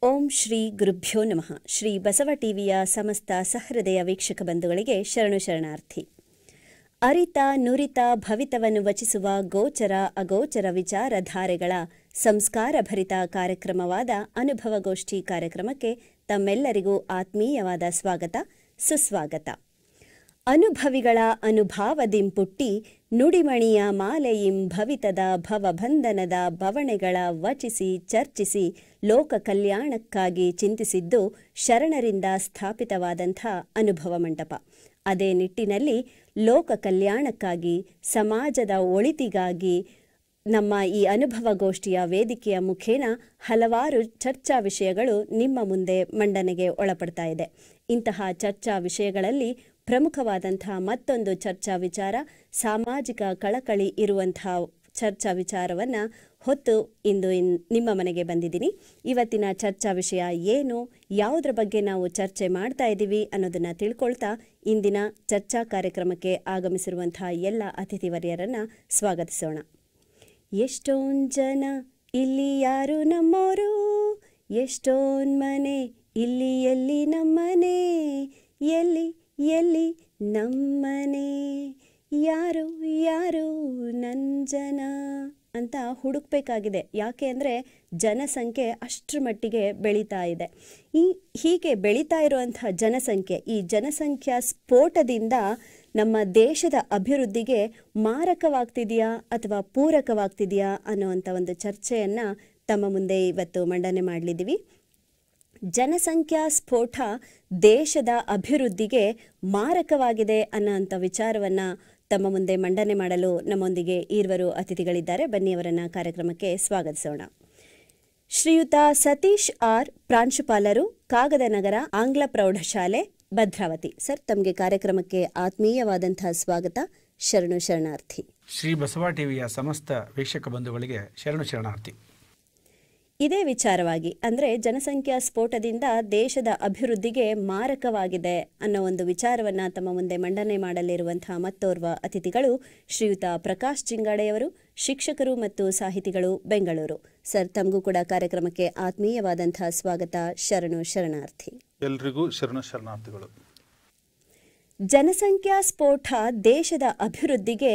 ಓಂ ಶ್ರೀ ಗುರುಭ್ಯೋ ನಮಃ. ಶ್ರೀ ಬಸವ ಟಿವಿಯ ಸಮಸ್ತ ಸಹೃದಯ ವೀಕ್ಷಕ ಬಂಧುಗಳಿಗೆ ಶರಣು ಶರಣಾರ್ಥಿ. ಅರಿತ ನುರಿತ ಭವಿತವನ್ನು ವಚಿಸುವ ಗೋಚರ ಅಗೋಚರ ವಿಚಾರಧಾರೆಗಳ ಸಂಸ್ಕಾರಭರಿತ ಕಾರ್ಯಕ್ರಮವಾದ ಅನುಭವಗೋಷ್ಠಿ ಕಾರ್ಯಕ್ರಮಕ್ಕೆ ತಮ್ಮೆಲ್ಲರಿಗೂ ಆತ್ಮೀಯವಾದ ಸ್ವಾಗತ ಸುಸ್ವಾಗತ. ಅನುಭವಿಗಳ ಅನುಭಾವದಿಂಪುಟ್ಟಿ ನುಡಿಮಣಿಯ ಮಾಲೆಯಿಂ ಭವಿತದ ಭವಬಂಧನದ ಬವಣೆಗಳ ವಚಿಸಿ ಚರ್ಚಿಸಿ ಲೋಕ ಕಲ್ಯಾಣಕ್ಕಾಗಿ ಚಿಂತಿಸಿದ್ದು ಶರಣರಿಂದ ಸ್ಥಾಪಿತವಾದಂಥ ಅನುಭವ ಮಂಟಪ. ಅದೇ ನಿಟ್ಟಿನಲ್ಲಿ ಲೋಕ ಕಲ್ಯಾಣಕ್ಕಾಗಿ ಸಮಾಜದ ಒಳಿತಿಗಾಗಿ ನಮ್ಮ ಈ ಅನುಭವಗೋಷ್ಠಿಯ ವೇದಿಕೆಯ ಮುಖೇನ ಹಲವಾರು ಚರ್ಚಾ ವಿಷಯಗಳು ನಿಮ್ಮ ಮುಂದೆ ಮಂಡನೆಗೆ ಒಳಪಡ್ತಾ ಇದೆ. ಇಂತಹ ಚರ್ಚಾ ವಿಷಯಗಳಲ್ಲಿ ಪ್ರಮುಖವಾದಂಥ ಮತ್ತೊಂದು ಚರ್ಚಾ ವಿಚಾರ, ಸಾಮಾಜಿಕ ಕಳಕಳಿ ಇರುವಂಥ ಚರ್ಚಾ ವಿಚಾರವನ್ನು ಹೊತ್ತು ಇಂದು ನಿಮ್ಮ ಮನೆಗೆ ಬಂದಿದ್ದೀನಿ. ಇವತ್ತಿನ ಚರ್ಚಾ ವಿಷಯ ಏನು, ಯಾವುದ್ರ ಬಗ್ಗೆ ನಾವು ಚರ್ಚೆ ಮಾಡ್ತಾ ಇದ್ದೀವಿ ಅನ್ನೋದನ್ನು ತಿಳ್ಕೊಳ್ತಾ ಇಂದಿನ ಚರ್ಚಾ ಕಾರ್ಯಕ್ರಮಕ್ಕೆ ಆಗಮಿಸಿರುವಂಥ ಎಲ್ಲ ಅತಿಥಿವರ್ಯರನ್ನು ಸ್ವಾಗತಿಸೋಣ. ಎಷ್ಟೊಂದು ಜನ ಇಲ್ಲಿ ಯಾರು ನಮ್ಮೋರು, ಎಷ್ಟೊಂದು ಮನೆ ಇಲ್ಲಿ ಎಲ್ಲಿ ನಮ್ಮನೆ, ಎಲ್ಲಿ ಎಲ್ಲಿ ನಮ್ಮನೆ, ಯಾರು ಯಾರು ನನ್ನ ಜನ ಅಂತ ಹುಡುಕ್ಬೇಕಾಗಿದೆ. ಯಾಕೆ ಅಂದರೆ ಜನಸಂಖ್ಯೆ ಅಷ್ಟರ ಮಟ್ಟಿಗೆ ಬೆಳೀತಾ ಇದೆ. ಹೀಗೆ ಬೆಳೀತಾ ಇರುವಂಥ ಜನಸಂಖ್ಯೆ, ಈ ಜನಸಂಖ್ಯಾ ಸ್ಫೋಟದಿಂದ ನಮ್ಮ ದೇಶದ ಅಭಿವೃದ್ಧಿಗೆ ಮಾರಕವಾಗ್ತಿದೆಯಾ ಅಥವಾ ಪೂರಕವಾಗ್ತಿದೆಯಾ ಅನ್ನುವಂಥ ಒಂದು ಚರ್ಚೆಯನ್ನು ತಮ್ಮ ಮುಂದೆ ಇವತ್ತು ಮಂಡನೆ ಮಾಡಲಿದ್ದೀವಿ. ಜನಸಂಖ್ಯಾ ಸ್ಫೋಟ ದೇಶದ ಅಭಿವೃದ್ಧಿಗೆ ಮಾರಕವಾಗಿದೆ ಅನ್ನೋಂಥ ವಿಚಾರವನ್ನು ತಮ್ಮ ಮುಂದೆ ಮಂಡನೆ ಮಾಡಲು ನಮ್ಮೊಂದಿಗೆ ಈರ್ವರು ಅತಿಥಿಗಳಿದ್ದಾರೆ. ಬನ್ನಿ ಅವರನ್ನು ಕಾರ್ಯಕ್ರಮಕ್ಕೆ ಸ್ವಾಗತಿಸೋಣ. ಶ್ರೀಯುತ ಸತೀಶ್ ಆರ್, ಪ್ರಾಂಶುಪಾಲರು, ಕಾಗದನಗರ ಆಂಗ್ಲ ಪ್ರೌಢಶಾಲೆ, ಭದ್ರಾವತಿ. ಸರ್, ತಮಗೆ ಕಾರ್ಯಕ್ರಮಕ್ಕೆ ಆತ್ಮೀಯವಾದಂತಹ ಸ್ವಾಗತ, ಶರಣು ಶರಣಾರ್ಥಿ. ಶ್ರೀ ಬಸವ ಟಿವಿಯ ಸಮಸ್ತ ವೀಕ್ಷಕ ಬಂಧುಗಳಿಗೆ ಶರಣು ಶರಣಾರ್ಥಿ. ಇದೇ ವಿಚಾರವಾಗಿ ಅಂದರೆ ಜನಸಂಖ್ಯಾ ಸ್ಫೋಟದಿಂದ ದೇಶದ ಅಭಿವೃದ್ಧಿಗೆ ಮಾರಕವಾಗಿದೆ ಅನ್ನೋ ಒಂದು ವಿಚಾರವನ್ನು ತಮ್ಮ ಮುಂದೆ ಮಂಡನೆ ಮಾಡಲಿರುವಂತಹ ಮತ್ತೋರ್ವ ಅತಿಥಿಗಳು ಶ್ರೀಯುತ ಪ್ರಕಾಶ್ ಜಿಂಗಾಡೆಯವರು, ಶಿಕ್ಷಕರು ಮತ್ತು ಸಾಹಿತಿಗಳು, ಬೆಂಗಳೂರು. ಸರ್, ತಮಗೂ ಕೂಡ ಕಾರ್ಯಕ್ರಮಕ್ಕೆ ಆತ್ಮೀಯವಾದಂತಹ ಸ್ವಾಗತ, ಶರಣು ಶರಣಾರ್ಥಿ. ಎಲ್ರಿಗೂ ಶರಣು ಶರಣಾರ್ಥಿಗಳು. ಜನಸಂಖ್ಯಾ ಸ್ಫೋಟ ದೇಶದ ಅಭಿವೃದ್ಧಿಗೆ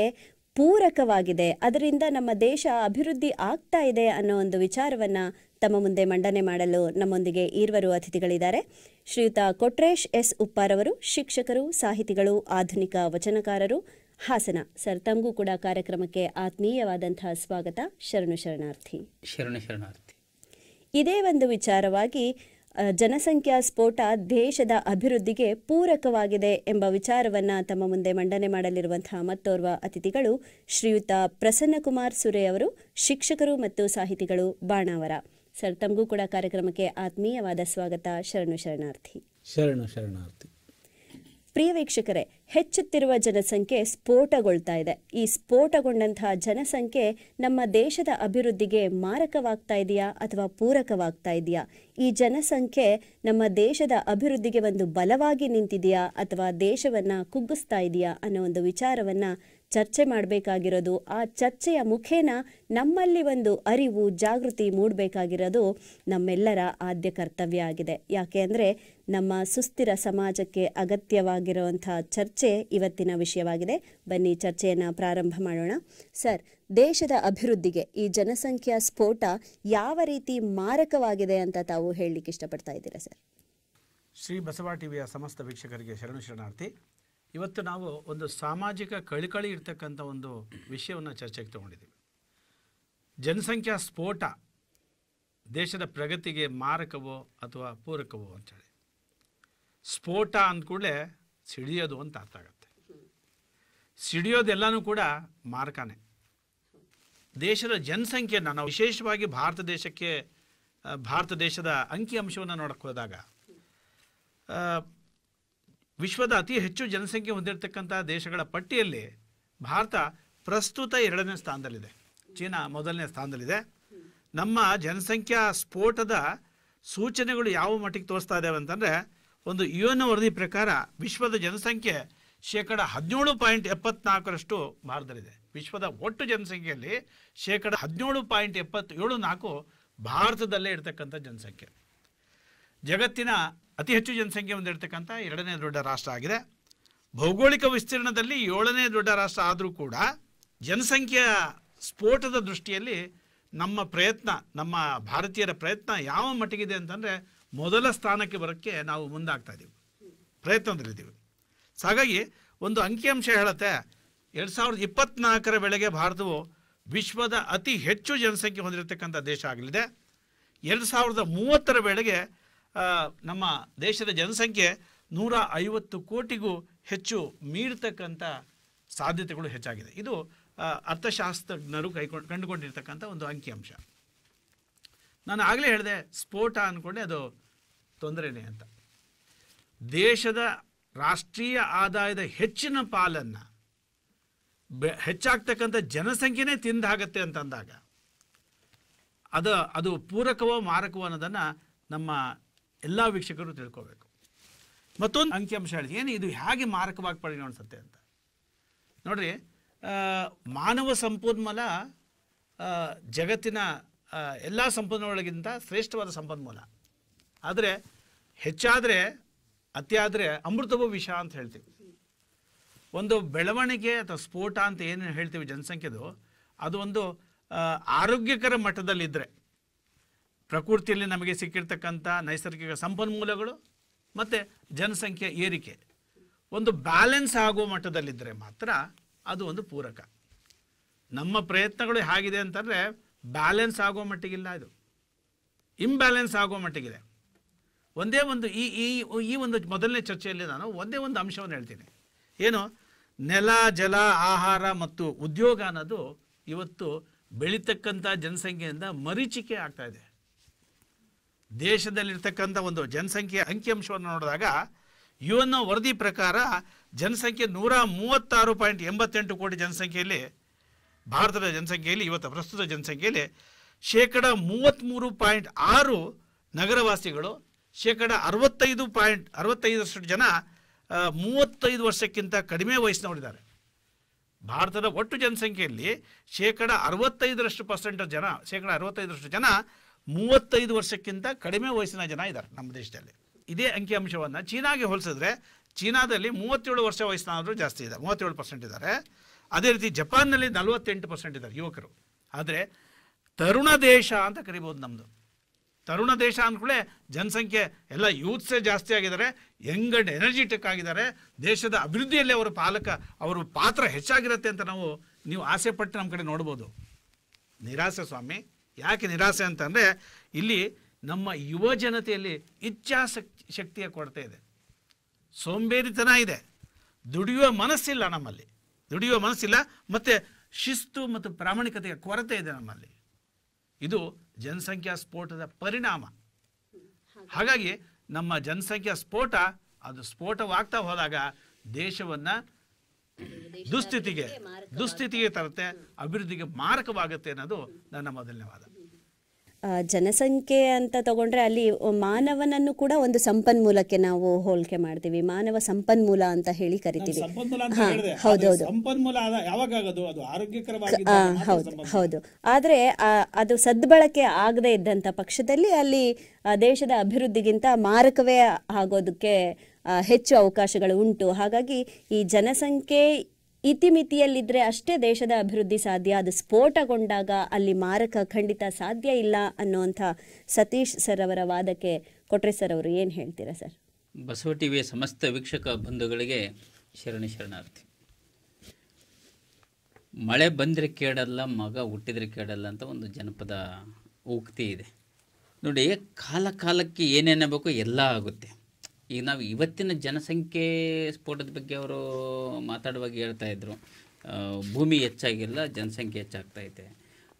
ಪೂರಕವಾಗಿದೆ, ಅದರಿಂದ ನಮ್ಮ ದೇಶ ಅಭಿವೃದ್ಧಿ ಆಗ್ತಾ ಇದೆ ಅನ್ನೋ ಒಂದು ವಿಚಾರವನ್ನು ತಮ್ಮ ಮುಂದೆ ಮಂಡನೆ ಮಾಡಲು ನಮ್ಮೊಂದಿಗೆ ಈರ್ವರು ಅತಿಥಿಗಳಿದ್ದಾರೆ. ಶ್ರೀಯುತ ಕೊಟ್ರೇಶ್ ಎಸ್ ಉಪ್ಪಾರವರು, ಶಿಕ್ಷಕರು, ಸಾಹಿತಿಗಳು, ಆಧುನಿಕ ವಚನಕಾರರು, ಹಾಸನ. ಸರ್, ತಮಗೂ ಕೂಡ ಕಾರ್ಯಕ್ರಮಕ್ಕೆ ಆತ್ಮೀಯವಾದಂತಹ ಸ್ವಾಗತ, ಶರಣು ಶರಣಾರ್ಥಿ. ಶರಣು ಶರಣಾರ್ಥಿ. ಇದೇ ಒಂದು ವಿಚಾರವಾಗಿ ಜನಸಂಖ್ಯಾ ಸ್ಫೋಟ ದೇಶದ ಅಭಿವೃದ್ಧಿಗೆ ಪೂರಕವಾಗಿದೆ ಎಂಬ ವಿಚಾರವನ್ನು ತಮ್ಮ ಮುಂದೆ ಮಂಡನೆ ಮಾಡಲಿರುವಂತಹ ಮತ್ತೋರ್ವ ಅತಿಥಿಗಳು ಶ್ರೀಯುತ ಪ್ರಸನ್ನಕುಮಾರ್ ಸುರೇ ಅವರು, ಶಿಕ್ಷಕರು ಮತ್ತು ಸಾಹಿತಿಗಳು, ಬಾಣಾವರ. ಸರ್, ತಮಗೂ ಕೂಡ ಕಾರ್ಯಕ್ರಮಕ್ಕೆ ಆತ್ಮೀಯವಾದ ಸ್ವಾಗತ, ಶರಣು ಶರಣಾರ್ಥಿ. ಶರಣು ಶರಣಾರ್ಥಿ. ಪ್ರಿಯ ವೀಕ್ಷಕರೇ, ಹೆಚ್ಚುತ್ತಿರುವ ಜನಸಂಖ್ಯೆ ಸ್ಫೋಟಗೊಳ್ತಾ ಇದೆ. ಈ ಸ್ಫೋಟಗೊಂಡಂತಹ ಜನಸಂಖ್ಯೆ ನಮ್ಮ ದೇಶದ ಅಭಿವೃದ್ಧಿಗೆ ಮಾರಕವಾಗ್ತಾ ಇದೆಯಾ ಅಥವಾ ಪೂರಕವಾಗ್ತಾ ಇದೆಯಾ? ಈ ಜನಸಂಖ್ಯೆ ನಮ್ಮ ದೇಶದ ಅಭಿವೃದ್ಧಿಗೆ ಒಂದು ಬಲವಾಗಿ ನಿಂತಿದೆಯಾ ಅಥವಾ ದೇಶವನ್ನು ಕುಗ್ಗಿಸ್ತಾ ಇದೆಯಾ ಅನ್ನೋ ಒಂದು ವಿಚಾರವನ್ನು ಚರ್ಚೆ ಮಾಡಬೇಕಾಗಿರೋದು. ಆ ಚರ್ಚೆಯ ಮುಖೇನ ನಮ್ಮಲ್ಲಿ ಒಂದು ಅರಿವು, ಜಾಗೃತಿ ಮೂಡಬೇಕಾಗಿರೋದು ನಮ್ಮೆಲ್ಲರ ಆದ್ಯ ಕರ್ತವ್ಯ ಆಗಿದೆ. ಯಾಕೆ ಅಂದರೆ ನಮ್ಮ ಸುಸ್ಥಿರ ಸಮಾಜಕ್ಕೆ ಅಗತ್ಯವಾಗಿರುವಂಥ ಚರ್ಚೆ ಇವತ್ತಿನ ವಿಷಯವಾಗಿದೆ. ಬನ್ನಿ ಚರ್ಚೆಯನ್ನು ಪ್ರಾರಂಭ ಮಾಡೋಣ. ಸರ್, ದೇಶದ ಅಭಿವೃದ್ಧಿಗೆ ಈ ಜನಸಂಖ್ಯಾ ಸ್ಫೋಟ ಯಾವ ರೀತಿ ಮಾರಕವಾಗಿದೆ ಅಂತ ತಾವು ಹೇಳಲಿಕ್ಕೆ ಇಷ್ಟಪಡ್ತಾ ಇದ್ದೀರಾ ಸರ್? ಶ್ರೀ ಬಸವ ಟಿವಿಯ ಸಮಸ್ತ ವೀಕ್ಷಕರಿಗೆ ಶರಣು ಶರಣಾರ್ಥಿ. ಇವತ್ತು ನಾವು ಒಂದು ಸಾಮಾಜಿಕ ಕಳಕಳಿ ಇರ್ತಕ್ಕಂಥ ಒಂದು ವಿಷಯವನ್ನು ಚರ್ಚೆಗೆ ತಗೊಂಡಿದ್ದೀವಿ. ಜನಸಂಖ್ಯಾ ಸ್ಫೋಟ ದೇಶದ ಪ್ರಗತಿಗೆ ಮಾರಕವೋ ಅಥವಾ ಪೂರಕವೋ ಅಂತೇಳಿ. ಸ್ಫೋಟ ಅಂದ್ಕೂಡಲೇ ಸಿಡಿಯೋದು ಅಂತ ಅರ್ಥ ಆಗುತ್ತೆ. ಸಿಡಿಯೋದೆಲ್ಲನೂ ಕೂಡ ಮಾರಕನೇ. ದೇಶದ ಜನಸಂಖ್ಯೆಯನ್ನು ನಾವು ವಿಶೇಷವಾಗಿ ಭಾರತ ದೇಶದ ಅಂಕಿಅಂಶವನ್ನು ನೋಡಕ್ಕೆ ಹೋದಾಗ ವಿಶ್ವದ ಅತಿ ಹೆಚ್ಚು ಜನಸಂಖ್ಯೆ ಹೊಂದಿರತಕ್ಕಂಥ ದೇಶಗಳ ಪಟ್ಟಿಯಲ್ಲಿ ಭಾರತ ಪ್ರಸ್ತುತ 2ನೇ ಸ್ಥಾನದಲ್ಲಿದೆ, ಚೀನಾ 1ನೇ ಸ್ಥಾನದಲ್ಲಿದೆ. ನಮ್ಮ ಜನಸಂಖ್ಯಾ ಸ್ಫೋಟದ ಸೂಚನೆಗಳು ಯಾವ ಮಟ್ಟಿಗೆ ತೋರಿಸ್ತಾ ಇದ್ದಾವೆ ಅಂತಂದರೆ, ಒಂದು ಯುಎನ್ ವರದಿ ಪ್ರಕಾರ ವಿಶ್ವದ ಜನಸಂಖ್ಯೆ 17.74% ಭಾರತದಲ್ಲಿದೆ. ವಿಶ್ವದ ಒಟ್ಟು ಜನಸಂಖ್ಯೆಯಲ್ಲಿ 17.74% ಭಾರತದಲ್ಲೇ ಇರತಕ್ಕಂಥ ಜನಸಂಖ್ಯೆ. ಜಗತ್ತಿನ ಅತಿ ಹೆಚ್ಚು ಜನಸಂಖ್ಯೆ ಹೊಂದಿರತಕ್ಕಂಥ 2ನೇ ದೊಡ್ಡ ರಾಷ್ಟ್ರ ಆಗಿದೆ. ಭೌಗೋಳಿಕ ವಿಸ್ತೀರ್ಣದಲ್ಲಿ 7ನೇ ದೊಡ್ಡ ರಾಷ್ಟ್ರ ಆದರೂ ಕೂಡ ಜನಸಂಖ್ಯೆಯ ಸ್ಫೋಟದ ದೃಷ್ಟಿಯಲ್ಲಿ ನಮ್ಮ ಪ್ರಯತ್ನ, ನಮ್ಮ ಭಾರತೀಯರ ಪ್ರಯತ್ನ ಯಾವ ಮಟ್ಟಿಗಿದೆ ಅಂತಂದರೆ ಮೊದಲ ಸ್ಥಾನಕ್ಕೆ ಬರೋಕ್ಕೆ ನಾವು ಮುಂದಾಗ್ತಾ ಇದ್ದೀವಿ, ಪ್ರಯತ್ನದಲ್ಲಿದ್ದೀವಿ. ಸೊ ಹಾಗಾಗಿ ಒಂದು ಅಂಕಿಅಂಶ ಹೇಳುತ್ತೆ, 2024ರ ವೇಳೆಗೆ ಭಾರತವು ವಿಶ್ವದ ಅತಿ ಹೆಚ್ಚು ಜನಸಂಖ್ಯೆ ಹೊಂದಿರತಕ್ಕಂಥ ದೇಶ ಆಗಲಿದೆ. 2030ರ ವೇಳೆಗೆ ನಮ್ಮ ದೇಶದ ಜನಸಂಖ್ಯೆ 150 ಕೋಟಿಗೂ ಹೆಚ್ಚು ಮೀರತಕ್ಕಂಥ ಸಾಧ್ಯತೆಗಳು ಹೆಚ್ಚಾಗಿದೆ. ಇದು ಅರ್ಥಶಾಸ್ತ್ರಜ್ಞರು ಕಂಡುಕೊಂಡಿರ್ತಕ್ಕಂಥ ಒಂದು ಅಂಕಿಅಂಶ. ನಾನು ಆಗಲೇ ಹೇಳಿದೆ, ಸ್ಫೋಟ ಅಂದ್ಕೊಂಡೆ ಅದು ತೊಂದರೆನೇ ಅಂತ. ದೇಶದ ರಾಷ್ಟ್ರೀಯ ಆದಾಯದ ಹೆಚ್ಚಿನ ಪಾಲನ್ನು ಹೆಚ್ಚಾಗ್ತಕ್ಕಂಥ ಜನಸಂಖ್ಯೆನೇ ತಿಂದಾಗತ್ತೆ ಅಂತಂದಾಗ ಅದು ಪೂರಕವೋ ಮಾರಕವೋ ಅನ್ನೋದನ್ನು ನಮ್ಮ ಎಲ್ಲ ವೀಕ್ಷಕರು ತಿಳ್ಕೋಬೇಕು. ಮತ್ತೊಂದು ಅಂಕಿಅಂಶ ಹೇಳಿದೆ, ಏನು ಇದು ಹೇಗೆ ಮಾರಕವಾಗಿ ಪರಿಗಣಿಸುತ್ತೆ ಅಂತ ನೋಡ್ರಿ. ಮಾನವ ಸಂಪನ್ಮೂಲ ಜಗತ್ತಿನ ಎಲ್ಲ ಸಂಪನ್ಮೂಲಗಳಿಗಿಂತ ಶ್ರೇಷ್ಠವಾದ ಸಂಪನ್ಮೂಲ. ಆದರೆ ಹೆಚ್ಚಾದರೆ, ಅತಿಯಾದರೆ ಅಮೃತವೂ ವಿಷ ಅಂತ ಹೇಳ್ತೀವಿ. ಒಂದು ಬೆಳವಣಿಗೆ ಅಥವಾ ಸ್ಫೋಟ ಅಂತ ಏನು ಹೇಳ್ತೀವಿ ಜನಸಂಖ್ಯೆದು, ಅದು ಒಂದು ಆರೋಗ್ಯಕರ ಮಟ್ಟದಲ್ಲಿದ್ದರೆ, ಪ್ರಕೃತಿಯಲ್ಲಿ ನಮಗೆ ಸಿಕ್ಕಿರ್ತಕ್ಕಂಥ ನೈಸರ್ಗಿಕ ಸಂಪನ್ಮೂಲಗಳು ಮತ್ತು ಜನಸಂಖ್ಯೆ ಏರಿಕೆ ಒಂದು ಬ್ಯಾಲೆನ್ಸ್ ಆಗುವ ಮಟ್ಟದಲ್ಲಿದ್ದರೆ ಮಾತ್ರ ಅದು ಒಂದು ಪೂರಕ. ನಮ್ಮ ಪ್ರಯತ್ನಗಳು ಹೇಗಿದೆ ಅಂತಂದರೆ ಬ್ಯಾಲೆನ್ಸ್ ಆಗುವ ಮಟ್ಟಿಗಿಲ್ಲ, ಇದು ಇಂಬ್ಯಾಲೆನ್ಸ್ ಆಗುವ ಮಟ್ಟಿಗಿದೆ. ಒಂದೇ ಒಂದು ಈ ಒಂದು ಮೊದಲನೇ ಚರ್ಚೆಯಲ್ಲಿ ನಾನು ಒಂದೇ ಒಂದು ಅಂಶವನ್ನು ಹೇಳ್ತೀನಿ. ಏನು, ನೆಲ, ಜಲ, ಆಹಾರ ಮತ್ತು ಉದ್ಯೋಗ ಅನ್ನೋದು ಇವತ್ತು ಬೆಳೀತಕ್ಕಂಥ ಜನಸಂಖ್ಯೆಯಿಂದ ಮರೀಚಿಕೆ ಆಗ್ತಾ ಇದೆ. ದೇಶದಲ್ಲಿರ್ತಕ್ಕಂಥ ಒಂದು ಜನಸಂಖ್ಯೆ ಅಂಕಿಅಂಶವನ್ನು ನೋಡಿದಾಗ ಯುಎನ್ಒ ವರದಿ ಪ್ರಕಾರ ಜನಸಂಖ್ಯೆ 136.88 ಕೋಟಿ ಜನಸಂಖ್ಯೆಯಲ್ಲಿ, ಭಾರತದ ಜನಸಂಖ್ಯೆಯಲ್ಲಿ ಇವತ್ತು ಪ್ರಸ್ತುತ ಜನಸಂಖ್ಯೆಯಲ್ಲಿ 33.6% ನಗರವಾಸಿಗಳು, 65.65% ಜನ 35 ವರ್ಷಕ್ಕಿಂತ ಕಡಿಮೆ ವಯಸ್ಸಿನವರಿದ್ದಾರೆ. ಭಾರತದ ಒಟ್ಟು ಜನಸಂಖ್ಯೆಯಲ್ಲಿ 65% ಜನ 65% ಜನ 35 ವರ್ಷಕ್ಕಿಂತ ಕಡಿಮೆ ವಯಸ್ಸಿನ ಜನ ಇದ್ದಾರೆ ನಮ್ಮ ದೇಶದಲ್ಲಿ. ಇದೇ ಅಂಕಿಅಂಶವನ್ನು ಚೀನಾಗೆ ಹೋಲಿಸಿದ್ರೆ, ಚೀನಾದಲ್ಲಿ 37 ವರ್ಷ ವಯಸ್ಸಿನಾದರೂ ಜಾಸ್ತಿ ಇದೆ, 37% ಇದ್ದಾರೆ. ಅದೇ ರೀತಿ ಜಪಾನ್ನಲ್ಲಿ 48% ಇದ್ದಾರೆ ಯುವಕರು. ಆದರೆ ತರುಣ ದೇಶ ಅಂತ ಕರಿಬೋದು ನಮ್ಮದು. ತರುಣ ದೇಶ ಅಂದ್ಕೂಡಲೇ ಜನಸಂಖ್ಯೆ ಎಲ್ಲ ಯೂತ್ಸೇ ಜಾಸ್ತಿ ಆಗಿದ್ದಾರೆ, ಯಂಗ್ ಆ್ಯಂಡ್ ಎನರ್ಜಿಟಿಕ್ ಆಗಿದ್ದಾರೆ. ದೇಶದ ಅಭಿವೃದ್ಧಿಯಲ್ಲಿ ಅವರ ಪಾತ್ರ ಹೆಚ್ಚಾಗಿರುತ್ತೆ ಅಂತ ನೀವು ಆಸೆ ಪಟ್ಟು ನಮ್ಮ ಕಡೆ ನೋಡ್ಬೋದು. ನಿರಾಸೆ ಸ್ವಾಮಿ. ಯಾಕೆ ನಿರಾಸೆ ಅಂತಂದರೆ, ಇಲ್ಲಿ ನಮ್ಮ ಯುವ ಜನತೆಯಲ್ಲಿ ಇಚ್ಛಾಶಕ್ತಿಯ ಕೊರತೆ ಇದೆ, ಸೋಂಬೇರಿತನ ಇದೆ, ದುಡಿಯುವ ಮನಸ್ಸಿಲ್ಲ ನಮ್ಮಲ್ಲಿ, ಮತ್ತು ಶಿಸ್ತು ಮತ್ತು ಪ್ರಾಮಾಣಿಕತೆಯ ಕೊರತೆ ಇದೆ ನಮ್ಮಲ್ಲಿ. ಇದು ಜನಸಂಖ್ಯಾ ಸ್ಫೋಟದ ಪರಿಣಾಮ. ಹಾಗಾಗಿ ನಮ್ಮ ಜನಸಂಖ್ಯಾ ಸ್ಫೋಟವಾಗ್ತಾ ಹೋದಾಗ ದೇಶವನ್ನು ದುಸ್ಥಿತಿಗೆ ತರುತ್ತೆ, ಅಭಿವೃದ್ಧಿಗೆ ಮಾರಕವಾಗುತ್ತೆ ಅನ್ನೋದು ನನ್ನ ಮೊದಲನೇ ವಾದ. ಜನಸಂಖ್ಯೆ ಅಂತ ತಗೊಂಡ್ರೆ ಅಲ್ಲಿ ಮಾನವನನ್ನು ಕೂಡ ಒಂದು ಸಂಪನ್ಮೂಲಕ್ಕೆ ನಾವು ಹೋಲಿಕೆ ಮಾಡ್ತೀವಿ, ಮಾನವ ಸಂಪನ್ಮೂಲ ಅಂತ ಹೇಳಿ ಕರಿತೀವಿ. ಹೌದು. ಆದ್ರೆ ಅದು ಸದ್ಬಳಕೆ ಆಗದೆ ಇದ್ದಂತ ಪಕ್ಷದಲ್ಲಿ ಅಲ್ಲಿ ದೇಶದ ಅಭಿವೃದ್ಧಿಗಿಂತ ಮಾರಕವೇ ಆಗೋದಕ್ಕೆ ಹೆಚ್ಚು ಅವಕಾಶಗಳು ಉಂಟು. ಹಾಗಾಗಿ ಈ ಜನಸಂಖ್ಯೆ ಇತಿಮಿತಿಯಲ್ಲಿದ್ದರೆ ಅಷ್ಟೇ ದೇಶದ ಅಭಿವೃದ್ಧಿ ಸಾಧ್ಯ. ಅದು ಸ್ಫೋಟಗೊಂಡಾಗ ಅಲ್ಲಿ ಮಾರಕ ಖಂಡಿತ ಸಾಧ್ಯ ಇಲ್ಲ ಅನ್ನುವಂಥ ಸತೀಶ್ ಸರ್ ಅವರ ವಾದಕ್ಕೆ ಕೊಟ್ರೆ ಸರ್ ಅವರು ಏನು ಹೇಳ್ತೀರಾ ಸರ್? ಬಸವ ಟಿವಿಯ ಸಮಸ್ತ ವೀಕ್ಷಕ ಬಂಧುಗಳಿಗೆ ಶರಣಾರ್ಥಿ. ಮಳೆ ಬಂದರೆ ಕೇಳಲ್ಲ, ಮಗ ಹುಟ್ಟಿದರೆ ಕೇಳಲ್ಲ ಅಂತ ಒಂದು ಜನಪದ ಉಕ್ತಿ ಇದೆ ನೋಡಿ. ಕಾಲಕ್ಕೆ ಏನೇನು ಬೇಕು ಎಲ್ಲ ಆಗುತ್ತೆ. ಈಗ ನಾವು ಇವತ್ತಿನ ಜನಸಂಖ್ಯೆ ಸ್ಫೋಟದ ಬಗ್ಗೆ ಅವರು ಮಾತಾಡುವಾಗ ಹೇಳ್ತಾ ಇದ್ರು, ಭೂಮಿ ಹೆಚ್ಚಾಗಿಲ್ಲ, ಜನಸಂಖ್ಯೆ ಹೆಚ್ಚಾಗ್ತೈತೆ.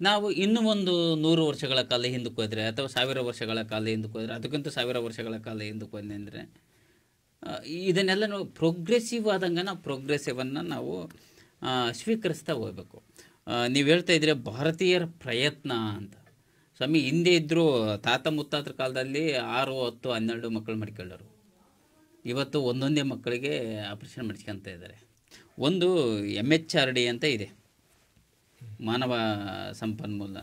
ನಾವು ಇನ್ನೂ ಒಂದು 100 ವರ್ಷಗಳ ಕಾಲ ಹಿಂದಕ್ಕೆ ಹೋದರೆ ಅಥವಾ 1000 ವರ್ಷಗಳ ಕಾಲ ಹಿಂದಕ್ಕೆ ಹೋದರೆ, ಅದಕ್ಕಿಂತ 1000 ವರ್ಷಗಳ ಕಾಲ ಹಿಂದಕ್ಕೆ ಹೋದ್ರೆ ಅಂದರೆ ಇದನ್ನೆಲ್ಲ ನಾವು ಪ್ರೋಗ್ರೆಸಿವ್ ಆದಂಗೆ ನಾವು ಪ್ರೋಗ್ರೆಸಿವನ್ನು ನಾವು ಸ್ವೀಕರಿಸ್ತಾ ಹೋಗಬೇಕು. ನೀವು ಹೇಳ್ತಾ ಇದ್ರೆ ಭಾರತೀಯರ ಪ್ರಯತ್ನ ಅಂತ. ಸ್ವಾಮಿ ಹಿಂದೆ ಇದ್ದರೂ ತಾತ ಮುತ್ತಾತರ ಕಾಲದಲ್ಲಿ 6, 10, 12 ಮಕ್ಕಳು ಮಡ್ಕೊಳ್ಳೋರು. ಇವತ್ತು ಒಂದೊಂದೇ ಮಕ್ಕಳಿಗೆ ಆಪರೇಷನ್ ಮಾಡಿಸ್ಕೊತ ಇದ್ದಾರೆ. ಒಂದು MHRD ಅಂತ ಇದೆ, ಮಾನವ ಸಂಪನ್ಮೂಲ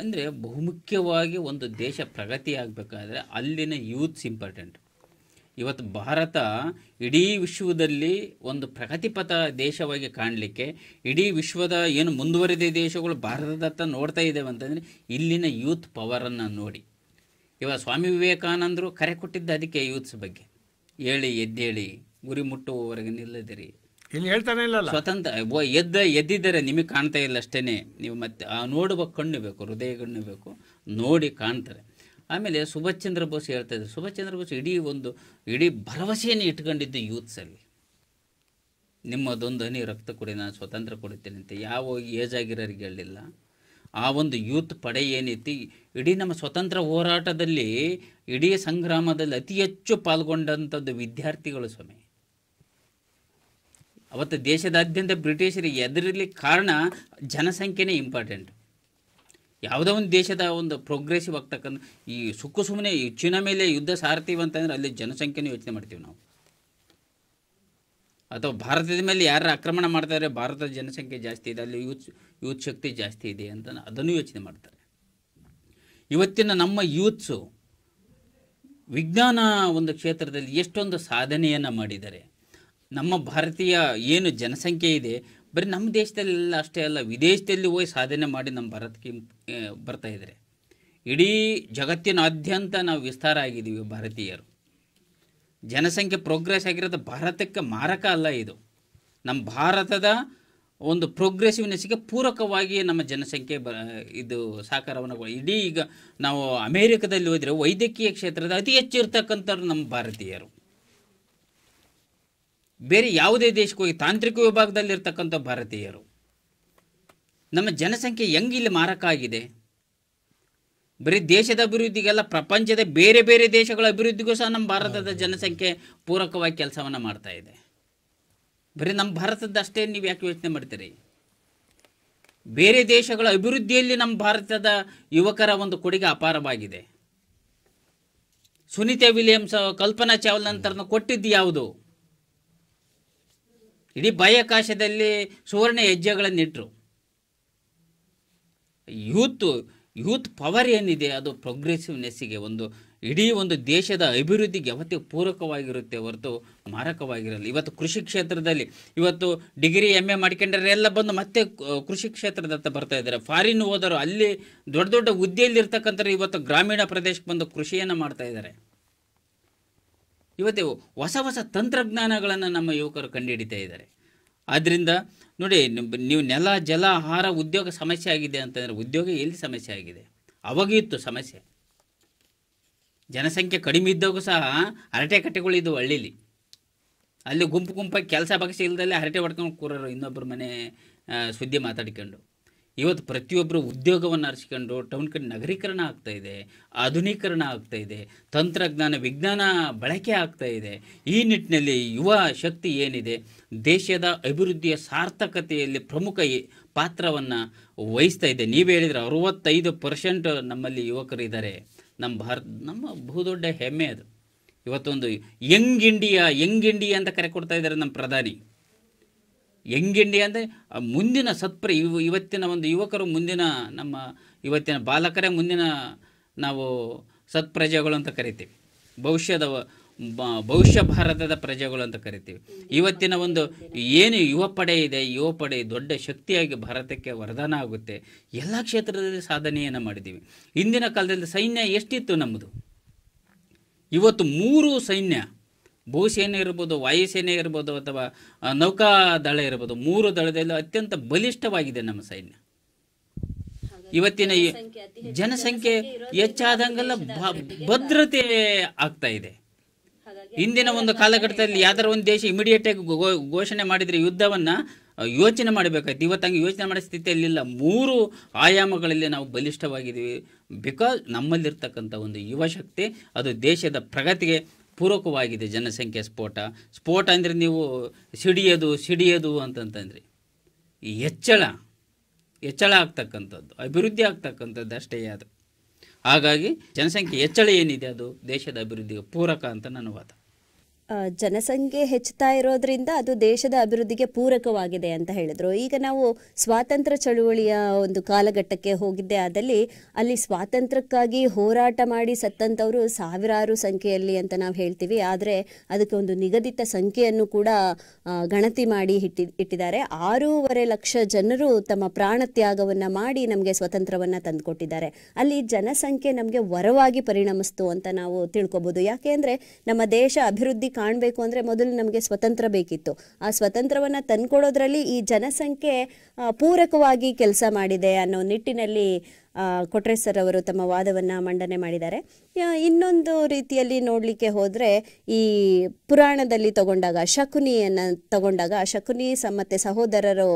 ಅಂದರೆ ಬಹುಮುಖ್ಯವಾಗಿ ಒಂದು ದೇಶ ಪ್ರಗತಿ ಆಗಬೇಕಾದ್ರೆ ಅಲ್ಲಿನ ಯೂತ್ಸ್ ಇಂಪಾರ್ಟೆಂಟ್. ಇವತ್ತು ಭಾರತ ಇಡೀ ವಿಶ್ವದಲ್ಲಿ ಒಂದು ಪ್ರಗತಿಪಥ ದೇಶವಾಗಿ ಕಾಣಲಿಕ್ಕೆ, ಇಡೀ ವಿಶ್ವದ ಏನು ಮುಂದುವರಿದ ದೇಶಗಳು ಭಾರತದತ್ತ ನೋಡ್ತಾ ಇದ್ದೇವೆ ಅಂತಂದರೆ ಇಲ್ಲಿನ ಯೂತ್ ಪವರನ್ನು ನೋಡಿ. ಇವಾಗ ಸ್ವಾಮಿ ವಿವೇಕಾನಂದರು ಕರೆ ಕೊಟ್ಟಿದ್ದು ಅದಕ್ಕೆ ಯೂತ್ಸ್ ಬಗ್ಗೆ, ಹೇಳಿ ಎದ್ದೇಳಿ ಗುರಿ ಮುಟ್ಟುವವರೆಗೆ ನಿಲ್ಲದಿರಿ. ಇಲ್ಲಿ ಹೇಳ್ತಾನೆ ಇಲ್ಲಲ್ಲ, ಸ್ವತಂತ್ರ ಎದ್ದಿದ್ದಾರೆ, ನಿಮಗೆ ಕಾಣ್ತಾ ಇಲ್ಲ ಅಷ್ಟೇ. ನೀವು ಮತ್ತೆ ನೋಡುವ ಕಣ್ಣು ಬೇಕು, ಹೃದಯ ಕಣ್ಣು ಬೇಕು, ನೋಡಿ ಕಾಣ್ತಾರೆ. ಆಮೇಲೆ ಸುಭಾಷ್ ಚಂದ್ರ ಬೋಸ್ ಹೇಳ್ತಾ ಇದ್ದಾರೆ, ಸುಭಾಷ್ ಚಂದ್ರ ಬೋಸ್ ಇಡೀ ಭರವಸೆಯನ್ನು ಇಟ್ಕೊಂಡಿದ್ದು ಯೂತ್ಸಲ್ಲಿ. ನಿಮ್ಮದೊಂದು ಹನಿ ರಕ್ತ ಕೊಡಿ, ನಾನು ಸ್ವತಂತ್ರ ಕೊಡುತ್ತೇನೆ ಅಂತ ಯಾವ ಏಜ್ ಆಗಿರೋರಿಗೆ ಹೇಳಿಲ್ಲ. ಆ ಒಂದು ಯೂತ್ ಪಡೆ ಏನೈತಿ, ಇಡೀ ನಮ್ಮ ಸ್ವತಂತ್ರ ಹೋರಾಟದಲ್ಲಿ, ಇಡೀ ಸಂಗ್ರಾಮದಲ್ಲಿ ಅತಿ ಹೆಚ್ಚು ಪಾಲ್ಗೊಂಡಂಥದ್ದು ವಿದ್ಯಾರ್ಥಿಗಳು ಸ್ವಾಮಿ. ಅವತ್ತು ದೇಶದಾದ್ಯಂತ ಬ್ರಿಟಿಷರಿಗೆ ಎದುರಿಲಿಕ್ಕೆ ಕಾರಣ ಜನಸಂಖ್ಯೆನೇ ಇಂಪಾರ್ಟೆಂಟ್. ಯಾವುದೋ ಒಂದು ದೇಶದ ಒಂದು ಪ್ರೋಗ್ರೆಸಿವ್ ಆಗ್ತಕ್ಕಂಥ ಈ ಸುಮ್ಮನೆ ಚೀನಾ ಮೇಲೆ ಯುದ್ಧ ಸಾರ್ತೀವಿ ಅಂತಂದರೆ ಅಲ್ಲಿ ಜನಸಂಖ್ಯೆನೂ ಯೋಚನೆ ಮಾಡ್ತೀವಿ ನಾವು. ಅಥವಾ ಭಾರತದ ಮೇಲೆ ಯಾರು ಆಕ್ರಮಣ ಮಾಡ್ತಾರೆ, ಭಾರತದ ಜನಸಂಖ್ಯೆ ಜಾಸ್ತಿ ಇದೆ, ಅಲ್ಲಿ ಯೂತ್ ಶಕ್ತಿ ಜಾಸ್ತಿ ಇದೆ ಅಂತ ಅದನ್ನು ಯೋಚನೆ ಮಾಡ್ತಾರೆ. ಇವತ್ತಿನ ನಮ್ಮ ಯೂತ್ಸು ವಿಜ್ಞಾನ ಒಂದು ಕ್ಷೇತ್ರದಲ್ಲಿ ಎಷ್ಟೊಂದು ಸಾಧನೆಯನ್ನು ಮಾಡಿದ್ದಾರೆ. ನಮ್ಮ ಭಾರತೀಯ ಏನು ಜನಸಂಖ್ಯೆ ಇದೆ, ಬರೀ ನಮ್ಮ ದೇಶದಲ್ಲೆಲ್ಲ ಅಷ್ಟೇ ಅಲ್ಲ, ವಿದೇಶದಲ್ಲಿ ಹೋಗಿ ಸಾಧನೆ ಮಾಡಿ ನಮ್ಮ ಭಾರತಕ್ಕೆ ಬರ್ತಾ ಇದ್ದಾರೆ. ಇಡೀ ಜಗತ್ತಿನಾದ್ಯಂತ ನಾವು ವಿಸ್ತಾರ ಆಗಿದ್ದೀವಿ ಭಾರತೀಯರು. ಜನಸಂಖ್ಯೆ ಪ್ರೋಗ್ರೆಸ್ ಆಗಿರೋದು ಭಾರತಕ್ಕೆ ಮಾರಕ ಅಲ್ಲ, ಇದು ನಮ್ಮ ಭಾರತದ ಒಂದು ಪ್ರೋಗ್ರೆಸಿವ್ನೆಸ್ಗೆ ಪೂರಕವಾಗಿ ನಮ್ಮ ಜನಸಂಖ್ಯೆ ಇದು ಸಾಕಾರವನ್ನು. ಇಡೀ ಈಗ ನಾವು ಅಮೇರಿಕದಲ್ಲಿ ಹೋದರೆ ವೈದ್ಯಕೀಯ ಕ್ಷೇತ್ರದ ಅತಿ ಹೆಚ್ಚು ಇರ್ತಕ್ಕಂಥವ್ರು ನಮ್ಮ ಭಾರತೀಯರು. ಬೇರೆ ಯಾವುದೇ ದೇಶಕ್ಕೆ ಹೋಗಿ ತಾಂತ್ರಿಕ ವಿಭಾಗದಲ್ಲಿರ್ತಕ್ಕಂಥ ಭಾರತೀಯರು. ನಮ್ಮ ಜನಸಂಖ್ಯೆ ಹೆಂಗಿಲ್ಲಿ ಮಾರಕ ಆಗಿದೆ. ಬರೀ ದೇಶದ ಅಭಿವೃದ್ಧಿಗೆಲ್ಲ, ಪ್ರಪಂಚದ ಬೇರೆ ಬೇರೆ ದೇಶಗಳ ಅಭಿವೃದ್ಧಿಗೂ ಸಹ ನಮ್ಮ ಭಾರತದ ಜನಸಂಖ್ಯೆ ಪೂರಕವಾಗಿ ಕೆಲಸವನ್ನು ಮಾಡ್ತಾ ಇದೆ. ಬರೀ ನಮ್ಮ ಭಾರತದ ಅಷ್ಟೇ ನೀವು ಯಾಕೆ ಯೋಚನೆ ಮಾಡ್ತೀರಿ? ಬೇರೆ ದೇಶಗಳ ಅಭಿವೃದ್ಧಿಯಲ್ಲಿ ನಮ್ಮ ಭಾರತದ ಯುವಕರ ಒಂದು ಕೊಡುಗೆ ಅಪಾರವಾಗಿದೆ. ಸುನೀತಾ ವಿಲಿಯಮ್ಸ್, ಕಲ್ಪನಾ ಚಾವ್ಲಾ ನಂತರನ ಕೊಟ್ಟಿದ್ದು ಯಾವುದು? ಇಡೀ ಬಾಹ್ಯಾಕಾಶದಲ್ಲಿ ಸುವರ್ಣ ಹೆಜ್ಜೆಗಳನ್ನಿಟ್ಟರು. ಯೂತ್ ಪವರ್ ಏನಿದೆ ಅದು ಪ್ರೋಗ್ರೆಸಿವ್ನೆಸ್ಸಿಗೆ, ಇಡೀ ಒಂದು ದೇಶದ ಅಭಿವೃದ್ಧಿಗೆ ಯಾವತ್ತೂ ಪೂರಕವಾಗಿರುತ್ತೆ ಹೊರತು ಮಾರಕವಾಗಿರಲ್ಲ. ಇವತ್ತು ಕೃಷಿ ಕ್ಷೇತ್ರದಲ್ಲಿ ಇವತ್ತು ಡಿಗ್ರಿ MA ಮಾಡ್ಕೊಂಡ್ರೆ ಎಲ್ಲ ಬಂದು ಮತ್ತೆ ಕೃಷಿ ಕ್ಷೇತ್ರದತ್ತ ಬರ್ತಾ ಇದ್ದಾರೆ. ಫಾರಿನ್ ಹೋದರು, ಅಲ್ಲಿ ದೊಡ್ಡ ದೊಡ್ಡ ಹುದ್ದೆಯಲ್ಲಿರ್ತಕ್ಕಂಥವ್ರು ಇವತ್ತು ಗ್ರಾಮೀಣ ಪ್ರದೇಶಕ್ಕೆ ಬಂದು ಕೃಷಿಯನ್ನು ಮಾಡ್ತಾ ಇದ್ದಾರೆ. ಇವತ್ತು ಹೊಸ ಹೊಸ ತಂತ್ರಜ್ಞಾನಗಳನ್ನು ನಮ್ಮ ಯುವಕರು ಕಂಡುಹಿಡಿತಾ ಇದ್ದಾರೆ. ಆದ್ದರಿಂದ ನೋಡಿ, ನೀವು ನೆಲ, ಜಲ, ಆಹಾರ, ಉದ್ಯೋಗ ಸಮಸ್ಯೆ ಆಗಿದೆ ಅಂತಂದರೆ ಉದ್ಯೋಗ ಎಲ್ಲಿ ಸಮಸ್ಯೆ ಆಗಿದೆ? ಅವಾಗಿತ್ತು ಸಮಸ್ಯೆ. ಜನಸಂಖ್ಯೆ ಕಡಿಮೆ ಇದ್ದಾಗೂ ಸಹ ಹರಟೆ ಕಟ್ಟೆಗಳಿದ್ದು ಹಳ್ಳೀಲಿ. ಅಲ್ಲಿ ಗುಂಪಾಗಿ ಕೆಲಸ ಬಗ್ಸಿ ಇಲ್ದಲ್ಲೇ ಹರಟೆ ಹೊಡ್ಕೊಂಡು ಕೂರೋರು, ಇನ್ನೊಬ್ಬರ ಮನೆ ಸುದ್ದಿ ಮಾತಾಡ್ಕೊಂಡು. ಇವತ್ತು ಪ್ರತಿಯೊಬ್ಬರು ಉದ್ಯೋಗವನ್ನು ಅರಿಸ್ಕೊಂಡು ಟೌನ್ ಕಡೆ ನಗರೀಕರಣ ಆಗ್ತಾಯಿದೆ, ಆಧುನೀಕರಣ ಆಗ್ತಾಯಿದೆ, ತಂತ್ರಜ್ಞಾನ ವಿಜ್ಞಾನ ಬಳಕೆ ಆಗ್ತಾಯಿದೆ. ಈ ನಿಟ್ಟಿನಲ್ಲಿ ಯುವ ಶಕ್ತಿ ಏನಿದೆ ದೇಶದ ಅಭಿವೃದ್ಧಿಯ ಸಾರ್ಥಕತೆಯಲ್ಲಿ ಪ್ರಮುಖ ಪಾತ್ರವನ್ನು ವಹಿಸ್ತಾ ಇದೆ. ನೀವು ಹೇಳಿದರೆ 65% ನಮ್ಮಲ್ಲಿ ಯುವಕರು ಇದ್ದಾರೆ. ನಮ್ಮ ಬಹುದೊಡ್ಡ ಹೆಮ್ಮೆ ಅದು. ಇವತ್ತೊಂದು ಯಂಗ್ ಇಂಡಿಯಾ ಅಂತ ಕರೆ ಕೊಡ್ತಾ ಇದ್ದಾರೆ ನಮ್ಮ ಪ್ರಧಾನಿ. ಯಂಗ್ ಇಂಡಿಯಾ ಅಂದರೆ ಮುಂದಿನ ಇವತ್ತಿನ ಒಂದು ಯುವಕರು ಮುಂದಿನ ನಮ್ಮ ಇವತ್ತಿನ ಬಾಲಕರೇ ಮುಂದಿನ ನಾವು ಸತ್ಪ್ರಜೆಗಳು ಅಂತ ಕರಿತೀವಿ. ಭವಿಷ್ಯ ಭಾರತದ ಪ್ರಜೆಗಳು ಅಂತ ಕರಿತೀವಿ. ಇವತ್ತಿನ ಒಂದು ಏನು ಯುವ ಪಡೆ ಇದೆ, ಯುವ ಪಡೆ ದೊಡ್ಡ ಶಕ್ತಿಯಾಗಿ ಭಾರತಕ್ಕೆ ವರದಾನ ಆಗುತ್ತೆ. ಎಲ್ಲ ಕ್ಷೇತ್ರದಲ್ಲಿ ಸಾಧನೆಯನ್ನು ಮಾಡಿದ್ದೀವಿ. ಹಿಂದಿನ ಕಾಲದಲ್ಲಿ ಸೈನ್ಯ ಎಷ್ಟಿತ್ತು ನಮ್ಮದು? ಇವತ್ತು 3 ಸೈನ್ಯ, ಭೂಸೇನೆ ಇರ್ಬೋದು, ವಾಯುಸೇನೆ ಇರ್ಬೋದು, ಅಥವಾ ನೌಕಾದಳ ಇರ್ಬೋದು, 3 ದಳದಲ್ಲಿ ಅತ್ಯಂತ ಬಲಿಷ್ಠವಾಗಿದೆ ನಮ್ಮ ಸೈನ್ಯ. ಇವತ್ತಿನ ಜನಸಂಖ್ಯೆ ಹೆಚ್ಚಾದಂಗೆಲ್ಲ ಭದ್ರತೆ ಆಗ್ತಾ ಇದೆ. ಹಿಂದಿನ ಒಂದು ಕಾಲಘಟ್ಟದಲ್ಲಿ ಯಾವ್ದಾರ ಒಂದು ದೇಶ ಇಮಿಡಿಯೇಟಾಗಿ ಘೋಷಣೆ ಮಾಡಿದರೆ ಯುದ್ಧವನ್ನು ಯೋಚನೆ ಮಾಡಬೇಕಾಯ್ತು. ಇವತ್ತು ಹಂಗೆ ಯೋಚನೆ ಮಾಡೋ ಸ್ಥಿತಿಯಲ್ಲಿಲ್ಲ. 3 ಆಯಾಮಗಳಲ್ಲಿ ನಾವು ಬಲಿಷ್ಠವಾಗಿದ್ದೀವಿ. ಬಿಕಾಸ್ ನಮ್ಮಲ್ಲಿರ್ತಕ್ಕಂಥ ಒಂದು ಯುವಶಕ್ತಿ ಅದು ದೇಶದ ಪ್ರಗತಿಗೆ ಪೂರಕವಾಗಿದೆ. ಜನಸಂಖ್ಯೆ ಸ್ಫೋಟ ಅಂದರೆ ನೀವು ಸಿಡಿಯೋದು ಅಂತಂತಂದ್ರಿ ಹೆಚ್ಚಳ ಆಗ್ತಕ್ಕಂಥದ್ದು, ಅಭಿವೃದ್ಧಿ ಆಗ್ತಕ್ಕಂಥದ್ದು ಅಷ್ಟೇ ಅದು. ಹಾಗಾಗಿ ಜನಸಂಖ್ಯೆ ಹೆಚ್ಚಳ ಏನಿದೆ ಅದು ದೇಶದ ಅಭಿವೃದ್ಧಿಗೆ ಪೂರಕ ಅಂತ ನನ್ನ ವಾದ. ಜನಸಂಖ್ಯೆ ಹೆಚ್ಚುತ್ತಾ ಇರೋದ್ರಿಂದ ಅದು ದೇಶದ ಅಭಿವೃದ್ಧಿಗೆ ಪೂರಕವಾಗಿದೆ ಅಂತ ಹೇಳಿದ್ರು. ಈಗ ನಾವು ಸ್ವಾತಂತ್ರ್ಯ ಚಳುವಳಿಯ ಒಂದು ಕಾಲಘಟ್ಟಕ್ಕೆ ಹೋಗಿದ್ದೆ ಆದಲ್ಲಿ ಅಲ್ಲಿ ಸ್ವಾತಂತ್ರ್ಯಕ್ಕಾಗಿ ಹೋರಾಟ ಮಾಡಿ ಸತ್ತಂಥವರು ಸಾವಿರಾರು ಸಂಖ್ಯೆಯಲ್ಲಿ ಅಂತ ನಾವು ಹೇಳ್ತೀವಿ. ಆದರೆ ಅದಕ್ಕೆ ಒಂದು ನಿಗದಿತ ಸಂಖ್ಯೆಯನ್ನು ಕೂಡ ಗಣತಿ ಮಾಡಿ ಇಟ್ಟಿದ್ದಾರೆ. 6.5 ಲಕ್ಷ ಜನರು ತಮ್ಮ ಪ್ರಾಣ ತ್ಯಾಗವನ್ನು ಮಾಡಿ ನಮಗೆ ಸ್ವತಂತ್ರವನ್ನು ತಂದುಕೊಟ್ಟಿದ್ದಾರೆ. ಅಲ್ಲಿ ಜನಸಂಖ್ಯೆ ನಮಗೆ ವರವಾಗಿ ಪರಿಣಮಿಸ್ತು ಅಂತ ನಾವು ತಿಳ್ಕೊಬೋದು. ಯಾಕೆ ಅಂದರೆ ನಮ್ಮ ದೇಶ ಅಭಿವೃದ್ಧಿ ಕಾಣಬೇಕು ಅಂದರೆ ಮೊದಲು ನಮಗೆ ಸ್ವತಂತ್ರ ಬೇಕಿತ್ತು. ಆ ಸ್ವತಂತ್ರವನ್ನು ತಂದುಕೊಡೋದ್ರಲ್ಲಿ ಈ ಜನಸಂಖ್ಯೆ ಪೂರಕವಾಗಿ ಕೆಲಸ ಮಾಡಿದೆ ಅನ್ನೋ ನಿಟ್ಟಿನಲ್ಲಿ ಕೊಟ್ರೇಶ್ ಸರ್ ಅವರು ತಮ್ಮ ವಾದವನ್ನು ಮಂಡನೆ ಮಾಡಿದ್ದಾರೆ. ಇನ್ನೊಂದು ರೀತಿಯಲ್ಲಿ ನೋಡಲಿಕ್ಕೆ ಹೋದರೆ ಈ ಪುರಾಣದಲ್ಲಿ ತಗೊಂಡಾಗ ಶಕುನಿಯನ್ನು ತಗೊಂಡಾಗ ಶಕುನಿ ಮತ್ತು ಸಹೋದರರು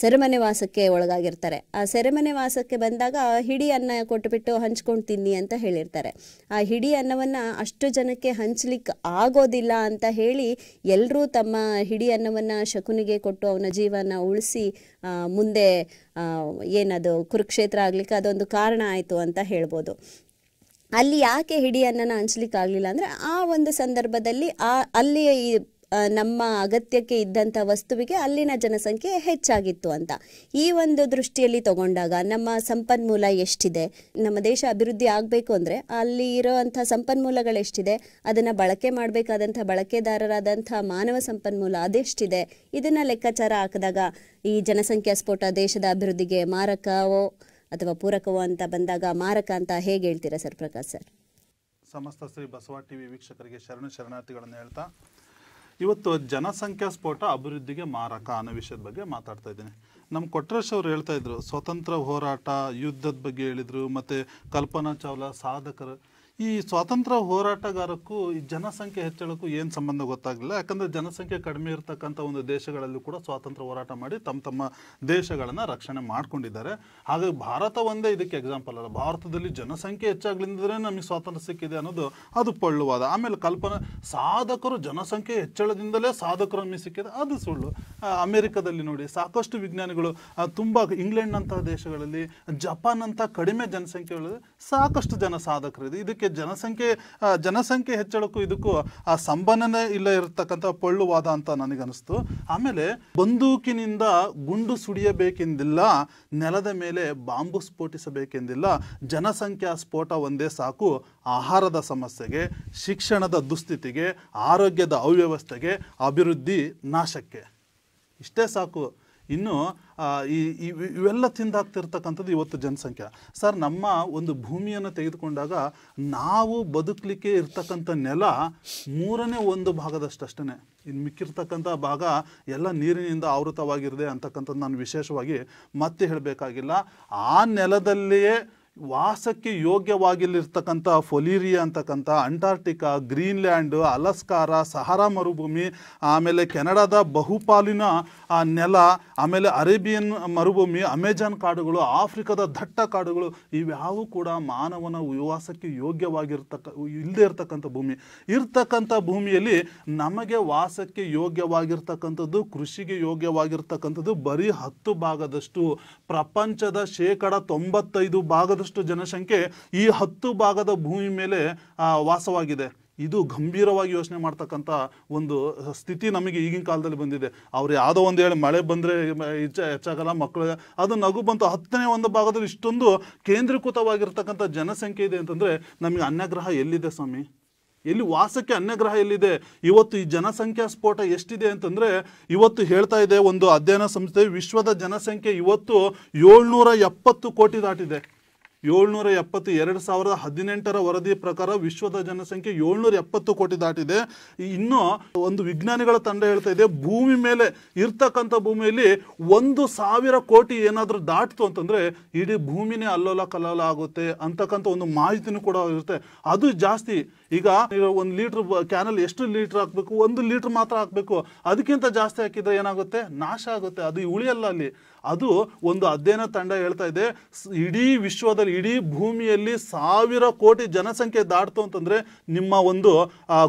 ಸೆರೆಮನೆ ವಾಸಕ್ಕೆ ಒಳಗಾಗಿರ್ತಾರೆ. ಆ ಸೆರೆಮನೆ ವಾಸಕ್ಕೆ ಬಂದಾಗ ಹಿಡಿ ಅನ್ನ ಕೊಟ್ಟುಬಿಟ್ಟು ಹಂಚ್ಕೊಂಡು ತಿನ್ನಿ ಅಂತ ಹೇಳಿರ್ತಾರೆ. ಆ ಹಿಡಿ ಅನ್ನವನ್ನು ಅಷ್ಟು ಜನಕ್ಕೆ ಹಂಚ್ಲಿಕ್ಕೆ ಆಗೋದಿಲ್ಲ ಅಂತ ಹೇಳಿ ಎಲ್ಲರೂ ತಮ್ಮ ಹಿಡಿ ಅನ್ನವನ್ನು ಶಕುನಿಗೆ ಕೊಟ್ಟು ಅವನ ಜೀವನ ಉಳಿಸಿ ಮುಂದೆ ಏನದು ಕುರುಕ್ಷೇತ್ರ ಆಗಲಿಕ್ಕೆ ಅದೊಂದು ಕಾರಣ ಆಯಿತು ಅಂತ ಹೇಳ್ಬೋದು. ಅಲ್ಲಿ ಯಾಕೆ ಹಿಡಿ ಅನ್ನನ ಹಂಚ್ಲಿಕ್ಕೆ ಆಗಲಿಲ್ಲ ಅಂದರೆ ಆ ಒಂದು ಸಂದರ್ಭದಲ್ಲಿ ಅಲ್ಲಿ ನಮ್ಮ ಅಗತ್ಯಕ್ಕೆ ಇದ್ದಂಥ ವಸ್ತುವಿಗೆ ಅಲ್ಲಿನ ಜನಸಂಖ್ಯೆ ಹೆಚ್ಚಾಗಿತ್ತು ಅಂತ. ಈ ಒಂದು ದೃಷ್ಟಿಯಲ್ಲಿ ತಗೊಂಡಾಗ ನಮ್ಮ ಸಂಪನ್ಮೂಲ ಎಷ್ಟಿದೆ, ನಮ್ಮ ದೇಶ ಅಭಿವೃದ್ಧಿ ಆಗಬೇಕು ಅಂದರೆ ಅಲ್ಲಿ ಇರೋವಂಥ ಸಂಪನ್ಮೂಲಗಳು ಎಷ್ಟಿದೆ, ಅದನ್ನು ಬಳಕೆ ಮಾಡಬೇಕಾದಂಥ ಬಳಕೆದಾರರಾದಂಥ ಮಾನವ ಸಂಪನ್ಮೂಲ ಅದೆಷ್ಟಿದೆ, ಇದನ್ನು ಲೆಕ್ಕಾಚಾರ ಹಾಕಿದಾಗ ಈ ಜನಸಂಖ್ಯಾ ಸ್ಫೋಟ ದೇಶದ ಅಭಿವೃದ್ಧಿಗೆ ಮಾರಕವೋ ಅಥವಾ ಪೂರಕವೋ ಅಂತ ಬಂದಾಗ ಮಾರಕ ಅಂತ ಹೇಗೆ ಹೇಳ್ತೀರಾ ಸರ್ ಪ್ರಕಾಶ್ ಸರ್? ಸಮಸ್ತ ಶ್ರೀ ಬಸವ ಟಿವಿ ವೀಕ್ಷಕರಿಗೆ ಶರಣಾರ್ಥಿಗಳನ್ನು ಹೇಳ್ತಾ ಇವತ್ತು ಜನಸಂಖ್ಯಾ ಸ್ಫೋಟ ಅಭಿವೃದ್ಧಿಗೆ ಮಾರಕ ಅನ್ನೋ ವಿಷಯದ ಬಗ್ಗೆ ಮಾತಾಡ್ತಾ ಇದ್ದೀನಿ. ನಮ್ಮ ಕೊಟ್ರೇಶ್ ಅವರು ಹೇಳ್ತಾ ಇದ್ರು ಸ್ವಾತಂತ್ರ್ಯ ಹೋರಾಟ ಯುದ್ಧದ ಬಗ್ಗೆ ಹೇಳಿದರು, ಮತ್ತು ಕಲ್ಪನಾ ಚಾವ್ಲಾ ಸಾಧಕರು. ಈ ಸ್ವಾತಂತ್ರ್ಯ ಹೋರಾಟಗಾರಕ್ಕೂ ಈ ಜನಸಂಖ್ಯೆ ಹೆಚ್ಚಳಕ್ಕೂ ಏನು ಸಂಬಂಧ ಗೊತ್ತಾಗಲಿಲ್ಲ. ಯಾಕಂದರೆ ಜನಸಂಖ್ಯೆ ಕಡಿಮೆ ಇರತಕ್ಕಂಥ ಒಂದು ದೇಶಗಳಲ್ಲೂ ಕೂಡ ಸ್ವಾತಂತ್ರ್ಯ ಹೋರಾಟ ಮಾಡಿ ತಮ್ಮ ದೇಶಗಳನ್ನು ರಕ್ಷಣೆ ಮಾಡ್ಕೊಂಡಿದ್ದಾರೆ. ಹಾಗಾಗಿ ಭಾರತ ಒಂದೇ ಇದಕ್ಕೆ ಎಕ್ಸಾಂಪಲ್ ಅಲ್ಲ. ಭಾರತದಲ್ಲಿ ಜನಸಂಖ್ಯೆ ಹೆಚ್ಚಾಗ್ಲಿಂದ್ರೆ ನಮಗೆ ಸ್ವಾತಂತ್ರ್ಯ ಸಿಕ್ಕಿದೆ ಅನ್ನೋದು ಅದು ಪಳ್ಳುವಾದ. ಆಮೇಲೆ ಸಾಧಕರು ಜನಸಂಖ್ಯೆ ಹೆಚ್ಚಳದಿಂದಲೇ ಸಾಧಕರು ನಮಗೆ ಸಿಕ್ಕಿದೆ, ಅದು ಸುಳ್ಳು. ಅಮೆರಿಕದಲ್ಲಿ ನೋಡಿ ಸಾಕಷ್ಟು ವಿಜ್ಞಾನಿಗಳು, ತುಂಬ ಇಂಗ್ಲೆಂಡ್ನಂತಹ ದೇಶಗಳಲ್ಲಿ, ಜಪಾನ್ ಅಂತ ಕಡಿಮೆ ಜನಸಂಖ್ಯೆಗಳಲ್ಲಿ ಸಾಕಷ್ಟು ಜನ ಸಾಧಕರಿದೆ. ಇದಕ್ಕೆ ಜನಸಂಖ್ಯೆ ಹೆಚ್ಚಳಕ್ಕೂ ಇದಕ್ಕೂ ಆ ಸಂಬಂಧನೇ ಇಲ್ಲ ಇರತಕ್ಕಂಥ ಪೊಳ್ಳುವಾದ ಅಂತ ನನಗನ್ನಿಸ್ತು. ಆಮೇಲೆ ಬಂದೂಕಿನಿಂದ ಗುಂಡು ಸುಡಿಯಬೇಕೆಂದಿಲ್ಲ, ನೆಲದ ಮೇಲೆ ಬಾಂಬು ಸ್ಫೋಟಿಸಬೇಕೆಂದಿಲ್ಲ. ಜನಸಂಖ್ಯಾ ಸ್ಫೋಟ ಒಂದೇ ಸಾಕು ಆಹಾರದ ಸಮಸ್ಯೆಗೆ, ಶಿಕ್ಷಣದ ದುಸ್ಥಿತಿಗೆ, ಆರೋಗ್ಯದ ಅವ್ಯವಸ್ಥೆಗೆ, ಅಭಿವೃದ್ಧಿ ನಾಶಕ್ಕೆ. ಇಷ್ಟೇ ಸಾಕು. ಇನ್ನು ಇವೆಲ್ಲ ತಿಂದಾಗ್ತಿರ್ತಕ್ಕಂಥದ್ದು ಇವತ್ತು ಜನಸಂಖ್ಯೆ. ಸರ್, ನಮ್ಮ ಒಂದು ಭೂಮಿಯನ್ನು ತೆಗೆದುಕೊಂಡಾಗ ನಾವು ಬದುಕಲಿಕ್ಕೆ ಇರ್ತಕ್ಕಂಥ ನೆಲ 1/3 ಭಾಗದಷ್ಟೇ. ಇನ್ನು ಮಿಕ್ಕಿರ್ತಕ್ಕಂಥ ಭಾಗ ಎಲ್ಲ ನೀರಿನಿಂದ ಆವೃತವಾಗಿರದೆ ಅಂತಕ್ಕಂಥದ್ದು ನಾನು ವಿಶೇಷವಾಗಿ ಮತ್ತೆ ಹೇಳಬೇಕಾಗಿಲ್ಲ. ಆ ನೆಲದಲ್ಲಿಯೇ ವಾಸಕ್ಕೆ ಯೋಗ್ಯವಾಗಿಲ್ಲಿರ್ತಕ್ಕಂಥ ಫೊಲೀರಿಯಾ ಅಂತಕ್ಕಂಥ ಅಂಟಾರ್ಟಿಕಾ, ಗ್ರೀನ್ಲ್ಯಾಂಡು, ಅಲಸ್ಕಾರ, ಸಹಾರಾ ಮರುಭೂಮಿ, ಆಮೇಲೆ ಕೆನಡಾದ ಬಹುಪಾಲಿನ ನೆಲ, ಆಮೇಲೆ ಅರೇಬಿಯನ್ ಮರುಭೂಮಿ, ಅಮೆಜಾನ್ ಕಾಡುಗಳು, ಆಫ್ರಿಕಾದ ದಟ್ಟ ಕಾಡುಗಳು, ಇವ್ಯಾವು ಕೂಡ ಮಾನವನ ವಾಸಕ್ಕೆ ಇಲ್ಲದೆ ಇರ್ತಕ್ಕಂಥ ಭೂಮಿ. ಇರ್ತಕ್ಕಂಥ ಭೂಮಿಯಲ್ಲಿ ನಮಗೆ ವಾಸಕ್ಕೆ ಯೋಗ್ಯವಾಗಿರ್ತಕ್ಕಂಥದ್ದು, ಕೃಷಿಗೆ ಯೋಗ್ಯವಾಗಿರ್ತಕ್ಕಂಥದ್ದು ಬರೀ 10 ಭಾಗದಷ್ಟು. ಪ್ರಪಂಚದ 95% ಜನಸಂಖ್ಯೆ ಈ 10 ಭಾಗದ ಭೂಮಿ ಮೇಲೆ ವಾಸವಾಗಿದೆ. ಇದು ಗಂಭೀರವಾಗಿ ಯೋಚನೆ ಮಾಡ್ತಕ್ಕಂಥ ಒಂದು ಸ್ಥಿತಿ ನಮಗೆ ಈಗಿನ ಕಾಲದಲ್ಲಿ ಬಂದಿದೆ. ಅವ್ರು ಯಾವುದೋ ಒಂದು ಹೇಳಿ ಮಳೆ ಬಂದರೆ ಹೆಚ್ಚಾಗಲ್ಲ, ಮಕ್ಕಳು ಅದು ನಗು ಬಂತು. 10ನೇ ಭಾಗದಲ್ಲಿ ಇಷ್ಟೊಂದು ಕೇಂದ್ರೀಕೃತವಾಗಿರ್ತಕ್ಕಂಥ ಜನಸಂಖ್ಯೆ ಇದೆ ಅಂತಂದರೆ ನಮಗೆ ಅನ್ಯಗ್ರಹ ಎಲ್ಲಿದೆ ಸ್ವಾಮಿ? ಎಲ್ಲಿ ವಾಸಕ್ಕೆ ಅನ್ಯಗ್ರಹ ಎಲ್ಲಿದೆ? ಇವತ್ತು ಈ ಜನಸಂಖ್ಯಾ ಸ್ಫೋಟ ಎಷ್ಟಿದೆ ಅಂತಂದರೆ, ಇವತ್ತು ಹೇಳ್ತಾ ಇದೆ ಒಂದು ಅಧ್ಯಯನ ಸಂಸ್ಥೆ, ವಿಶ್ವದ ಜನಸಂಖ್ಯೆ ಇವತ್ತು 770 ಕೋಟಿ ದಾಟಿದೆ. 770, 2018 ವರದಿ ಪ್ರಕಾರ ವಿಶ್ವದ ಜನಸಂಖ್ಯೆ 770 ಕೋಟಿ ದಾಟಿದೆ. ಇನ್ನು ಒಂದು ವಿಜ್ಞಾನಿಗಳ ತಂಡ ಹೇಳ್ತಾ ಇದೆ, ಭೂಮಿ ಮೇಲೆ ಇರ್ತಕ್ಕಂಥ ಭೂಮಿಯಲ್ಲಿ 1,000 ಕೋಟಿ ಏನಾದರೂ ದಾಟ್ತು ಅಂತಂದರೆ ಇಡೀ ಭೂಮಿನೇ ಅಲ್ಲೋಲ ಕಲ್ಲೋಲ ಆಗುತ್ತೆ ಅಂತಕ್ಕಂಥ ಒಂದು ಮಾಹಿತಿನೂ ಕೂಡ ಇರುತ್ತೆ. ಅದು ಜಾಸ್ತಿ. ಈಗ 1 ಲೀಟ್ರ್ ಕ್ಯಾನಲ್ಲಿ ಎಷ್ಟು ಲೀಟ್ರ್ ಹಾಕಬೇಕು? 1 ಲೀಟ್ರ್ ಮಾತ್ರ ಹಾಕಬೇಕು. ಅದಕ್ಕಿಂತ ಜಾಸ್ತಿ ಹಾಕಿದರೆ ಏನಾಗುತ್ತೆ? ನಾಶ ಆಗುತ್ತೆ, ಅದು ಉಳಿಯಲ್ಲ ಅಲ್ಲಿ. ಅದು ಒಂದು ಅಧ್ಯಯನ ತಂಡ ಹೇಳ್ತಾ ಇದೆ, ಇಡೀ ವಿಶ್ವದಲ್ಲಿ, ಇಡೀ ಭೂಮಿಯಲ್ಲಿ 1000 ಕೋಟಿ ಜನಸಂಖ್ಯೆ ದಾಟ್ತು ಅಂತಂದರೆ ನಿಮ್ಮ ಒಂದು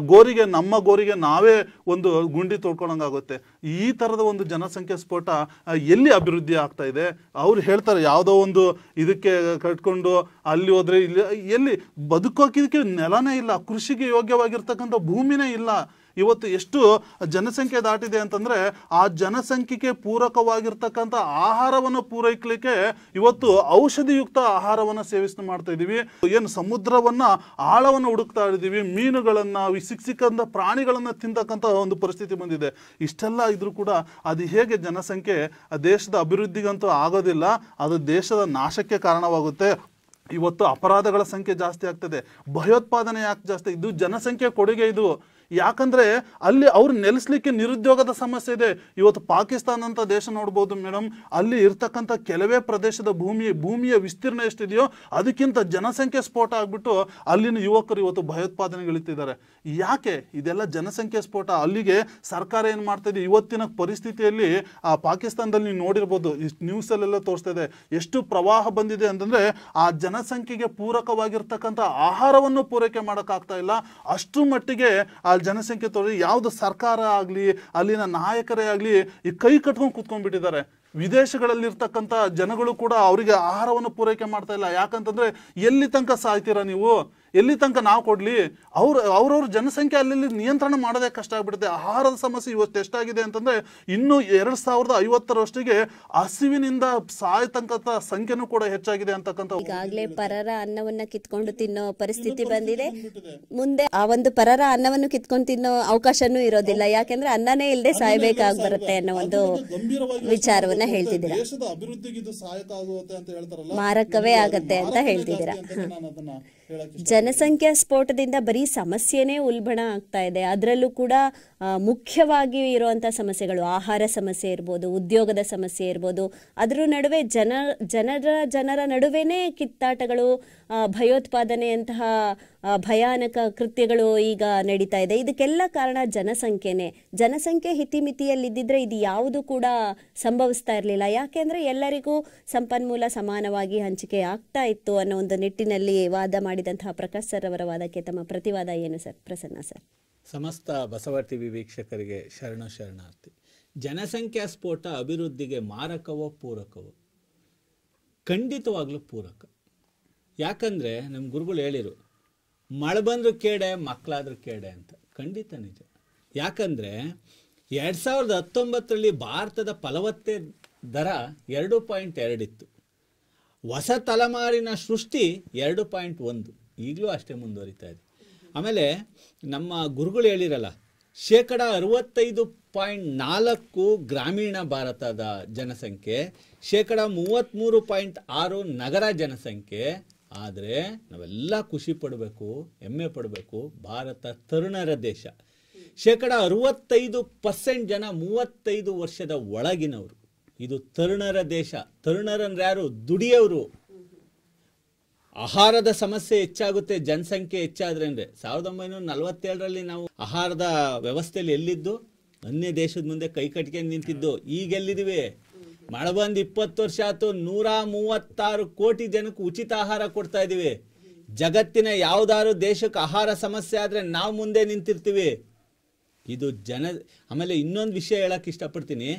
ನಮ್ಮ ಗೋರಿಗೆ ನಾವೇ ಒಂದು ಗುಂಡಿ ತೊಳ್ಕೊಳಂಗಾಗುತ್ತೆ. ಈ ಥರದ ಒಂದು ಜನಸಂಖ್ಯೆ ಸ್ಫೋಟ ಎಲ್ಲಿ ಅಭಿವೃದ್ಧಿ ಆಗ್ತಾ ಇದೆ? ಅವ್ರು ಹೇಳ್ತಾರೆ ಯಾವುದೋ ಒಂದು ಇದಕ್ಕೆ ಕಟ್ಕೊಂಡು ಅಲ್ಲಿ ಹೋದರೆ ಇಲ್ಲಿ ಎಲ್ಲಿ ಬದುಕೋಕೆ ನೆಲನೇ ಇಲ್ಲ, ಕೃಷಿಗೆ ಯೋಗ್ಯವಾಗಿರ್ತಕ್ಕಂಥ ಭೂಮಿನೇ ಇಲ್ಲ. ಇವತ್ತು ಎಷ್ಟು ಜನಸಂಖ್ಯೆ ದಾಟಿದೆ ಅಂತಂದ್ರೆ ಆ ಜನಸಂಖ್ಯೆಗೆ ಪೂರಕವಾಗಿರ್ತಕ್ಕಂಥ ಆಹಾರವನ್ನು ಪೂರೈಸಲಿಕ್ಕೆ ಇವತ್ತು ಔಷಧಿಯುಕ್ತ ಆಹಾರವನ್ನು ಸೇವಿಸಿ ಮಾಡ್ತಾ ಇದೀವಿ. ಏನು ಸಮುದ್ರವನ್ನ ಆಳವನ್ನು ಹುಡುಕ್ತಾ ಇದ್ದೀವಿ, ಮೀನುಗಳನ್ನ ಸಿಕ್ಕಂತ ಪ್ರಾಣಿಗಳನ್ನ ತಿಂತಕ್ಕಂಥ ಒಂದು ಪರಿಸ್ಥಿತಿ ಬಂದಿದೆ. ಇಷ್ಟೆಲ್ಲ ಇದ್ರೂ ಕೂಡ ಅದು ಹೇಗೆ ಜನಸಂಖ್ಯೆ ದೇಶದ ಅಭಿವೃದ್ಧಿಗಂತೂ ಆಗೋದಿಲ್ಲ, ಅದು ದೇಶದ ನಾಶಕ್ಕೆ ಕಾರಣವಾಗುತ್ತೆ. ಇವತ್ತು ಅಪರಾಧಗಳ ಸಂಖ್ಯೆ ಜಾಸ್ತಿ ಆಗ್ತದೆ, ಭಯೋತ್ಪಾದನೆ ಯಾಕೆ ಜಾಸ್ತಿ, ಇದು ಜನಸಂಖ್ಯೆ ಕೊಡುಗೆ ಇದು. ಯಾಕಂದ್ರೆ ಅಲ್ಲಿ ಅವ್ರು ನೆಲೆಸಲಿಕ್ಕೆ ನಿರುದ್ಯೋಗದ ಸಮಸ್ಯೆ ಇದೆ. ಇವತ್ತು ಪಾಕಿಸ್ತಾನ ಅಂತ ದೇಶ ನೋಡ್ಬೋದು ಮೇಡಮ್, ಅಲ್ಲಿ ಇರ್ತಕ್ಕಂಥ ಕೆಲವೇ ಪ್ರದೇಶದ ಭೂಮಿಯ ವಿಸ್ತೀರ್ಣ ಎಷ್ಟಿದೆಯೋ ಅದಕ್ಕಿಂತ ಜನಸಂಖ್ಯೆ ಸ್ಫೋಟ ಆಗ್ಬಿಟ್ಟು ಅಲ್ಲಿನ ಯುವಕರು ಇವತ್ತು ಭಯೋತ್ಪಾದನೆಗಳಿತಿದ್ದಾರೆ. ಯಾಕೆ ಇದೆಲ್ಲ ಜನಸಂಖ್ಯೆ ಸ್ಫೋಟ? ಅಲ್ಲಿಗೆ ಸರ್ಕಾರ ಏನು ಮಾಡ್ತಾ ಇದೆ ಇವತ್ತಿನ ಪರಿಸ್ಥಿತಿಯಲ್ಲಿ, ಆ ಪಾಕಿಸ್ತಾನದಲ್ಲಿ ನೀವು ನೋಡಿರ್ಬೋದು, ನ್ಯೂಸಲ್ಲೆಲ್ಲ ತೋರಿಸ್ತಾ ಇದೆ ಎಷ್ಟು ಪ್ರವಾಹ ಬಂದಿದೆ ಅಂತಂದ್ರೆ ಆ ಜನಸಂಖ್ಯೆಗೆ ಪೂರಕವಾಗಿರ್ತಕ್ಕಂಥ ಆಹಾರವನ್ನು ಪೂರೈಕೆ ಮಾಡೋಕ್ಕಾಗ್ತಾ ಇಲ್ಲ. ಅಷ್ಟು ಮಟ್ಟಿಗೆ ಆ ಜನಸಂಖ್ಯೆ ತೋರಿ ಯಾವುದು ಸರ್ಕಾರ ಆಗಲಿ ಅಲ್ಲಿನ ನಾಯಕರೇ ಆಗಲಿ ಈ ಕೈ ಕಟ್ಕೊಂಡು ಕೂತ್ಕೊಂಡ್ಬಿಟ್ಟಿದ್ದಾರೆ. ವಿದೇಶಗಳಲ್ಲಿರ್ತಕ್ಕಂಥ ಜನಗಳು ಕೂಡ ಅವರಿಗೆ ಆಹಾರವನ್ನು ಪೂರೈಕೆ ಮಾಡ್ತಾ ಇಲ್ಲ. ಯಾಕಂತಂದ್ರೆ ಎಲ್ಲಿ ತನಕ ಸಾಯ್ತೀರಾ ನೀವು, ಎಲ್ಲಿ ತನಕ ನಾವು ಕೊಡ್ಲಿ? ಅವ್ರವ್ರ ಜನಸಂಖ್ಯೆ ಅಲ್ಲಿ ನಿಯಂತ್ರಣ ಮಾಡೋದೇ ಕಷ್ಟ ಆಗ್ಬಿಡುತ್ತೆ. ಆಹಾರದ ಸಮಸ್ಯೆ ಇವತ್ತು ಎಷ್ಟಾಗಿದೆ ಅಂತಂದ್ರೆ ಇನ್ನು 2050 ಹಸಿವಿನಿಂದ ಸಾಯ್ತಕ್ಕಂಥ ಸಂಖ್ಯೆನೂ ಕೂಡ ಹೆಚ್ಚಾಗಿದೆ ಅಂತಕ್ಕಂಥ. ಈಗಾಗಲೇ ಪರರ ಅನ್ನವನ್ನ ಕಿತ್ಕೊಂಡು ತಿನ್ನೋ ಪರಿಸ್ಥಿತಿ ಬಂದಿದೆ. ಮುಂದೆ ಆ ಒಂದು ಪರರ ಅನ್ನವನ್ನು ಕಿತ್ಕೊಂಡು ತಿನ್ನೋ ಅವಕಾಶನೂ ಇರೋದಿಲ್ಲ. ಯಾಕೆಂದ್ರೆ ಅನ್ನನೇ ಇಲ್ಲದೆ ಸಾಯ್ಬೇಕಾಗಿ ಬರುತ್ತೆ ಅನ್ನೋ ಒಂದು ವಿಚಾರವನ್ನ ಹೇಳ್ತಿದ್ದೀರಾ. ದೇಶದ ಅಭಿವೃದ್ಧಿಗೆ ಇದು ಸಹಾಯಕ ಆಗುತ್ತೆ ಅಂತ ಹೇಳ್ತಾರಲ್ಲ, ಮಾರಕವೇ ಆಗತ್ತೆ ಅಂತ ಹೇಳ್ತಿದ್ದೀರಾ. ಜನಸಂಖ್ಯಾ ಸ್ಫೋಟದಿಂದ ಬರೀ ಸಮಸ್ಯೆನೇ ಉಲ್ಬಣ ಆಗ್ತಾ ಇದೆ. ಅದರಲ್ಲೂ ಕೂಡ ಮುಖ್ಯವಾಗಿ ಇರುವಂತಹ ಸಮಸ್ಯೆಗಳು ಆಹಾರ ಸಮಸ್ಯೆ ಇರ್ಬೋದು, ಉದ್ಯೋಗದ ಸಮಸ್ಯೆ ಇರ್ಬೋದು. ಅದರ ನಡುವೆ ಜನರ ನಡುವೆನೇ ಕಿತ್ತಾಟಗಳು, ಭಯೋತ್ಪಾದನೆಯಂತಹ ಭಯಾನಕ ಕೃತ್ಯಗಳು ಈಗ ನಡೀತಾ ಇದೆ. ಇದಕ್ಕೆಲ್ಲ ಕಾರಣ ಜನಸಂಖ್ಯೆನೇ. ಜನಸಂಖ್ಯೆ ಹಿತಿಮಿತಿಯಲ್ಲಿದ್ದಿದ್ರೆ ಇದು ಯಾವುದು ಕೂಡ ಸಂಭವಿಸ್ತಾ ಇರಲಿಲ್ಲ. ಯಾಕೆಂದ್ರೆ ಎಲ್ಲರಿಗೂ ಸಂಪನ್ಮೂಲ ಸಮಾನವಾಗಿ ಹಂಚಿಕೆ ಆಗ್ತಾ ಇತ್ತು ಅನ್ನೋ ಒಂದು ನಿಟ್ಟಿನಲ್ಲಿ ವಾದ ಮಾಡಿದಂತಹ ಪ್ರಕಾಶ್ ಸರ್ ಅವರ ವಾದಕ್ಕೆ ತಮ್ಮ ಪ್ರತಿವಾದ ಏನು ಸರ್? ಪ್ರಸನ್ನ ಸರ್. ಸಮಸ್ತ ಬಸವ ಟಿವಿ ವೀಕ್ಷಕರಿಗೆ ಶರಣಾರ್ಥಿ. ಜನಸಂಖ್ಯಾ ಸ್ಫೋಟ ಅಭಿವೃದ್ಧಿಗೆ ಮಾರಕವೋ ಪೂರಕವೋ? ಖಂಡಿತವಾಗ್ಲೂ ಪೂರಕ. ಯಾಕಂದರೆ ನಮ್ಮ ಗುರುಗಳು ಹೇಳಿರು, ಮಳೆ ಬಂದರೂ ಕೇಡೆ, ಮಕ್ಕಳಾದ್ರೂ ಕೇಡೆ ಅಂತ. ಖಂಡಿತ ನಿಜ. ಯಾಕಂದರೆ 2019 ಭಾರತದ ಫಲವತ್ತೆ ದರ 2.2 ಇತ್ತು. ಹೊಸ ತಲೆಮಾರಿನ ಸೃಷ್ಟಿ 2.1, ಈಗಲೂ ಅಷ್ಟೇ ಮುಂದುವರಿತಾ ಇದೆ. ಆಮೇಲೆ ನಮ್ಮ ಗುರುಗಳು ಹೇಳಿರಲ್ಲ, 65.4% ಗ್ರಾಮೀಣ ಭಾರತದ ಜನಸಂಖ್ಯೆ, 33.6% ನಗರ ಜನಸಂಖ್ಯೆ. ಆದರೆ ನಾವೆಲ್ಲ ಖುಷಿ ಪಡಬೇಕು, ಹೆಮ್ಮೆ ಪಡಬೇಕು, ಭಾರತ ತರುಣರ ದೇಶ. 65% ಜನ 35 ವರ್ಷದ ಒಳಗಿನವರು. ಇದು ತರುಣರ ದೇಶ. ತರುಣರಂದ್ರೆ ಯಾರು? ದುಡಿಯೋರು. ಆಹಾರದ ಸಮಸ್ಯೆ ಹೆಚ್ಚಾಗುತ್ತೆ ಜನಸಂಖ್ಯೆ ಹೆಚ್ಚಾದ್ರೆ. ಅಂದರೆ 1947ರಲ್ಲಿ ನಾವು ಆಹಾರದ ವ್ಯವಸ್ಥೆಯಲ್ಲಿ ಎಲ್ಲಿದ್ದು? ಅನ್ಯ ದೇಶದ ಮುಂದೆ ಕೈ ಕಟ್ಕೊಂಡು ನಿಂತಿದ್ದು. ಈಗೆಲ್ಲಿದ್ದೀವಿ? ಮಳೆ ಬಂದು 20 ವರ್ಷ ಆಯ್ತು, 136 ಕೋಟಿ ಜನಕ್ಕೆ ಉಚಿತ ಆಹಾರ ಕೊಡ್ತಾ ಇದ್ದೀವಿ. ಜಗತ್ತಿನ ಯಾವುದಾದ್ರು ದೇಶಕ್ಕೆ ಆಹಾರ ಸಮಸ್ಯೆ ಆದರೆ ನಾವು ಮುಂದೆ ನಿಂತಿರ್ತೀವಿ. ಇದು ಆಮೇಲೆ ಇನ್ನೊಂದು ವಿಷಯ ಹೇಳಕ್ಕೆ ಇಷ್ಟಪಡ್ತೀನಿ.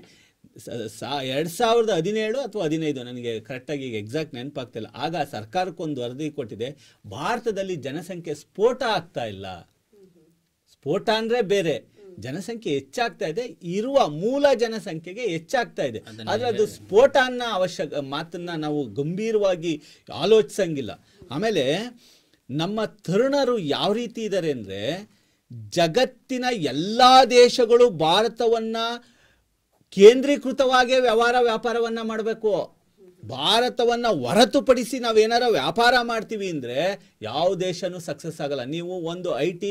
2017 ಅಥವಾ 15, ನನಗೆ ಕರೆಕ್ಟಾಗಿ ಈಗ ಎಕ್ಸಾಕ್ಟ್ ನೆನಪಾಗ್ತಿಲ್ಲ, ಆಗ ಸರ್ಕಾರಕ್ಕೊಂದು ವರದಿ ಕೊಟ್ಟಿದೆ, ಭಾರತದಲ್ಲಿ ಜನಸಂಖ್ಯೆ ಸ್ಫೋಟ ಆಗ್ತಾ ಇಲ್ಲ. ಸ್ಫೋಟ ಅಂದರೆ ಬೇರೆ, ಜನಸಂಖ್ಯೆ ಹೆಚ್ಚಾಗ್ತಾ ಇದೆ, ಇರುವ ಮೂಲ ಜನಸಂಖ್ಯೆಗೆ ಹೆಚ್ಚಾಗ್ತಾ ಇದೆ. ಆದರೆ ಅದು ಸ್ಫೋಟ ಅನ್ನೋ ಮಾತನ್ನ ನಾವು ಗಂಭೀರವಾಗಿ ಆಲೋಚಿಸಂಗಿಲ್ಲ. ಆಮೇಲೆ ನಮ್ಮ ತರುಣರು ಯಾವ ರೀತಿ ಇದ್ದಾರೆ ಅಂದರೆ, ಜಗತ್ತಿನ ಎಲ್ಲ ದೇಶಗಳು ಭಾರತವನ್ನು ಕೇಂದ್ರೀಕೃತವಾಗಿ ವ್ಯಾಪಾರವನ್ನು ಮಾಡಬೇಕು. ಭಾರತವನ್ನು ಹೊರತುಪಡಿಸಿ ನಾವೇನಾರ ವ್ಯಾಪಾರ ಮಾಡ್ತೀವಿ ಅಂದರೆ ಯಾವ ದೇಶನೂ ಸಕ್ಸಸ್ ಆಗಲ್ಲ. ನೀವು ಒಂದು IT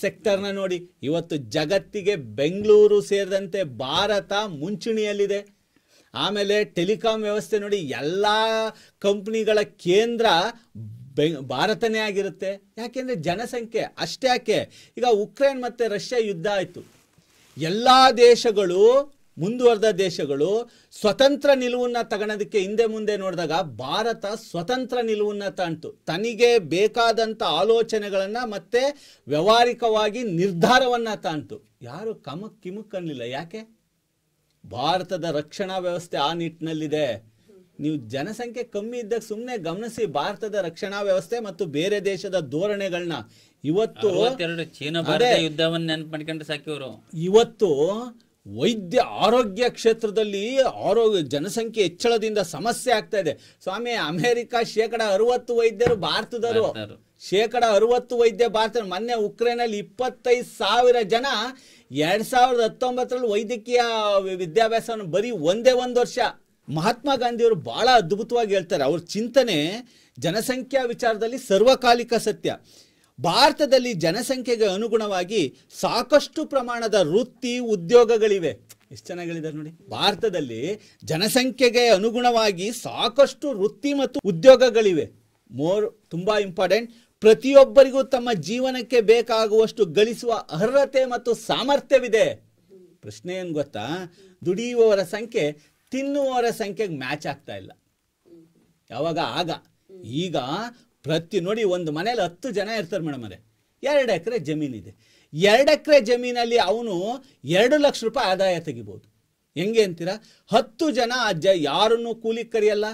ಸೆಕ್ಟರ್ನ ನೋಡಿ, ಇವತ್ತು ಜಗತ್ತಿಗೆ ಬೆಂಗಳೂರು ಸೇರಿದಂತೆ ಭಾರತ ಮುಂಚೂಣಿಯಲ್ಲಿದೆ. ಆಮೇಲೆ ಟೆಲಿಕಾಂ ವ್ಯವಸ್ಥೆ ನೋಡಿ, ಎಲ್ಲ ಕಂಪ್ನಿಗಳ ಕೇಂದ್ರ ಭಾರತನೇ ಆಗಿರುತ್ತೆ. ಯಾಕೆಂದರೆ ಜನಸಂಖ್ಯೆ. ಅಷ್ಟೇ ಯಾಕೆ, ಈಗ ಉಕ್ರೇನ್ ಮತ್ತು ರಷ್ಯಾ ಯುದ್ಧ ಆಯಿತು, ಎಲ್ಲ ದೇಶಗಳು, ಮುಂದುವರೆದ ದೇಶಗಳು ಸ್ವತಂತ್ರ ನಿಲುವನ್ನು ತಗೊಳೋದಕ್ಕೆ ಹಿಂದೆ ಮುಂದೆ ನೋಡಿದಾಗ ಭಾರತ ಸ್ವತಂತ್ರ ನಿಲುವನ್ನು ತಾಣ್ತು. ತನಗೆ ಬೇಕಾದಂಥ ಆಲೋಚನೆಗಳನ್ನು ಮತ್ತು ವ್ಯಾವಹಾರಿಕವಾಗಿ ನಿರ್ಧಾರವನ್ನು ತಾಣ್ತು. ಯಾರು ಕಿಮುಕ್ ಅನ್ನಲಿಲ್ಲ. ಯಾಕೆ? ಭಾರತದ ರಕ್ಷಣಾ ವ್ಯವಸ್ಥೆ ಆ ನಿಟ್ಟಿನಲ್ಲಿದೆ. ನೀವು ಜನಸಂಖ್ಯೆ ಕಮ್ಮಿ ಇದ್ದಾಗ ಸುಮ್ಮನೆ ಗಮನಿಸಿ ಭಾರತದ ರಕ್ಷಣಾ ವ್ಯವಸ್ಥೆ ಮತ್ತು ಬೇರೆ ದೇಶದ ಧೋರಣೆಗಳನ್ನ. ಇವತ್ತು ಚೀನಾ ಭಾರತ ಯುದ್ಧವನ್ನು ನೆನಪು ಮಾಡ್ಕೊಂಡ್ರೆ ಸಾಕಿವರು. ಇವತ್ತು ಆರೋಗ್ಯ ಕ್ಷೇತ್ರದಲ್ಲಿ ಜನಸಂಖ್ಯೆ ಹೆಚ್ಚಳದಿಂದ ಸಮಸ್ಯೆ ಆಗ್ತಾ ಇದೆ ಸ್ವಾಮಿ. ಅಮೆರಿಕ 60% ವೈದ್ಯರು ಭಾರತದವರು, 60% ವೈದ್ಯ ಭಾರತ. ಮೊನ್ನೆ ಉಕ್ರೇನಲ್ಲಿ 25,000 ಜನ 2019 ವೈದ್ಯಕೀಯ ವಿದ್ಯಾಭ್ಯಾಸವನ್ನು ಬರೀ ಒಂದೇ ಒಂದು ವರ್ಷ. ಮಹಾತ್ಮ ಗಾಂಧಿಯವರು ಬಹಳ ಅದ್ಭುತವಾಗಿ ಹೇಳ್ತಾರೆ. ಅವ್ರ ಚಿಂತನೆ ಜನಸಂಖ್ಯಾ ವಿಚಾರದಲ್ಲಿ ಸರ್ವಕಾಲಿಕ ಸತ್ಯ. ಭಾರತದಲ್ಲಿ ಜನಸಂಖ್ಯೆಗೆ ಅನುಗುಣವಾಗಿ ಸಾಕಷ್ಟು ಪ್ರಮಾಣದ ವೃತ್ತಿ ಉದ್ಯೋಗಗಳಿವೆ. ಎಷ್ಟು ಚೆನ್ನಾಗಿ ಹೇಳಿದ್ದಾರೆ ನೋಡಿ. ಭಾರತದಲ್ಲಿ ಜನಸಂಖ್ಯೆಗೆ ಅನುಗುಣವಾಗಿ ಸಾಕಷ್ಟು ವೃತ್ತಿ ಮತ್ತು ಉದ್ಯೋಗಗಳಿವೆ. ತುಂಬಾ ಇಂಪಾರ್ಟೆಂಟ್. ಪ್ರತಿಯೊಬ್ಬರಿಗೂ ತಮ್ಮ ಜೀವನಕ್ಕೆ ಬೇಕಾಗುವಷ್ಟು ಗಳಿಸುವ ಅರ್ಹತೆ ಮತ್ತು ಸಾಮರ್ಥ್ಯವಿದೆ. ಪ್ರಶ್ನೆ ಏನು ಗೊತ್ತಾ, ದುಡಿಯುವವರ ಸಂಖ್ಯೆ ತಿನ್ನುವವರ ಸಂಖ್ಯೆಗೆ ಮ್ಯಾಚ್ ಆಗ್ತಾ ಇಲ್ಲ. ಯಾವಾಗ ಈಗ ನೋಡಿ, ಒಂದು ಮನೇಲಿ 10 ಜನ ಇರ್ತಾರೆ ಮೇಡಮ್ ಅವರೇ, 2 ಎಕರೆ ಜಮೀನಿದೆ. 2 ಎಕರೆ ಜಮೀನಲ್ಲಿ ಅವನು 2 ಲಕ್ಷ ರೂಪಾಯಿ ಆದಾಯ ತೆಗಿಬೋದು. ಹೆಂಗೆ ಅಂತೀರಾ? 10 ಜನ ಯಾರನ್ನು ಕೂಲಿಗೆ ಕರೆಯಲ್ಲ,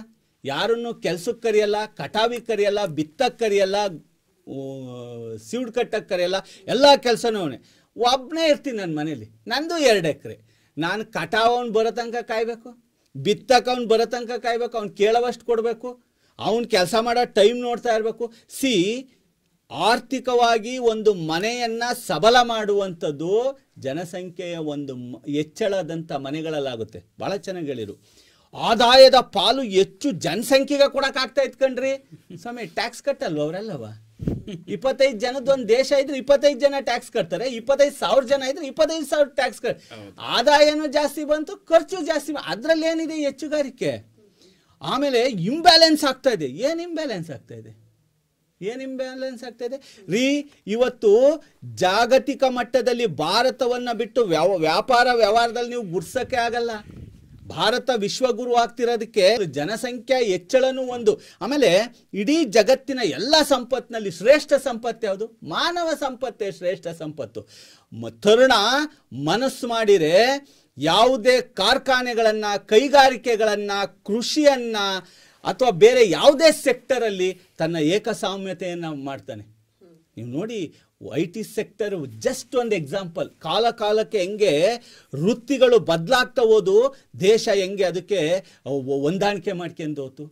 ಯಾರನ್ನು ಕೆಲ್ಸಕ್ಕೆ ಕರೆಯಲ್ಲ, ಕಟಾವಿಗೆ ಕರೆಯಲ್ಲ, ಬಿತ್ತಕ್ಕೆ ಕರೆಯಲ್ಲ, ಸೀಡ್ ಕಟ್ಟಕ್ಕೆ ಕರೆಯಲ್ಲ, ಎಲ್ಲ ಕೆಲಸನೂ ಅವನೇ. ಒಬ್ಬನೇ ಇರ್ತೀನಿ ನನ್ನ ಮನೇಲಿ, ನಂದು 2 ಎಕರೆ. ನಾನು ಕಟಾವನ್ ಬರೋ ತನಕ ಕಾಯ್ಬೇಕು, ಬಿತ್ತಕ್ಕೆ ಅವ್ನು ಬರೋ ತನಕ ಕಾಯ್ಬೇಕು, ಅವ್ನು ಕೇಳೋವಷ್ಟು ಕೊಡಬೇಕು, ಅವನು ಕೆಲಸ ಮಾಡೋ ಟೈಮ್ ನೋಡ್ತಾ ಇರಬೇಕು. ಆರ್ಥಿಕವಾಗಿ ಒಂದು ಮನೆಯನ್ನ ಸಬಲ ಮಾಡುವಂಥದ್ದು ಜನಸಂಖ್ಯೆಯ ಒಂದು ಹೆಚ್ಚಳದಂಥ ಮನೆಗಳಲ್ಲಾಗುತ್ತೆ. ಭಾಳ ಚೆನ್ನಾಗಿ ಹೇಳಿರು. ಆದಾಯದ ಪಾಲು ಹೆಚ್ಚು ಜನಸಂಖ್ಯೆಗೆ ಕೊಡೋಕ್ಕಾಗ್ತಾ ಇತ್ಕಂಡ್ರಿ ಸ್ವಾಮಿ. ಟ್ಯಾಕ್ಸ್ ಕಟ್ಟಲ್ವ ಅವರೆಲ್ಲವ? 25 ಜನದ ಒಂದು ದೇಶ ಇದ್ರೆ 25 ಜನ ಟ್ಯಾಕ್ಸ್ ಕಟ್ತಾರೆ, 25,000 ಜನ ಇದ್ರೆ 25,000 ಟ್ಯಾಕ್ಸ್ ಆದಾಯನೂ ಜಾಸ್ತಿ ಬಂತು, ಖರ್ಚು ಜಾಸ್ತಿ. ಅದ್ರಲ್ಲಿ ಏನಿದೆ ಹೆಚ್ಚುಗಾರಿಕೆ. ಆಮೇಲೆ ಇಂಬ್ಯಾಲೆನ್ಸ್ ಆಗ್ತಾ ಇದೆ. ಏನು ಇಂಬ್ಯಾಲೆನ್ಸ್ ಆಗ್ತಾ ಇದೆ? ಇವತ್ತು ಜಾಗತಿಕ ಮಟ್ಟದಲ್ಲಿ ಭಾರತವನ್ನು ಬಿಟ್ಟು ವ್ಯಾಪಾರ ವ್ಯವಹಾರದಲ್ಲಿ ನೀವು ಗುರ್ಸಕ್ಕೆ ಆಗಲ್ಲ. ಭಾರತ ವಿಶ್ವಗುರು ಆಗ್ತಿರೋದಕ್ಕೆ ಜನಸಂಖ್ಯಾ ಹೆಚ್ಚಳನೂ ಒಂದು. ಆಮೇಲೆ ಇಡೀ ಜಗತ್ತಿನ ಎಲ್ಲ ಸಂಪತ್ತಿನಲ್ಲಿ ಶ್ರೇಷ್ಠ ಸಂಪತ್ತು ಯಾವುದು? ಮಾನವ ಸಂಪತ್ತೇ ಶ್ರೇಷ್ಠ ಸಂಪತ್ತು. ತರುಣ ಮನಸ್ಸು ಮಾಡಿರೆ ಯಾವುದೇ ಕಾರ್ಖಾನೆಗಳನ್ನು, ಕೈಗಾರಿಕೆಗಳನ್ನು, ಕೃಷಿಯನ್ನು ಅಥವಾ ಬೇರೆ ಯಾವುದೇ ಸೆಕ್ಟರಲ್ಲಿ ತನ್ನ ಏಕಸ್ವಾಮ್ಯತೆಯನ್ನು ಮಾಡ್ತಾನೆ. ನೀವು ನೋಡಿ, IT ಸೆಕ್ಟರ್ ಜಸ್ಟ್ ಒಂದು ಎಕ್ಸಾಂಪಲ್. ಕಾಲಕ್ಕೆ ಹೆಂಗೆ ವೃತ್ತಿಗಳು ಬದಲಾಗ್ತಾ ಹೋದು, ದೇಶ ಹೆಂಗೆ ಅದಕ್ಕೆ ಹೊಂದಾಣಿಕೆ ಮಾಡ್ಕೊಂಡು ಹೋತು,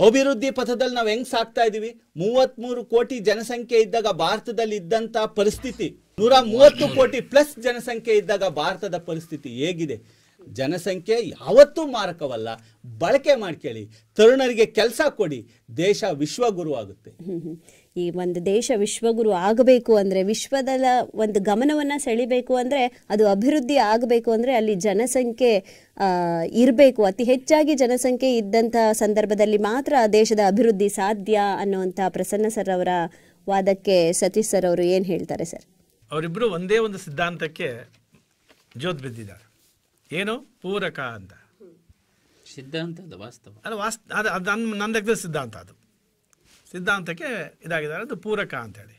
ಅಭಿವೃದ್ಧಿ ಪಥದಲ್ಲಿ ನಾವು ಹೆಂಗೆ ಸಾಕ್ತಾ ಇದೀವಿ. 33 ಕೋಟಿ ಜನಸಂಖ್ಯೆ ಇದ್ದಾಗ ಭಾರತದಲ್ಲಿ ಇದ್ದಂಥ ಪರಿಸ್ಥಿತಿ 130 ಕೋಟಿ ಪ್ಲಸ್ ಜನಸಂಖ್ಯೆ ಇದ್ದಾಗ ಭಾರತದ ಪರಿಸ್ಥಿತಿ ಹೇಗಿದೆ. ಜನಸಂಖ್ಯೆ ಯಾವತ್ತೂ ಮಾರಕವಲ್ಲ. ಬಳಕೆ ಮಾಡ್ಕೊಳ್ಳಿ, ತರುಣರಿಗೆ ಕೆಲಸ ಕೊಡಿ, ದೇಶ ವಿಶ್ವಗುರು ಆಗುತ್ತೆ. ಈ ಒಂದು ದೇಶ ವಿಶ್ವಗುರು ಆಗಬೇಕು ಅಂದರೆ, ವಿಶ್ವದ ಒಂದು ಗಮನವನ್ನು ಸೆಳಿಬೇಕು ಅಂದರೆ, ಅದು ಅಭಿವೃದ್ಧಿ ಆಗಬೇಕು ಅಂದರೆ ಅಲ್ಲಿ ಜನಸಂಖ್ಯೆ ಇರಬೇಕು. ಅತಿ ಹೆಚ್ಚಾಗಿ ಜನಸಂಖ್ಯೆ ಇದ್ದಂಥ ಸಂದರ್ಭದಲ್ಲಿ ಮಾತ್ರ ದೇಶದ ಅಭಿವೃದ್ಧಿ ಸಾಧ್ಯ ಅನ್ನುವಂಥ ಪ್ರಸನ್ನ ಸರ್ ಅವರ ವಾದಕ್ಕೆ ಸತೀಶ್ ಸರ್ ಅವರು ಏನು ಹೇಳ್ತಾರೆ ಸರ್? ಅವರಿಬ್ಬರು ಒಂದೇ ಒಂದು ಸಿದ್ಧಾಂತಕ್ಕೆ ಜೋತ್ ಬಿದ್ದಿದ್ದಾರೆ. ಏನು? ಪೂರಕ ಅಂತ ಸಿದ್ಧಾಂತ. ಅದು ವಾಸ್ತವ, ಅದು ನಂದಕ್ಕೆ ಸಿದ್ಧಾಂತ. ಅದು ಸಿದ್ಧಾಂತಕ್ಕೆ ಇದಾಗಿದ್ದಾರೆ, ಅದು ಪೂರಕ ಅಂತೇಳಿ.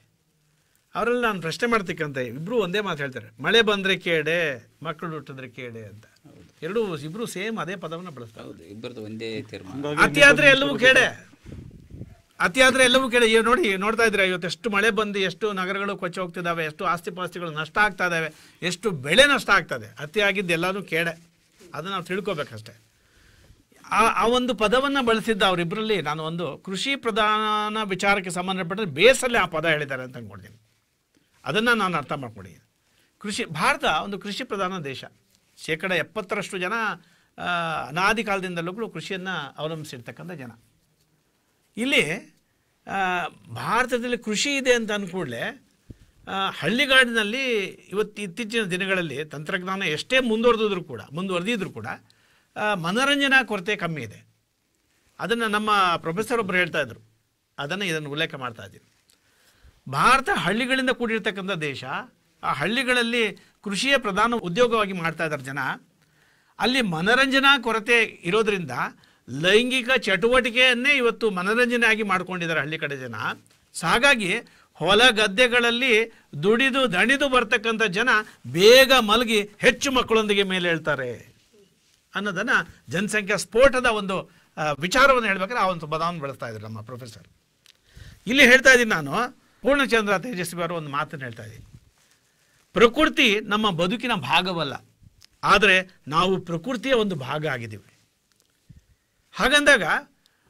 ಅವರಲ್ಲಿ ನಾನು ಪ್ರಶ್ನೆ ಮಾಡ್ತಿಕ್ಕಂತೆ ಇಬ್ಬರು ಒಂದೇ ಮಾತು ಹೇಳ್ತಾರೆ, ಮಳೆ ಬಂದರೆ ಕೇಡೆ, ಮಕ್ಕಳು ಹುಟ್ಟಿದ್ರೆ ಕೇಡೆ ಅಂತ. ಇಬ್ಬರು ಸೇಮ್ ಅದೇ ಪದವನ್ನು ಬಳಸ್ತಾರೆ. ಇಬ್ಬರದು ಒಂದೇ ತೀರ್ಮಾನ. ಅತಿಯಾದರೆ ಎಲ್ಲವೂ ಕೇಡೆ, ಅತಿಯಾದರೆ ಎಲ್ಲವೂ ಕೇಡೆ. ನೋಡ್ತಾ ಇದ್ರೆ ಇವತ್ತು ಎಷ್ಟು ಮಳೆ ಬಂದು ಎಷ್ಟು ನಗರಗಳು ಕೊಚ್ಚಿ ಹೋಗ್ತಿದ್ದಾವೆ, ಎಷ್ಟು ಆಸ್ತಿ ಪಾಸ್ತಿಗಳು ನಷ್ಟ ಆಗ್ತಾ ಇದ್ದಾವೆ, ಎಷ್ಟು ಬೆಳೆ ನಷ್ಟ ಆಗ್ತದೆ. ಅತಿಯಾಗಿದ್ದು ಎಲ್ಲನೂ ಕೇಡೆ. ಅದನ್ನು ನಾವು ತಿಳ್ಕೊಬೇಕಷ್ಟೆ. ಆ ಒಂದು ಪದವನ್ನು ಬಳಸಿದ್ದ ಅವರಿಬ್ಬರಲ್ಲಿ ನಾನು ಒಂದು ಕೃಷಿ ಪ್ರಧಾನ ವಿಚಾರಕ್ಕೆ ಸಂಬಂಧಪಟ್ಟರೆ ಬೇಸಲ್ಲಿ ಆ ಪದ ಹೇಳಿದ್ದಾರೆ ಅಂತ ಅಂದ್ಕೊಂಡಿದ್ದೀನಿ. ಅದನ್ನು ನಾನು ಅರ್ಥ ಮಾಡ್ಕೊಂಡಿದ್ದೀನಿ. ಭಾರತ ಒಂದು ಕೃಷಿ ಪ್ರಧಾನ ದೇಶ. 70% ಜನ ಅನಾದಿ ಕಾಲದಿಂದಲೂ ಕೂಡ ಕೃಷಿಯನ್ನು ಅವಲಂಬಿಸಿರ್ತಕ್ಕಂಥ ಜನ. ಇಲ್ಲಿ ಭಾರತದಲ್ಲಿ ಕೃಷಿ ಇದೆ ಅಂತ ಅಂದ್ಕೂಡಲೇ ಹಳ್ಳಿಗಾಡಿನಲ್ಲಿ ಇತ್ತೀಚಿನ ದಿನಗಳಲ್ಲಿ ತಂತ್ರಜ್ಞಾನ ಎಷ್ಟೇ ಮುಂದುವರೆದಿದ್ರು ಕೂಡ ಮನೋರಂಜನಾ ಕೊರತೆ ಕಮ್ಮಿ ಇದೆ. ಅದನ್ನು ನಮ್ಮ ಪ್ರೊಫೆಸರ್ ಒಬ್ಬರು ಹೇಳ್ತಾ ಇದ್ರು, ಇದನ್ನು ಉಲ್ಲೇಖ ಮಾಡ್ತಾ ಇದ್ದೀನಿ. ಭಾರತ ಹಳ್ಳಿಗಳಿಂದ ಕೂಡಿರ್ತಕ್ಕಂಥ ದೇಶ. ಆ ಹಳ್ಳಿಗಳಲ್ಲಿ ಕೃಷಿಯ ಪ್ರಧಾನ ಉದ್ಯೋಗವಾಗಿ ಮಾಡ್ತಾ ಇದ್ದಾರೆ ಜನ. ಅಲ್ಲಿ ಮನೋರಂಜನಾ ಕೊರತೆ ಇರೋದ್ರಿಂದ ಲೈಂಗಿಕ ಚಟುವಟಿಕೆಯನ್ನೇ ಇವತ್ತು ಮನೋರಂಜನೆಯಾಗಿ ಮಾಡ್ಕೊಂಡಿದ್ದಾರೆ ಹಳ್ಳಿ ಕಡೆ ಜನ. ಹಾಗಾಗಿ ಹೊಲ ಗದ್ದೆಗಳಲ್ಲಿ ದುಡಿದು ದಣಿದು ಬರ್ತಕ್ಕಂಥ ಜನ ಬೇಗ ಮಲಗಿ ಹೆಚ್ಚು ಮಕ್ಕಳೊಂದಿಗೆ ಮೇಲೆ ಹೇಳ್ತಾರೆ ಅನ್ನೋದನ್ನು ಜನಸಂಖ್ಯಾ ಸ್ಫೋಟದ ಒಂದು ವಿಚಾರವನ್ನು ಹೇಳ್ಬೇಕಾದ್ರೆ ಆ ಒಂದು ಪದವನ್ನು ಬಳಸ್ತಾ ಇದ್ರು ನಮ್ಮ ಪ್ರೊಫೆಸರ್. ಇಲ್ಲಿ ಹೇಳ್ತಾ ಇದ್ದೀನಿ ನಾನು, ಪೂರ್ಣಚಂದ್ರ ತೇಜಸ್ವಿ ಅವರು ಒಂದು ಮಾತನ್ನು ಹೇಳ್ತಾ ಇದ್ದೀನಿ, ಪ್ರಕೃತಿ ನಮ್ಮ ಬದುಕಿನ ಭಾಗವಲ್ಲ, ಆದರೆ ನಾವು ಪ್ರಕೃತಿಯ ಒಂದು ಭಾಗ ಆಗಿದ್ದೀವಿ. ಹಾಗಂದಾಗ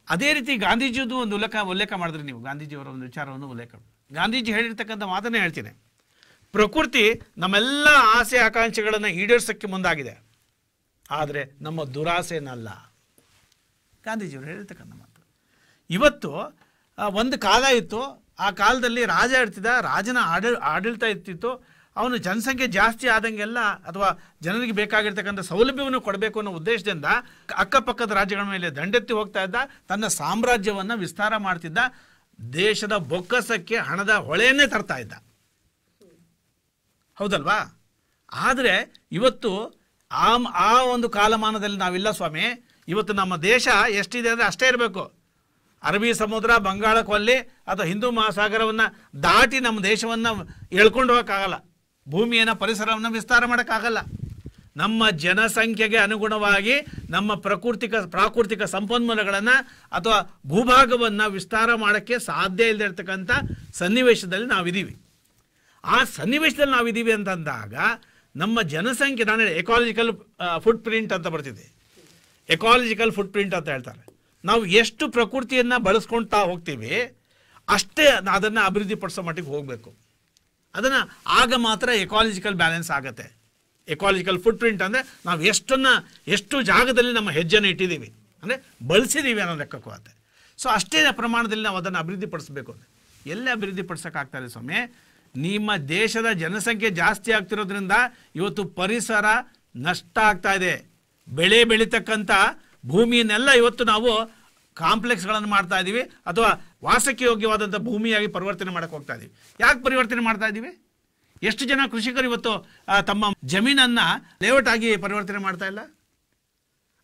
ಅದೇ ರೀತಿ ಗಾಂಧೀಜಿಯದು ಒಂದು ಉಲ್ಲೇಖ ಮಾಡಿದ್ರಿ ನೀವು, ಗಾಂಧೀಜಿಯವರ ಒಂದು ವಿಚಾರವನ್ನು ಉಲ್ಲೇಖ. ಗಾಂಧೀಜಿ ಹೇಳಿರ್ತಕ್ಕಂಥ ಮಾತನ್ನೇ ಹೇಳ್ತೀನಿ, ಪ್ರಕೃತಿ ನಮ್ಮೆಲ್ಲ ಆಸೆ ಆಕಾಂಕ್ಷೆಗಳನ್ನು ಈಡೇರಿಸೋಕ್ಕೆ ಮುಂದಾಗಿದೆ, ಆದರೆ ನಮ್ಮ ದುರಾಸೆನಲ್ಲ. ಗಾಂಧೀಜಿಯವರು ಹೇಳಿರ್ತಕ್ಕಂಥ ಮಾತು. ಇವತ್ತು ಒಂದು ಕಾಲ ಇತ್ತು, ಆ ಕಾಲದಲ್ಲಿ ರಾಜ ಇರ್ತಿದ್ದ, ರಾಜನ ಆಡಳಿತ ಇರ್ತಿತ್ತು, ಅವನು ಜನಸಂಖ್ಯೆ ಜಾಸ್ತಿ ಆದಂಗೆಲ್ಲ ಅಥವಾ ಜನರಿಗೆ ಬೇಕಾಗಿರ್ತಕ್ಕಂಥ ಸೌಲಭ್ಯವನ್ನು ಕೊಡಬೇಕು ಅನ್ನೋ ಉದ್ದೇಶದಿಂದ ಅಕ್ಕಪಕ್ಕದ ರಾಜ್ಯಗಳ ಮೇಲೆ ದಂಡೆತ್ತಿ ಹೋಗ್ತಾ ಇದ್ದ, ತನ್ನ ಸಾಮ್ರಾಜ್ಯವನ್ನು ವಿಸ್ತಾರ ಮಾಡ್ತಿದ್ದ, ದೇಶದ ಬೊಕ್ಕಸಕ್ಕೆ ಹಣದ ಹೊಳೆಯನ್ನೇ ತರ್ತಾ ಇದ್ದ, ಹೌದಲ್ವಾ? ಆದರೆ ಇವತ್ತು ಆ ಒಂದು ಕಾಲಮಾನದಲ್ಲಿ ನಾವಿಲ್ಲ ಸ್ವಾಮಿ. ಇವತ್ತು ನಮ್ಮ ದೇಶ ಎಷ್ಟಿದೆ ಅಂದರೆ ಅಷ್ಟೇ ಇರಬೇಕು. ಅರಬ್ಬಿ ಸಮುದ್ರ, ಬಂಗಾಳ ಕೊಲ್ಲಿ ಅಥವಾ ಹಿಂದೂ ಮಹಾಸಾಗರವನ್ನು ದಾಟಿ ನಮ್ಮ ದೇಶವನ್ನು ಎಳ್ಕೊಂಡು ಹೋಗೋಕ್ಕಾಗಲ್ಲ, ಭೂಮಿಯನ್ನು ಪರಿಸರವನ್ನು ವಿಸ್ತಾರ ಮಾಡೋಕ್ಕಾಗಲ್ಲ. ನಮ್ಮ ಜನಸಂಖ್ಯೆಗೆ ಅನುಗುಣವಾಗಿ ನಮ್ಮ ಪ್ರಾಕೃತಿಕ ಸಂಪನ್ಮೂಲಗಳನ್ನು ಅಥವಾ ಭೂಭಾಗವನ್ನು ವಿಸ್ತಾರ ಮಾಡೋಕ್ಕೆ ಸಾಧ್ಯ ಇಲ್ಲದೆ ಇರತಕ್ಕಂಥ ಸನ್ನಿವೇಶದಲ್ಲಿ ನಾವಿದ್ದೀವಿ. ಆ ಸನ್ನಿವೇಶದಲ್ಲಿ ನಾವಿದ್ದೀವಿ ಅಂತಂದಾಗ ನಮ್ಮ ಜನಸಂಖ್ಯೆ, ನಾನು ಎಕಾಲಜಿಕಲ್ ಫುಟ್ ಪ್ರಿಂಟ್ ಅಂತ ಬರ್ತಿದೆ, ಎಕಾಲಜಿಕಲ್ ಫುಟ್ ಪ್ರಿಂಟ್ ಅಂತ ಹೇಳ್ತಾರೆ. ನಾವು ಎಷ್ಟು ಪ್ರಕೃತಿಯನ್ನು ಬಳಸ್ಕೊಳ್ತಾ ಹೋಗ್ತೀವಿ ಅಷ್ಟೇ ಅದನ್ನು ಅಭಿವೃದ್ಧಿಪಡಿಸೋ ಮಟ್ಟಿಗೆ ಹೋಗಬೇಕು. ಅದನ್ನು ಆಗ ಮಾತ್ರ ಎಕಾಲಜಿಕಲ್ ಬ್ಯಾಲೆನ್ಸ್ ಆಗುತ್ತೆ. ಎಕಾಲಜಿಕಲ್ ಫುಟ್ ಪ್ರಿಂಟ್ ಅಂದರೆ ನಾವು ಎಷ್ಟು ಜಾಗದಲ್ಲಿ ನಮ್ಮ ಹೆಜ್ಜೆನ ಇಟ್ಟಿದ್ದೀವಿ, ಅಂದರೆ ಬಳಸಿದ್ದೀವಿ ಅನ್ನೋ ಲೆಕ್ಕಕ್ಕೂ ಆಗುತ್ತೆ. ಸೊ ಅಷ್ಟೇ ಪ್ರಮಾಣದಲ್ಲಿ ನಾವು ಅದನ್ನು ಅಭಿವೃದ್ಧಿಪಡಿಸಬೇಕು. ಎಲ್ಲೇ ಅಭಿವೃದ್ಧಿಪಡಿಸೋಕ್ಕಾಗ್ತಾರೆ ಸ್ವಾಮಿ? ನಿಮ್ಮ ದೇಶದ ಜನಸಂಖ್ಯೆ ಜಾಸ್ತಿ ಆಗ್ತಿರೋದ್ರಿಂದ ಇವತ್ತು ಪರಿಸರ ನಷ್ಟ ಆಗ್ತಾ ಇದೆ. ಬೆಳೆ ಬೆಳೀತಕ್ಕಂಥ ಭೂಮಿಯನ್ನೆಲ್ಲ ಇವತ್ತು ನಾವು ಕಾಂಪ್ಲೆಕ್ಸ್ಗಳನ್ನು ಮಾಡ್ತಾ ಇದ್ದೀವಿ ಅಥವಾ ವಾಸಕ್ಕೆ ಯೋಗ್ಯವಾದಂಥ ಭೂಮಿಯಾಗಿ ಪರಿವರ್ತನೆ ಮಾಡೋಕ್ಕೆ ಹೋಗ್ತಾ ಇದ್ದೀವಿ. ಯಾಕೆ ಪರಿವರ್ತನೆ ಮಾಡ್ತಾ ಇದ್ದೀವಿ? ಎಷ್ಟು ಜನ ಕೃಷಿಕರು ಇವತ್ತು ತಮ್ಮ ಜಮೀನನ್ನು ಲೇಔಟ್ ಆಗಿ ಪರಿವರ್ತನೆ ಮಾಡ್ತಾ ಇಲ್ಲ?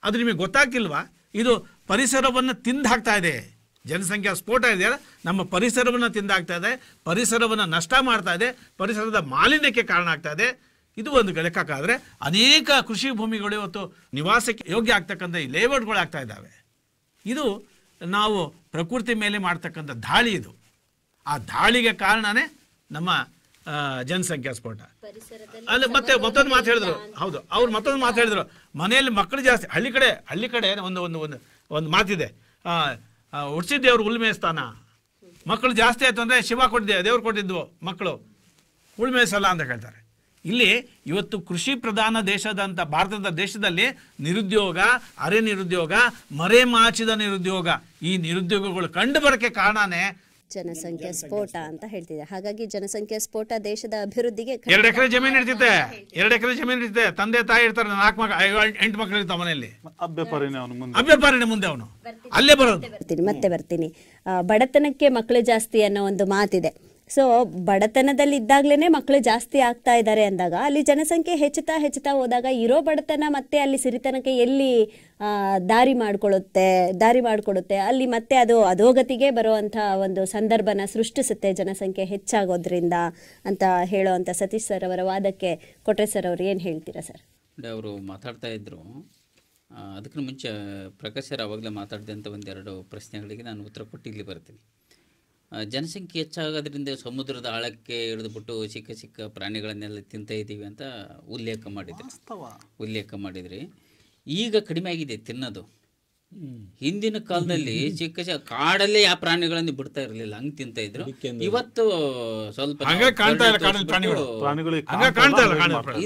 ಅದು ನಿಮಗೆ ಗೊತ್ತಾಗ್ತಿಲ್ವಾ? ಇದು ಪರಿಸರವನ್ನು ತಿಂದು ಹಾಕ್ತಾ ಇದೆ. ಜನಸಂಖ್ಯಾ ಸ್ಫೋಟ ಇದೆಯಲ್ಲ, ನಮ್ಮ ಪರಿಸರವನ್ನು ತಿಂದಾಗ್ತಾ ಇದೆ, ಪರಿಸರವನ್ನು ನಷ್ಟ ಮಾಡ್ತಾ ಇದೆ, ಪರಿಸರದ ಮಾಲಿನ್ಯಕ್ಕೆ ಕಾರಣ ಆಗ್ತಾ ಇದೆ. ಇದು ಒಂದು ಲೆಕ್ಕಕ್ಕಾದರೆ ಅನೇಕ ಕೃಷಿ ಭೂಮಿಗಳು ಇವತ್ತು ನಿವಾಸಕ್ಕೆ ಯೋಗ್ಯ ಆಗ್ತಕ್ಕಂಥ ಈ ಲೇಔಟ್ಗಳು ಆಗ್ತಾ ಇದ್ದಾವೆ. ಇದು ನಾವು ಪ್ರಕೃತಿ ಮೇಲೆ ಮಾಡ್ತಕ್ಕಂಥ ದಾಳಿ. ಇದು ಆ ದಾಳಿಗೆ ಕಾರಣನೇ ನಮ್ಮ ಜನಸಂಖ್ಯಾ ಸ್ಫೋಟ. ಅಲ್ಲಿ ಮತ್ತೊಂದು ಮಾತು ಹೇಳಿದ್ರು, ಹೌದು, ಅವ್ರು ಮತ್ತೊಂದು ಮಾತು ಹೇಳಿದ್ರು, ಮನೆಯಲ್ಲಿ ಮಕ್ಕಳು ಜಾಸ್ತಿ. ಹಳ್ಳಿ ಕಡೆ ಒಂದು ಮಾತಿದೆ, ಹುಡ್ಸಿದ್ದೇವ್ರು ಉಳ್ಮೇಯಿಸ್ತಾನ, ಮಕ್ಕಳು ಜಾಸ್ತಿ ಆಯಿತು ಅಂದರೆ ಶಿವ ಕೊಟ್ಟಿದ್ದೆ, ದೇವ್ರು ಕೊಟ್ಟಿದ್ವು ಮಕ್ಕಳು, ಉಳ್ಮೇಯಿಸಲ್ಲ ಅಂತ ಹೇಳ್ತಾರೆ. ಇಲ್ಲಿ ಇವತ್ತು ಕೃಷಿ ಪ್ರಧಾನ ದೇಶದಂಥ ಭಾರತದ ದೇಶದಲ್ಲಿ ನಿರುದ್ಯೋಗ, ಅರೆ ನಿರುದ್ಯೋಗ, ಮರೆಮಾಚಿದ ನಿರುದ್ಯೋಗ, ಈ ನಿರುದ್ಯೋಗಗಳು ಕಂಡು ಬರೋಕ್ಕೆ ಕಾರಣನೇ ಜನಸಂಖ್ಯಾ ಸ್ಫೋಟ ಅಂತ ಹೇಳ್ತಿದೆ. ಹಾಗಾಗಿ ಜನಸಂಖ್ಯಾ ಸ್ಫೋಟ ದೇಶದ ಅಭಿವೃದ್ಧಿಗೆ 2 ಎಕರೆ ಜಮೀನು ಇರ್ತಿದೆ, ತಂದೆ ತಾಯಿ ಇರ್ತಾರೆ, 8 ಮಕ್ಕಳು ಇರ್ತಾವೆ ಮನೆಯಲ್ಲಿ, ಅಭ್ಯಪಾರಣೆ ಮುಂದೆ ಅವನು ಅಲ್ಲೇ ಬರೋದು. ಮತ್ತೆ ಬರ್ತೀನಿ. ಬಡತನಕ್ಕೆ ಮಕ್ಕಳು ಜಾಸ್ತಿ ಅನ್ನೋ ಒಂದು ಮಾತಿದೆ. ಸೊ ಬಡತನದಲ್ಲಿ ಇದ್ದಾಗ್ಲೇನೆ ಮಕ್ಕಳು ಜಾಸ್ತಿ ಆಗ್ತಾ ಇದ್ದಾರೆ ಅಂದಾಗ ಅಲ್ಲಿ ಜನಸಂಖ್ಯೆ ಹೆಚ್ಚುತ್ತಾ ಹೋದಾಗ ಇರೋ ಬಡತನ ಮತ್ತೆ ಅಲ್ಲಿ ಸಿರಿತನಕ್ಕೆ ಎಲ್ಲಿ ದಾರಿ ಮಾಡಿಕೊಡುತ್ತೆ ಅಲ್ಲಿ ಮತ್ತೆ ಅದು ಅಧೋಗತಿಗೆ ಬರುವಂಥ ಒಂದು ಸಂದರ್ಭನ ಸೃಷ್ಟಿಸುತ್ತೆ ಜನಸಂಖ್ಯೆ ಹೆಚ್ಚಾಗೋದ್ರಿಂದ ಅಂತ ಹೇಳೋವಂಥ ಸತೀಶ್ ಸರ್ ಅವರ ವಾದಕ್ಕೆ ಕೊಟ್ರೆ ಸರ್ ಅವ್ರು ಏನು ಹೇಳ್ತೀರಾ ಸರ್? ಅವರು ಮಾತಾಡ್ತಾ ಇದ್ರು, ಅದಕ್ಕಿಂತ ಮುಂಚೆ ಪ್ರಕಾಶ್ ಸರ್ ಅವಾಗಲೇ ಮಾತಾಡಿದಂಥ ಒಂದೆರಡು ಪ್ರಶ್ನೆಗಳಿಗೆ ನಾನು ಉತ್ತರ ಕೊಟ್ಟು ಇಲ್ಲಿ ಬರ್ತೀನಿ. ಜನಸಂಖ್ಯೆ ಹೆಚ್ಚಾಗೋದ್ರಿಂದ ಸಮುದ್ರದ ಆಳಕ್ಕೆ ಹಿಡಿದುಬಿಟ್ಟು ಸಿಕ್ಕ ಪ್ರಾಣಿಗಳನ್ನೆಲ್ಲ ತಿಂತ ಇದ್ದೀವಿ ಅಂತ ಉಲ್ಲೇಖ ಮಾಡಿದ್ರಿ. ಈಗ ಕಡಿಮೆ ಆಗಿದೆ ತಿನ್ನೋದು. ಹಿಂದಿನ ಕಾಲದಲ್ಲಿ ಕಾಡಲ್ಲೇ ಯಾವ ಪ್ರಾಣಿಗಳನ್ನು ಬಿಡ್ತಾ ಇರಲಿಲ್ಲ, ಹಂಗೆ ತಿಂತ ಇದ್ರು. ಇವತ್ತು ಸ್ವಲ್ಪ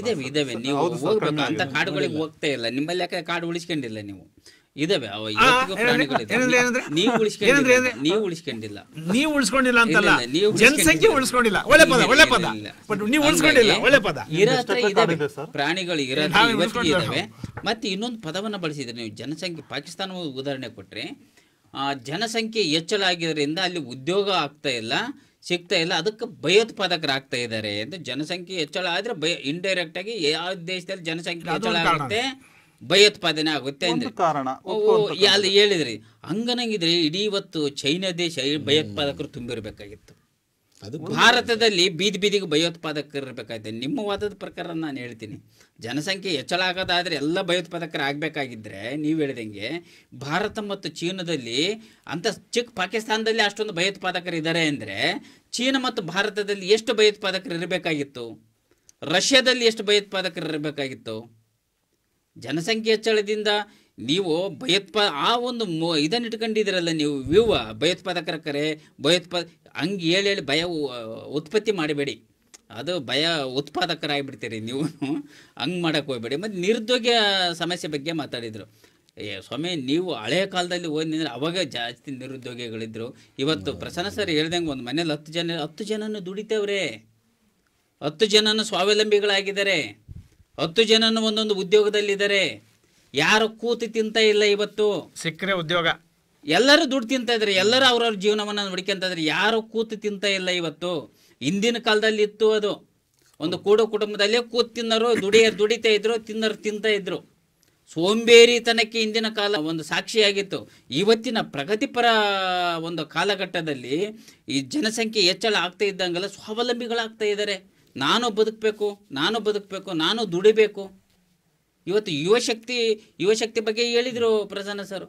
ಇದಾವೆ, ನೀವು ಹೋಗ್ಬೇಕು ಅಂತ ಕಾಡುಗಳಿಗೆ ಹೋಗ್ತಾ ಇಲ್ಲ. ನಿಮ್ಮಲ್ಲಿ ಯಾಕೆ ಕಾಡು ಉಳಿಸ್ಕೊಂಡಿಲ್ಲ ನೀವು? ಇದಾವೆ ನೀವು ಉಳಿಸ್ಕೊಂಡಿಲ್ಲ ಅಂತಲ್ಲ, ಜನಸಂಖ್ಯೆ ಉಳಿಸ್ಕೊಂಡಿಲ್ಲ. ಒಳ್ಳೆ ಪದ, ನೀವು ಉಳಿಸ್ಕೊಂಡಿಲ್ಲ, ಒಳ್ಳೆ ಪದ. ಪ್ರಾಣಿಗಳು ಇದಾವೆ. ಮತ್ತೆ ಇನ್ನೊಂದು ಪದವನ್ನ ಬಳಸಿದ್ರೆ ನೀವು, ಜನಸಂಖ್ಯೆ. ಪಾಕಿಸ್ತಾನ ಉದಾಹರಣೆ ಕೊಟ್ರೆ, ಜನಸಂಖ್ಯೆ ಹೆಚ್ಚಳ ಆಗಿರೋದ್ರಿಂದ ಅಲ್ಲಿ ಉದ್ಯೋಗ ಆಗ್ತಾ ಇಲ್ಲ, ಸಿಗ್ತಾ ಇಲ್ಲ, ಅದಕ್ಕೆ ಭಯೋತ್ಪಾದಕರಾಗ್ತಾ ಇದ್ದಾರೆ ಅಂತ. ಜನಸಂಖ್ಯೆ ಹೆಚ್ಚಳ ಆದ್ರೆ ಇಂಡೈರೆಕ್ಟ್ ಆಗಿ ಯಾವ ದೇಶದಲ್ಲಿ ಜನಸಂಖ್ಯೆ ಹೆಚ್ಚಳ ಆಗುತ್ತೆ, ಭಯೋತ್ಪಾದನೆ ಆಗುತ್ತೆ ಅಂದ್ರೆ ಅಲ್ಲಿ ಹೇಳಿದ್ರಿ. ಹಂಗನಂಗಿದ್ರೆ ಇಡೀ ಇವತ್ತು ಚೈನಾ ದೇಶ ಭಯೋತ್ಪಾದಕರು ತುಂಬಿರ್ಬೇಕಾಗಿತ್ತು. ಭಾರತದಲ್ಲಿ ಬೀದಿ ಬೀದಿಗೆ ಭಯೋತ್ಪಾದಕರು ಇರಬೇಕಾಯ್ತು. ನಿಮ್ಮ ವಾದದ ಪ್ರಕಾರ ನಾನು ಹೇಳ್ತೀನಿ, ಜನಸಂಖ್ಯೆ ಹೆಚ್ಚಳ ಆಗೋದಾದರೆ ಎಲ್ಲ ಭಯೋತ್ಪಾದಕರು ಆಗಬೇಕಾಗಿದ್ದರೆ ನೀವು ಹೇಳಿದಂಗೆ ಭಾರತ ಮತ್ತು ಚೀನಾದಲ್ಲಿ ಅಂಥ ಚಿಕ್ಕ ಪಾಕಿಸ್ತಾನದಲ್ಲಿ ಅಷ್ಟೊಂದು ಭಯೋತ್ಪಾದಕರು ಇದ್ದಾರೆ ಅಂದರೆ ಚೀನಾ ಮತ್ತು ಭಾರತದಲ್ಲಿ ಎಷ್ಟು ಭಯೋತ್ಪಾದಕರು ಇರಬೇಕಾಗಿತ್ತು? ರಷ್ಯಾದಲ್ಲಿ ಎಷ್ಟು ಭಯೋತ್ಪಾದಕರು ಇರಬೇಕಾಗಿತ್ತು? ಜನಸಂಖ್ಯೆ ಹೆಚ್ಚಳದಿಂದ ನೀವು ಆ ಒಂದು ಇದನ್ನು ಇಟ್ಕೊಂಡಿದ್ದೀರಲ್ಲ ನೀವು ವ್ಯೂವ, ಭಯೋತ್ಪಾದಕರ ಕರೆ ಹಂಗೆ ಹೇಳಿ ಭಯ ಉತ್ಪತ್ತಿ ಮಾಡಬೇಡಿ, ಅದು ಭಯ ಉತ್ಪಾದಕರಾಗಿಬಿಡ್ತೀರಿ ನೀವು, ಹಂಗೆ ಮಾಡೋಕ್ಕೆ ಹೋಗ್ಬೇಡಿ. ಮತ್ತು ನಿರುದ್ಯೋಗ ಸಮಸ್ಯೆ ಬಗ್ಗೆ ಮಾತಾಡಿದರು. ಸ್ವಾಮಿ, ನೀವು ಹಳೆಯ ಕಾಲದಲ್ಲಿ ಓದಿದ್ರೆ ಅವಾಗ ಜಾಸ್ತಿ ನಿರುದ್ಯೋಗಿಗಳಿದ್ದರು. ಇವತ್ತು ಪ್ರಸನ್ನ ಸರ್ ಹೇಳ್ದಂಗೆ ಒಂದು ಮನೇಲಿ 10 ಜನನು ದುಡಿತೇವ್ರೆ, 10 ಜನನು ಸ್ವಾವಲಂಬಿಗಳಾಗಿದ್ದಾರೆ, 10 ಜನನು ಒಂದೊಂದು ಉದ್ಯೋಗದಲ್ಲಿದ್ದಾರೆ. ಯಾರು ಕೂತು ತಿಂತ ಇಲ್ಲ. ಇವತ್ತು ಸಿಕ್ಕರೆ ಉದ್ಯೋಗ ಎಲ್ಲರೂ ದುಡ್ಡು ತಿಂತ ಇದ್ದಾರೆ, ಎಲ್ಲರೂ ಅವ್ರವ್ರ ಜೀವನವನ್ನು ನೋಡ್ಕೊಂತ ಇದ್ದಾರೆ. ಯಾರು ಕೂತು ತಿಂತ ಇಲ್ಲ ಇವತ್ತು. ಹಿಂದಿನ ಕಾಲದಲ್ಲಿ ಇತ್ತು ಅದು, ಒಂದು ಕುಟುಂಬದಲ್ಲೇ ಕೂತು ತಿನ್ನೋರು ದುಡಿತಾ ಇದ್ರು, ತಿನ್ನೋರು ತಿಂತ ಇದ್ರು. ಸೋಂಬೇರಿತನಕ್ಕೆ ಹಿಂದಿನ ಕಾಲ ಒಂದು ಸಾಕ್ಷಿಯಾಗಿತ್ತು. ಇವತ್ತಿನ ಪ್ರಗತಿಪರ ಒಂದು ಕಾಲಘಟ್ಟದಲ್ಲಿ ಈ ಜನಸಂಖ್ಯೆ ಹೆಚ್ಚಳ ಆಗ್ತಾ ಇದ್ದಂಗೆಲ್ಲ ಸ್ವಾವಲಂಬಿಗಳಾಗ್ತಾ ಇದ್ದಾರೆ. ನಾನು ಬದುಕಬೇಕು, ನಾನು ದುಡಿಬೇಕು. ಇವತ್ತು ಯುವಶಕ್ತಿ ಬಗ್ಗೆ ಹೇಳಿದರು ಪ್ರಸನ್ನ ಸರ್.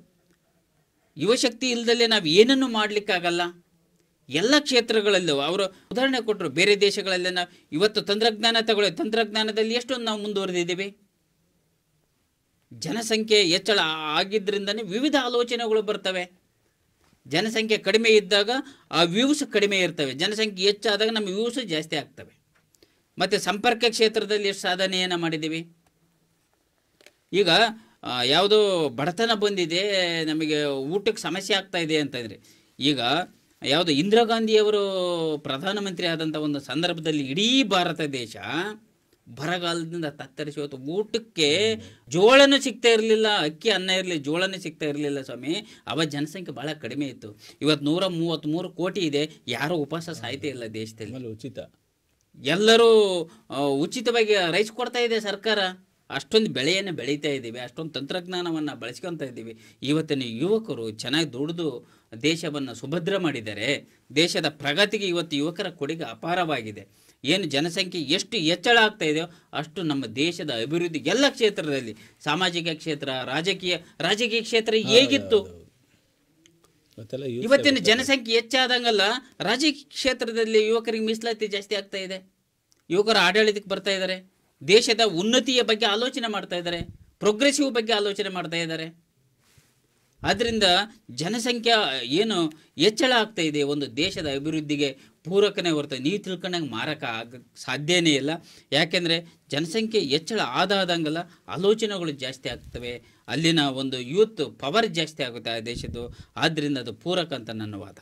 ಯುವಶಕ್ತಿ ಇಲ್ಲದಲ್ಲೇ ನಾವು ಏನನ್ನು ಮಾಡಲಿಕ್ಕಾಗಲ್ಲ. ಎಲ್ಲ ಕ್ಷೇತ್ರಗಳಲ್ಲೂ ಅವರು ಉದಾಹರಣೆ ಕೊಟ್ಟರು. ಬೇರೆ ದೇಶಗಳಲ್ಲೇ ನಾವು ಇವತ್ತು ತಂತ್ರಜ್ಞಾನದಲ್ಲಿ ಎಷ್ಟೊಂದು ನಾವು ಮುಂದುವರೆದಿದ್ದೀವಿ. ಜನಸಂಖ್ಯೆ ಹೆಚ್ಚಳ ಆಗಿದ್ದರಿಂದನೇ ವಿವಿಧ ಆಲೋಚನೆಗಳು ಬರ್ತವೆ. ಜನಸಂಖ್ಯೆ ಕಡಿಮೆ ಇದ್ದಾಗ ಆ ವ್ಯೂಸ್ ಕಡಿಮೆ ಇರ್ತವೆ, ಜನಸಂಖ್ಯೆ ಹೆಚ್ಚಾದಾಗ ನಮ್ಮ ವ್ಯೂಸ್ ಜಾಸ್ತಿ ಆಗ್ತವೆ. ಮತ್ತು ಸಂಪರ್ಕ ಕ್ಷೇತ್ರದಲ್ಲಿ ಎಷ್ಟು ಸಾಧನೆಯನ್ನು ಮಾಡಿದ್ದೀವಿ. ಈಗ ಯಾವುದೋ ಬಡತನ ಬಂದಿದೆ, ನಮಗೆ ಊಟಕ್ಕೆ ಸಮಸ್ಯೆ ಆಗ್ತಾ ಇದೆ ಅಂತಂದರೆ, ಈಗ ಯಾವುದು ಇಂದಿರಾ ಗಾಂಧಿಯವರು ಪ್ರಧಾನಮಂತ್ರಿ ಆದಂಥ ಒಂದು ಸಂದರ್ಭದಲ್ಲಿ ಇಡೀ ಭಾರತ ದೇಶ ಬರಗಾಲದಿಂದ ತತ್ತರಿಸಿ ಹೋಯ್ತು. ಊಟಕ್ಕೆ ಜೋಳನೂ ಸಿಗ್ತಾ ಇರಲಿಲ್ಲ, ಅಕ್ಕಿ ಅನ್ನ ಇರಲಿ, ಜೋಳನೂ ಸಿಗ್ತಾ ಇರಲಿಲ್ಲ ಸ್ವಾಮಿ. ಅವ ಜನಸಂಖ್ಯೆ ಭಾಳ ಕಡಿಮೆ ಇತ್ತು. ಇವತ್ತು 133 ಕೋಟಿ ಇದೆ, ಯಾರೂ ಉಪವಾಸ ಸಾಯ್ತಾ ಇಲ್ಲ ದೇಶದಲ್ಲಿ. ಉಚಿತ ಎಲ್ಲರೂ ಉಚಿತವಾಗಿ ರೈಸ್ ಕೊಡ್ತಾ ಇದೆ ಸರ್ಕಾರ. ಅಷ್ಟೊಂದು ಬೆಳೆಯನ್ನು ಬೆಳೀತಾ ಇದ್ದೀವಿ, ಅಷ್ಟೊಂದು ತಂತ್ರಜ್ಞಾನವನ್ನು ಬಳಸ್ಕೊತಾ ಇದ್ದೀವಿ. ಇವತ್ತಿನ ಯುವಕರು ಚೆನ್ನಾಗಿ ದುಡಿದು ದೇಶವನ್ನು ಸುಭದ್ರ ಮಾಡಿದ್ದಾರೆ. ದೇಶದ ಪ್ರಗತಿಗೆ ಇವತ್ತು ಯುವಕರ ಕೊಡುಗೆ ಅಪಾರವಾಗಿದೆ. ಏನು ಜನಸಂಖ್ಯೆ ಎಷ್ಟು ಹೆಚ್ಚಳ ಆಗ್ತಾ ಇದೆಯೋ ಅಷ್ಟು ನಮ್ಮ ದೇಶದ ಅಭಿವೃದ್ಧಿ ಎಲ್ಲ ಕ್ಷೇತ್ರದಲ್ಲಿ, ಸಾಮಾಜಿಕ ಕ್ಷೇತ್ರ, ರಾಜಕೀಯ ಕ್ಷೇತ್ರ ಹೇಗಿತ್ತು, ಇವತ್ತಿನ ಜನಸಂಖ್ಯೆ ಹೆಚ್ಚಾದಂಗಲ್ಲ ರಾಜಕೀಯ ಕ್ಷೇತ್ರದಲ್ಲಿ ಯುವಕರಿಗೆ ಮೀಸಲಾತಿ ಜಾಸ್ತಿ ಆಗ್ತಾ ಇದೆ. ಯುವಕರು ಆಡಳಿತಕ್ಕೆ ಬರ್ತಾ ಇದ್ದಾರೆ, ದೇಶದ ಉನ್ನತಿಯ ಬಗ್ಗೆ ಆಲೋಚನೆ ಮಾಡ್ತಾ ಇದ್ದಾರೆ, ಪ್ರೋಗ್ರೆಸಿವ್ ಬಗ್ಗೆ ಆಲೋಚನೆ ಮಾಡ್ತಾ ಇದ್ದಾರೆ. ಆದ್ದರಿಂದ ಜನಸಂಖ್ಯೆ ಏನು ಹೆಚ್ಚಳ ಆಗ್ತಾ ಇದೆ ಒಂದು ದೇಶದ ಅಭಿವೃದ್ಧಿಗೆ ಪೂರಕನೇ ಹೊರತು ನೀವು ತಿಳ್ಕೊಂಡಂಗೆ ಮಾರಕ ಸಾಧ್ಯನೇ ಇಲ್ಲ. ಯಾಕೆಂದರೆ ಜನಸಂಖ್ಯೆ ಹೆಚ್ಚಳ ಆದಂಗೆಲ್ಲ ಆಲೋಚನೆಗಳು ಜಾಸ್ತಿ ಆಗ್ತವೆ, ಅಲ್ಲಿನ ಒಂದು ಯೂತ್ ಪವರ್ ಜಾಸ್ತಿ ಆಗುತ್ತೆ ಆ ದೇಶದ್ದು. ಆದ್ದರಿಂದ ಅದು ಪೂರಕ ಅಂತ ನನ್ನ ವಾದ.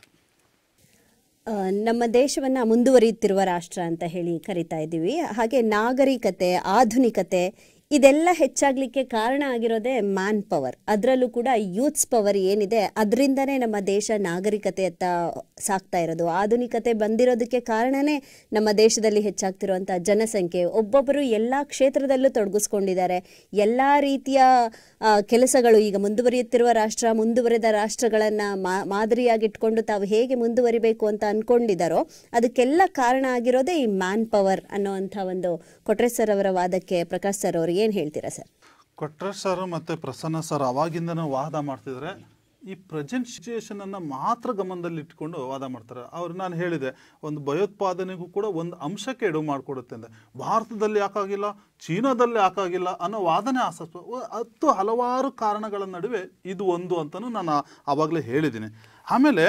ನಮ್ಮ ದೇಶವನ್ನು ಮುಂದುವರಿಯುತ್ತಿರುವ ರಾಷ್ಟ್ರ ಅಂತ ಹೇಳಿ ಕರಿತಾ ಇದ್ದೀವಿ. ಹಾಗೆ ನಾಗರಿಕತೆ, ಆಧುನಿಕತೆ ಇದೆಲ್ಲ ಹೆಚ್ಚಾಗಲಿಕ್ಕೆ ಕಾರಣ ಆಗಿರೋದೇ ಮ್ಯಾನ್ ಪವರ್. ಅದರಲ್ಲೂ ಕೂಡ ಯೂತ್ಸ್ ಪವರ್ ಏನಿದೆ ಅದರಿಂದನೇ ನಮ್ಮ ದೇಶ ನಾಗರಿಕತೆಯತ್ತ ಸಾಕ್ತಾ ಇರೋದು. ಆಧುನಿಕತೆ ಬಂದಿರೋದಕ್ಕೆ ಕಾರಣನೇ ನಮ್ಮ ದೇಶದಲ್ಲಿ ಹೆಚ್ಚಾಗ್ತಿರುವಂಥ ಜನಸಂಖ್ಯೆ. ಒಬ್ಬೊಬ್ಬರು ಎಲ್ಲ ಕ್ಷೇತ್ರದಲ್ಲೂ ತೊಡಗಿಸ್ಕೊಂಡಿದ್ದಾರೆ. ಎಲ್ಲ ರೀತಿಯ ಕೆಲಸಗಳು ಈಗ ಮುಂದುವರಿಯುತ್ತಿರುವ ರಾಷ್ಟ್ರ, ಮುಂದುವರೆದ ರಾಷ್ಟ್ರಗಳನ್ನು ಮಾದರಿಯಾಗಿಟ್ಕೊಂಡು ತಾವು ಹೇಗೆ ಮುಂದುವರಿಬೇಕು ಅಂತ ಅಂದ್ಕೊಂಡಿದ್ದಾರೋ ಅದಕ್ಕೆಲ್ಲ ಕಾರಣ ಆಗಿರೋದೇ ಈ ಮ್ಯಾನ್ ಪವರ್ ಅನ್ನೋವಂಥ ಒಂದು ಕೊಟ್ರೆ ಸರ್ ಅವರ ವಾದಕ್ಕೆ ಪ್ರಕಾಶ್ ಸರ್ ಅವರು ಏನು ಹೇಳ್ತೀರಾ ಸರ್? ಕೊಟ್ರೆ ಸರ್ ಮತ್ತು ಪ್ರಸನ್ನ ಸರ್ ಅವಾಗಿಂದನೂ ವಾದ ಮಾಡ್ತಿದ್ರೆ ಈ ಪ್ರೆಸೆಂಟ್ ಸಿಚುಯೇಷನ್ ಅನ್ನು ಮಾತ್ರ ಗಮನದಲ್ಲಿ ಇಟ್ಕೊಂಡು ವಾದ ಮಾಡ್ತಾರೆ. ಅವ್ರು ನಾನು ಹೇಳಿದೆ, ಒಂದು ಭಯೋತ್ಪಾದನೆಗೂ ಕೂಡ ಒಂದು ಅಂಶಕ್ಕೆ ಎಡು ಮಾಡಿಕೊಡುತ್ತೆ ಅಂದರೆ ಭಾರತದಲ್ಲಿ ಯಾಕಾಗಿಲ್ಲ, ಚೀನಾದಲ್ಲಿ ಯಾಕಾಗಿಲ್ಲ ಅನ್ನೋ ವಾದನೆ ಹಲವಾರು ಕಾರಣಗಳ ನಡುವೆ ಇದು ಒಂದು ಅಂತಲೂ ನಾನು ಆವಾಗಲೇ ಹೇಳಿದ್ದೀನಿ. ಆಮೇಲೆ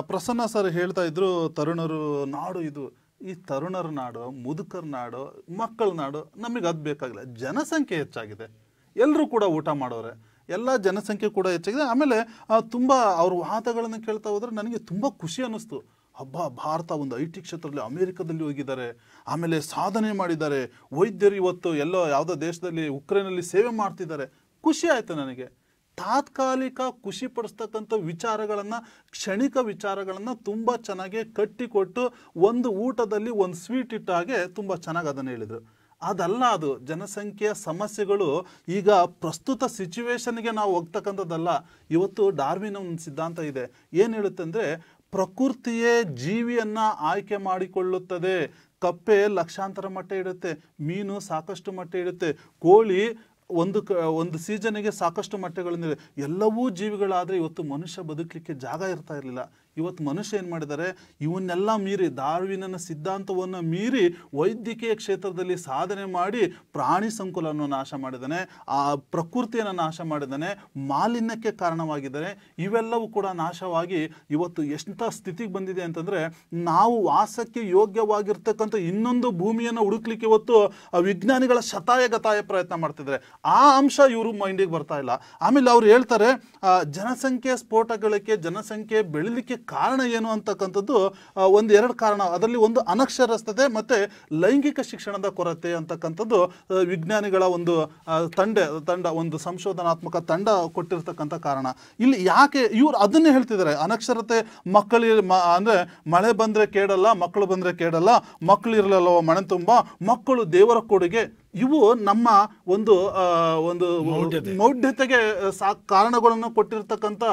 ಪ್ರಸನ್ನ ಸರ್ ಹೇಳ್ತಾ ಇದ್ರು, ತರುಣರು ನಾಡು ಇದು. ಈ ತರುಣರ ನಾಡು, ಮುದುಕರ ನಾಡು, ಮಕ್ಕಳ ನಾಡು ನಮಗೆ ಅದು ಬೇಕಾಗಿಲ್ಲ. ಜನಸಂಖ್ಯೆ ಹೆಚ್ಚಾಗಿದೆ, ಎಲ್ಲರೂ ಕೂಡ ಊಟ ಮಾಡೋರೆ, ಎಲ್ಲ ಜನಸಂಖ್ಯೆ ಕೂಡ ಹೆಚ್ಚಾಗಿದೆ. ಆಮೇಲೆ ತುಂಬ ಅವ್ರ ವಾದಗಳನ್ನು ಕೇಳ್ತಾ ಹೋದರೆ ನನಗೆ ತುಂಬ ಖುಷಿ ಅನ್ನಿಸ್ತು. ಭಾರತ ಒಂದು IT ಕ್ಷೇತ್ರದಲ್ಲಿ ಅಮೇರಿಕಾದಲ್ಲಿ ಹೋಗಿದ್ದಾರೆ, ಆಮೇಲೆ ಸಾಧನೆ ಮಾಡಿದ್ದಾರೆ. ವೈದ್ಯರು ಇವತ್ತು ಯಾವುದೋ ದೇಶದಲ್ಲಿ ಉಕ್ರೇನಲ್ಲಿ ಸೇವೆ ಮಾಡ್ತಿದ್ದಾರೆ. ಖುಷಿ ಆಯಿತು ನನಗೆ. ತಾತ್ಕಾಲಿಕ ಖುಷಿ ಪಡಿಸ್ತಕ್ಕಂಥ ವಿಚಾರಗಳನ್ನು, ಕ್ಷಣಿಕ ವಿಚಾರಗಳನ್ನು ತುಂಬ ಚೆನ್ನಾಗಿ ಕಟ್ಟಿಕೊಟ್ಟು ಒಂದು ಊಟದಲ್ಲಿ ಒಂದು ಸ್ವೀಟ್ ಇಟ್ಟ ಹಾಗೆ ತುಂಬ ಚೆನ್ನಾಗಿ ಅದನ್ನು ಹೇಳಿದರು. ಅದಲ್ಲ, ಅದು ಜನಸಂಖ್ಯೆಯ ಸಮಸ್ಯೆಗಳು ಈಗ ಪ್ರಸ್ತುತ ಸಿಚುವೇಶನ್ಗೆ ನಾವು ಹೋಗ್ತಕ್ಕಂಥದ್ದಲ್ಲ. ಇವತ್ತು ಡಾರ್ವಿನ್ ಒಂದು ಸಿದ್ಧಾಂತ ಇದೆ, ಏನು ಹೇಳುತ್ತೆ ಅಂದರೆ ಪ್ರಕೃತಿಯೇ ಜೀವಿಯನ್ನ ಆಯ್ಕೆ ಮಾಡಿಕೊಳ್ಳುತ್ತದೆ. ಕಪ್ಪೆ ಲಕ್ಷಾಂತರ ಮೊಟ್ಟೆ ಇಡುತ್ತೆ, ಮೀನು ಸಾಕಷ್ಟು ಮೊಟ್ಟೆ ಇಡುತ್ತೆ, ಕೋಳಿ ಒಂದು ಸೀಸನ್ಗೆ ಸಾಕಷ್ಟು ಮೊಟ್ಟೆಗಳಿವೆ. ಎಲ್ಲವೂ ಜೀವಿಗಳಾದರೆ ಇವತ್ತು ಮನುಷ್ಯ ಬದುಕಲಿಕ್ಕೆ ಜಾಗ ಇರ್ತಾ ಇರಲಿಲ್ಲ. ಇವತ್ತು ಮನುಷ್ಯ ಏನು ಮಾಡಿದ್ದಾರೆ, ಇವನ್ನೆಲ್ಲ ಮೀರಿ ಡಾರ್ವಿನನ ಸಿದ್ಧಾಂತವನ್ನು ಮೀರಿ ವೈದ್ಯಕೀಯ ಕ್ಷೇತ್ರದಲ್ಲಿ ಸಾಧನೆ ಮಾಡಿ ಪ್ರಾಣಿ ಸಂಕುಲವನ್ನು ನಾಶ ಮಾಡಿದ್ದಾನೆ, ಆ ಪ್ರಕೃತಿಯನ್ನು ನಾಶ ಮಾಡಿದ್ದಾನೆ, ಮಾಲಿನ್ಯಕ್ಕೆ ಕಾರಣವಾಗಿದ್ದಾನೆ. ಇವೆಲ್ಲವೂ ಕೂಡ ನಾಶವಾಗಿ ಇವತ್ತು ಎಂಥ ಸ್ಥಿತಿಗೆ ಬಂದಿದೆ ಅಂತಂದರೆ, ನಾವು ವಾಸಕ್ಕೆ ಯೋಗ್ಯವಾಗಿರ್ತಕ್ಕಂಥ ಇನ್ನೊಂದು ಭೂಮಿಯನ್ನು ಹುಡುಕ್ಲಿಕ್ಕೆ ಇವತ್ತು ವಿಜ್ಞಾನಿಗಳ ಶತಾಯಗತಾಯ ಪ್ರಯತ್ನ ಮಾಡ್ತಿದ್ದಾರೆ. ಆ ಅಂಶ ಇವರು ಮೈಂಡಿಗೆ ಬರ್ತಾ ಇಲ್ಲ. ಆಮೇಲೆ ಅವ್ರು ಹೇಳ್ತಾರೆ ಜನಸಂಖ್ಯೆ ಸ್ಫೋಟಗಳಿಗೆ, ಜನಸಂಖ್ಯೆ ಬೆಳಿಲಿಕ್ಕೆ ಕಾರಣ ಏನು ಅಂತಕ್ಕಂಥದ್ದು ಒಂದೆರಡು ಕಾರಣ. ಅದರಲ್ಲಿ ಒಂದು ಅನಕ್ಷರಸ್ಥತೆ ಮತ್ತು ಲೈಂಗಿಕ ಶಿಕ್ಷಣದ ಕೊರತೆ ಅಂತಕ್ಕಂಥದ್ದು ವಿಜ್ಞಾನಿಗಳ ಒಂದು ತಂಡ ಒಂದು ಸಂಶೋಧನಾತ್ಮಕ ತಂಡ ಕೊಟ್ಟಿರ್ತಕ್ಕಂಥ ಕಾರಣ. ಇಲ್ಲಿ ಯಾಕೆ ಇವ್ರು ಅದನ್ನೇ ಹೇಳ್ತಿದ್ದಾರೆ, ಅನಕ್ಷರತೆ ಅಂದರೆ ಮಳೆ ಬಂದರೆ ಕೇಳಲ್ಲ, ಮಕ್ಕಳು ಬಂದರೆ ಕೇಳಲ್ಲ, ಮಕ್ಕಳು ಇರಲಿಲ್ಲವ ಮನೆ ತುಂಬ, ಮಕ್ಕಳು ದೇವರ ಕೊಡುಗೆ. ಇವು ನಮ್ಮ ಒಂದು ಮೌಢ್ಯತೆಗೆ ಕಾರಣಗಳನ್ನು ಕೊಟ್ಟಿರ್ತಕ್ಕಂಥ